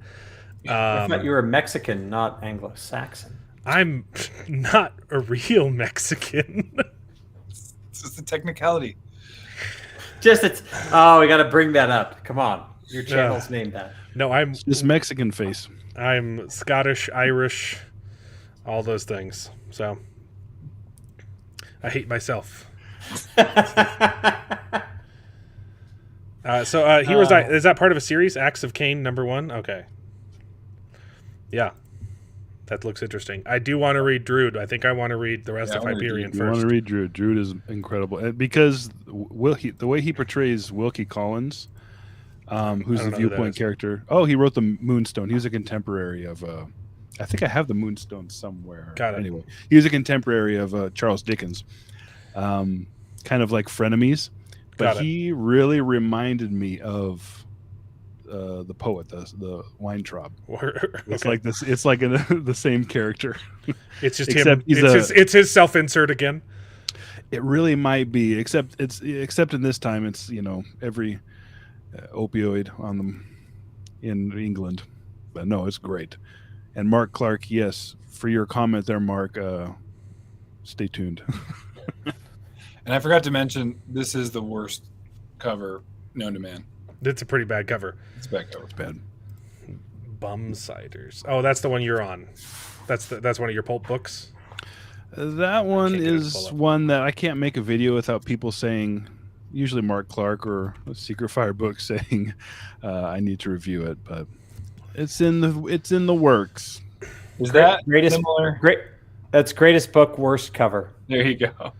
I thought you were Mexican, not Anglo-Saxon. I'm not a real Mexican. It's just a technicality. We got to bring that up. Come on, your channel's named that. No, I'm This Mexican face. I'm Scottish, Irish, all those things. So I hate myself. Heroes Die, is that part of a series? Acts of Cain #1? Okay. Yeah. That looks interesting. I do want to read Drood. I think I want to read the rest of Hyperion You want first. to read Drood. Drood is incredible because the way he portrays Wilkie Collins, who's the viewpoint character. Oh, he wrote the Moonstone. He was a contemporary of. I think I have the Moonstone somewhere. Got it. Anyway, he was a contemporary of Charles Dickens, kind of like frenemies. But he really reminded me of the poet, the Weintraub. It's like this. It's like the same character. It's just Except him. It's his self-insert again. It really might be, except in this time, it's every opioid on them in England. But no, it's great. And Mark Clark, yes, for your comment there, Mark. Stay tuned. And I forgot to mention, this is the worst cover known to man. It's a pretty bad cover. It's a bad cover. It's bad. Bum Ciders. Oh, that's the one you're on. That's one of your pulp books. That one Can't get it to is pull up. one that I can't make a video without people saying usually Mark Clark or a Secret Fire book saying I need to review it, but it's in the works. Is that greatest similar? great? That's greatest book, worst cover. There you go.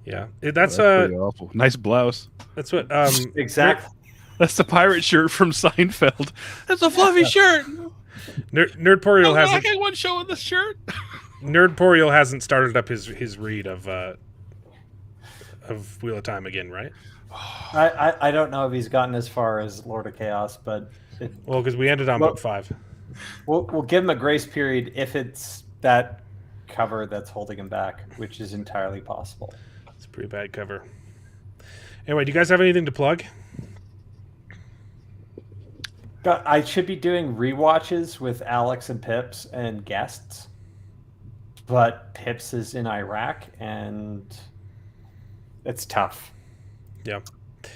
Yeah, That's pretty awful. Nice blouse. that's what Exactly. That's the pirate shirt from Seinfeld. That's a fluffy shirt. Nerdporial hasn't one showing this shirt. Nerdporial hasn't started up his read of Wheel of Time again, right? I don't know if he's gotten as far as Lord of Chaos, but Well, because we ended on book 5. we'll give him a grace period if it's that cover that's holding him back, which is entirely possible. It's a pretty bad cover. Anyway, do you guys have anything to plug? I should be doing rewatches with Alex and Pips and guests, but Pips is in Iraq and it's tough. Yeah.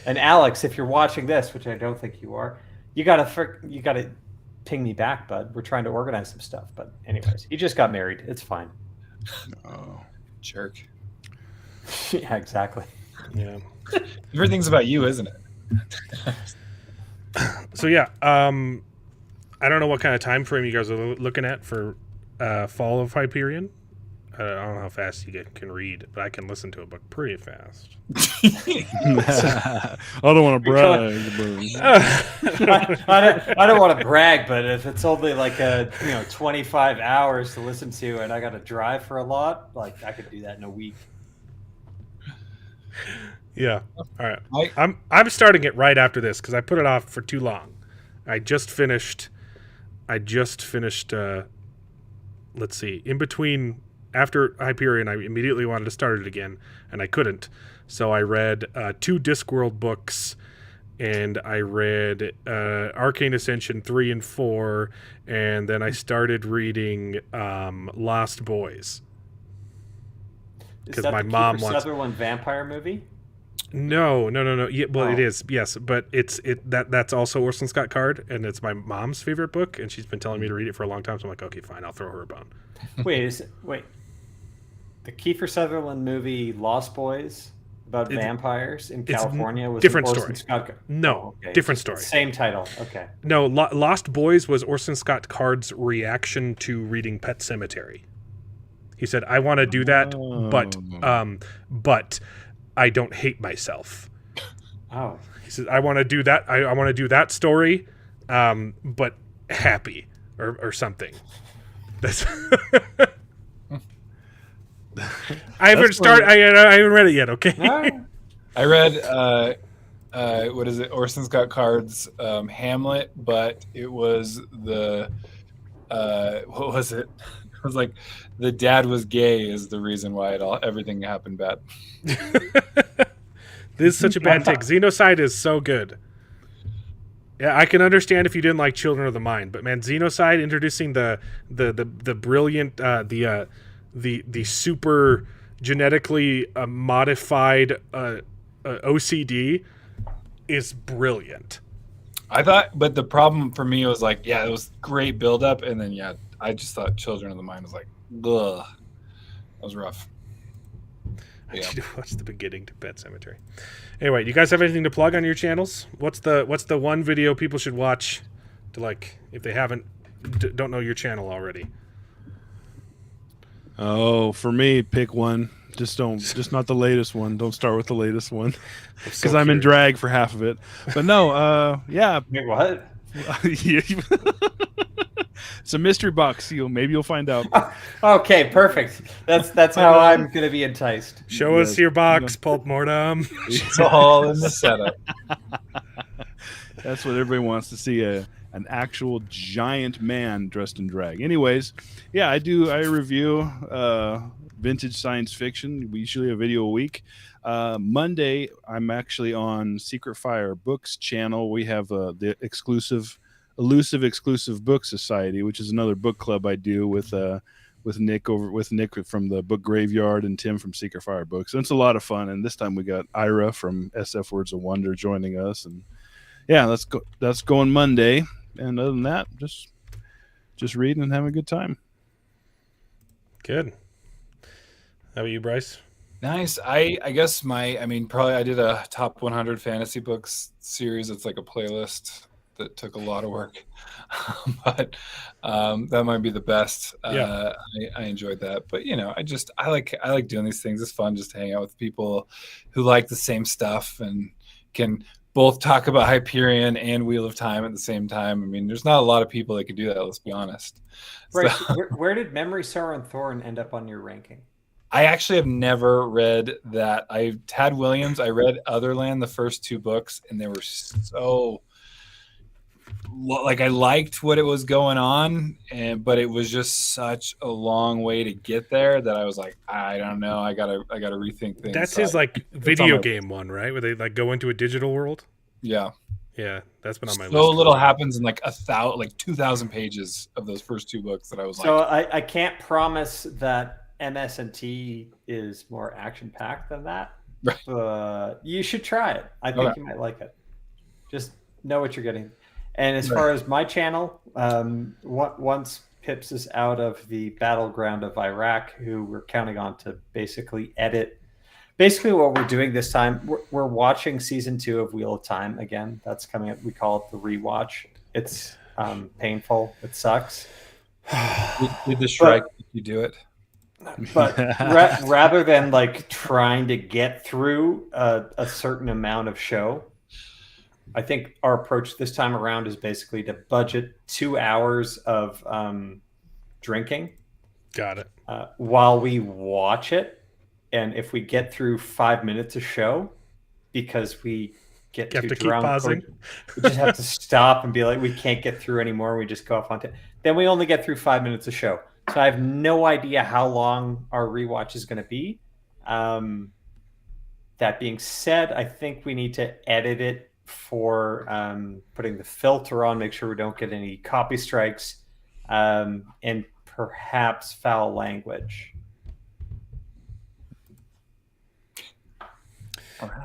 And Alex, if you're watching this, which I don't think you are, you gotta ping me back, bud. We're trying to organize some stuff. But anyways, he just got married. It's fine. Oh, jerk. Yeah, exactly. Yeah. Everything's about you, isn't it? So yeah, I don't know what kind of time frame you guys are looking at for Fall of Hyperion. I don't know how fast you can read, but I can listen to a book pretty fast. I don't want to brag. I don't want to brag, but if it's only like 25 hours to listen to, and I got to drive for a lot, like I could do that in a week. Yeah. All right. I'm starting it right after this because I put it off for too long. I just finished. Let's see. In between, after Hyperion, I immediately wanted to start it again, and I couldn't. So I read 2 Discworld books, and I read Arcane Ascension 3 and 4, and then I started reading Lost Boys. Is that my the mom Kiefer wants. Sutherland vampire movie? No. Yeah, well, It is, yes, but that's also Orson Scott Card, and it's my mom's favorite book, and she's been telling me to read it for a long time. So I'm like, okay, fine, I'll throw her a bone. Wait, the Kiefer Sutherland movie Lost Boys about vampires in California was different Orson story. Scott. No, different story. Same title. Okay. No, Lost Boys was Orson Scott Card's reaction to reading Pet Sematary. He said, "I want to do that, but I don't hate myself." Oh. He says, "I want to do that. I want to do that story, but happy or something." That's. I haven't started. I haven't read it yet. Okay. No. I read what is it? Orson Scott Card's Hamlet, but it was the what was it? It was like the dad was gay is the reason why everything happened bad. This is such a bad take. Xenocide is so good. Yeah, I can understand if you didn't like Children of the Mind, but man, Xenocide introducing the brilliant the super genetically modified OCD is brilliant. I thought, but the problem for me was like, yeah, it was great build up, and then I just thought Children of the Mind was like, ugh, that was rough. I need to watch the beginning to Pet Sematary. Anyway, you guys have anything to plug on your channels? What's the one video people should watch to like if they don't know your channel already? Oh, for me, pick one. Just not the latest one. Don't start with the latest one because I'm in drag for half of it. But no, yeah. Wait, what? It's a mystery box. Maybe you'll find out. Okay, perfect. That's how I'm gonna be enticed. Show us your box, Pulp Mortem. It's all in the setup. That's what everybody wants to see, an actual giant man dressed in drag. Anyways, yeah, I review vintage science fiction. We usually have a video a week. Monday, I'm actually on Secret Fire Books channel. We have the elusive exclusive book society, which is another book club I do with Nick from the Book Graveyard and Tim from Secret Fire Books. And it's a lot of fun. And this time we got Ira from SF Words of Wonder joining us. And yeah, that's going Monday. And other than that, just reading and having a good time. Good. How about you, Bryce? Nice. I guess probably I did a top 100 fantasy books series. It's like a playlist that took a lot of work, but that might be the best. Yeah. I enjoyed that, but I like doing these things. It's fun just to hang out with people who like the same stuff and can both talk about Hyperion and Wheel of Time at the same time. I mean, there's not a lot of people that can do that. Let's be honest. Right. So- Where did Memory, Sorrow, and Thorn end up on your ranking? I actually have never read that. Tad Williams. I read Otherland, the first 2 books, and they were so like I liked what it was going on, but it was just such a long way to get there that I was like, I don't know. I gotta rethink things. That's So his like it's on video my- game one, right? Where they like go into a digital world. Yeah. Yeah, that's been on my list. So little happens in like 2,000 pages of those first 2 books that I was So like, I can't promise that MS&T is more action packed than that. Right. But you should try it. I think Okay. you might like it. Just know what you're getting. And as Right. far as my channel, once Pips is out of the battleground of Iraq, who we're counting on to basically edit. Basically, what we're doing this time, we're watching season 2 of Wheel of Time again. That's coming up. We call it the rewatch. It's painful. It sucks. did the strike make you do it? But rather than like trying to get through a certain amount of show, I think our approach this time around is basically to budget 2 hours of drinking Got it. while we watch it. And if we get through 5 minutes of show, because we get You too have to keep drunk, pausing. we just have to stop and be like, we can't get through anymore. We just go off on it. Then we only get through 5 minutes of show. So I have no idea how long our rewatch is going to be. That being said, I think we need to edit it for putting the filter on, make sure we don't get any copy strikes, and perhaps foul language.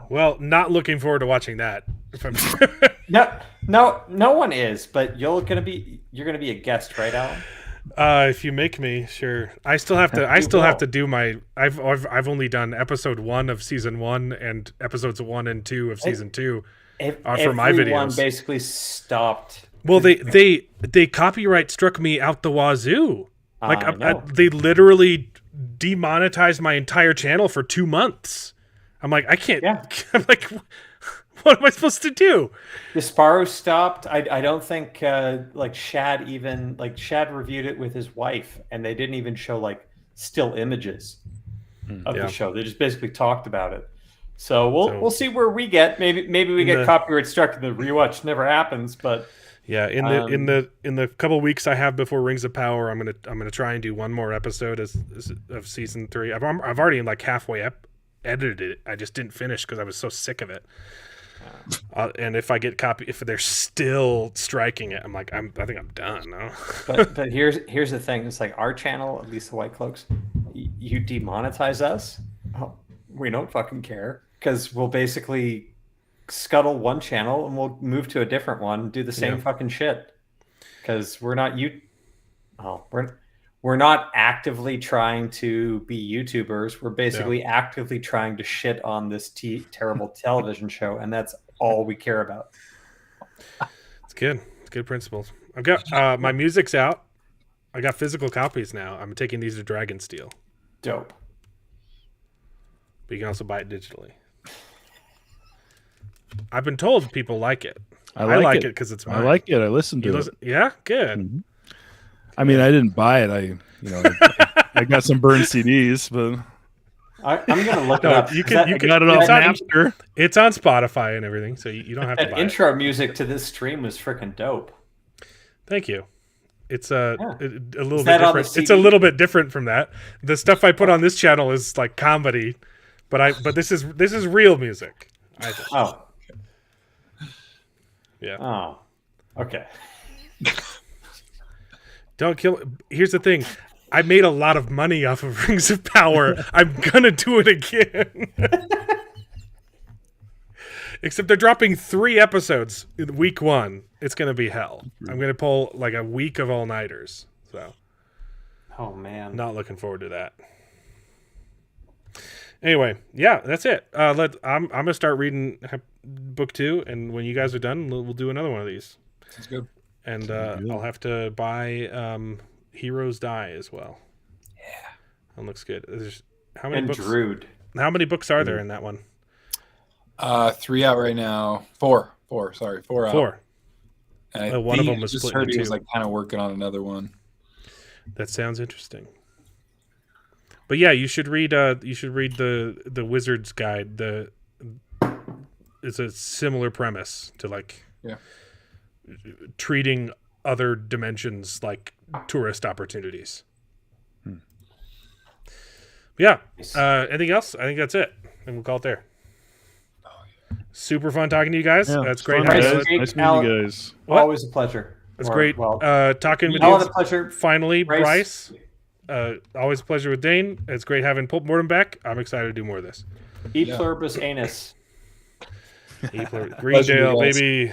Well, not looking forward to watching that. If I'm No one is, but you're gonna be a guest, right, Alan? if you make me, sure. I still have to. have to do my. I've only done episode 1 of season 1 and episodes 1 and 2 of season 2 for my Everyone videos. basically stopped. Well, they copyright struck me out the wazoo. Like I know. they literally demonetized my entire channel for 2 months. I'm like, I can't. Yeah. I'm like, what am I supposed to do? Sparrow stopped. I don't think Shad reviewed it with his wife, and they didn't even show like still images of Yeah. the show. They just basically talked about it. So we'll see where we get. Maybe we get copyright struck and the rewatch never happens. But Yeah, in the couple weeks I have before Rings of Power, I'm gonna try and do one more episode of season 3. I've already like halfway edited it. I just didn't finish because I was so sick of it. And if they're still striking it, I'm like, I think I'm done. No? but here's the thing. It's like our channel, at least the White Cloaks, you demonetize us. Oh, we don't fucking care, because we'll basically scuttle one channel and we'll move to a different one and do the same fucking shit, because we're not we're not actively trying to be YouTubers. We're basically actively trying to shit on this terrible television show, and that's all we care about. It's good. It's good principles. I've got my music's out. I got physical copies now. I'm taking these to Dragonsteel, Dope. but you can also buy it digitally. I've been told people like it. I like it because it's mine. I like it. I listened to it. Yeah, good. Mhm. I mean, I didn't buy it. I got some burned CDs, but I'm gonna look it No, up. you Is can- that- you can- got it off it's on- Napster. It's on Spotify and everything, so you don't have to that buy it. intro music to this stream was freaking dope. Thank you. It's a little bit that on the different. It's a CD? little bit different from that. The stuff I put on this channel is like comedy, but this is real music. I think. Oh, Yeah. oh, okay. Don't kill. Here's the thing. I made a lot of money off of Rings of Power. I'm gonna do it again. Except they're dropping 3 episodes in week 1. It's gonna be hell. I'm gonna pull like a week of all-nighters. So Oh man. not looking forward to that. Anyway, yeah, that's it. I'm gonna start reading book 2, and when you guys are done, we'll do another one of these. Sounds good. And I'll have to buy Heroes Die as well. Yeah, that looks good. How And books? Drood. How many books are there in that one? 3 out right now. 4 out. 4. And I One of think them was just split heard into he was 2. like kind of working on another one. That sounds interesting. But yeah, you should read the Wizard's Guide. It's a similar premise to like treating other dimensions like tourist opportunities. Yeah. Anything else? I think that's it. And we'll call it there. Super fun talking to you guys. Yeah, That's it's great. fun, having guys. you. Nice meeting you guys. What? Always a pleasure. That's great. Well, Talking with always you. a pleasure. Finally, Bryce. Always a pleasure with Dane. It's great having Pulp Mortem back. I'm excited to do more of this. E pluribus anus. Greendale, baby.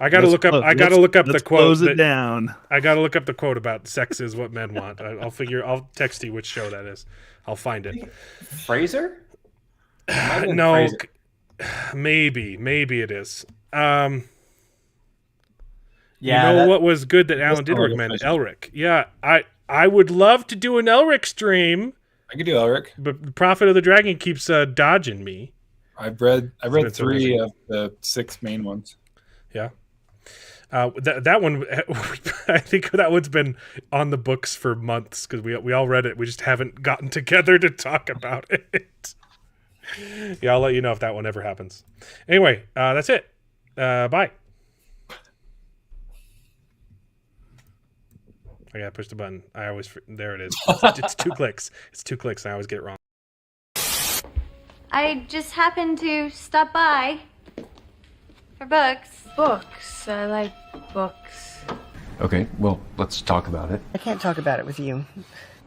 I gotta look up the quote. Close it down. I gotta look up the quote about sex is what men want. I'll text you which show that is. I'll find it. Fraser? No, Fraser. maybe it is. Yeah. You know what was good that Alan did recommend? Elric. Yeah, I would love to do an Elric stream. I could do Elric. But the Prophet of the Dragon keeps dodging me. I've read been 3 of the 6 main ones. Yeah. That one, I think that one's been on the books for months because we all read it. We just haven't gotten together to talk about it. Yeah, I'll let you know if that one ever happens. Anyway, that's it. Bye. I gotta push the button. There it is. It's 2 clicks. It's 2 clicks. I always get it wrong. I just happened to stop by for books. Books. I like books. Okay, well, let's talk about it. I can't talk about it with you.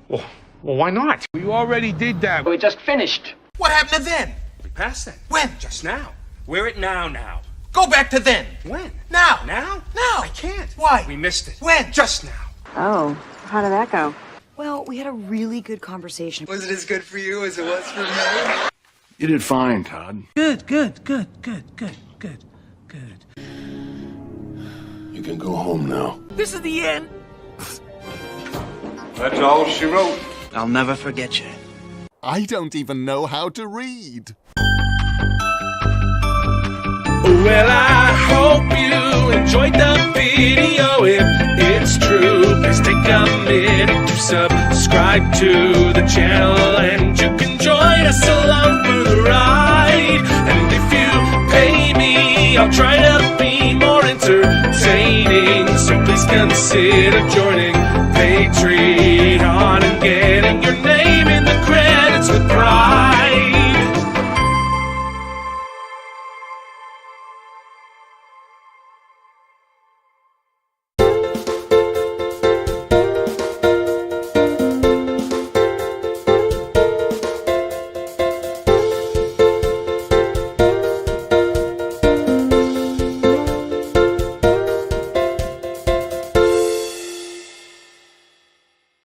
Well, why not? You already did that. We just finished. What happened to then? We passed that. When? Just now. We're at now. Go back to then. When? Now. Now? Now. I can't. Why? We missed it. When? Just now. Oh, how did that go? Well, we had a really good conversation. Was it as good for you as it was for me? You did fine, Todd. Good. You can go home now. This is the end. That's all she wrote. I'll never forget you. I don't even know how to read. Well, I hope you enjoyed the video. If it's true, please take a minute to subscribe to the channel, and you can join us along for the ride. And if you pay me, I'll try to be more entertaining, so please consider joining.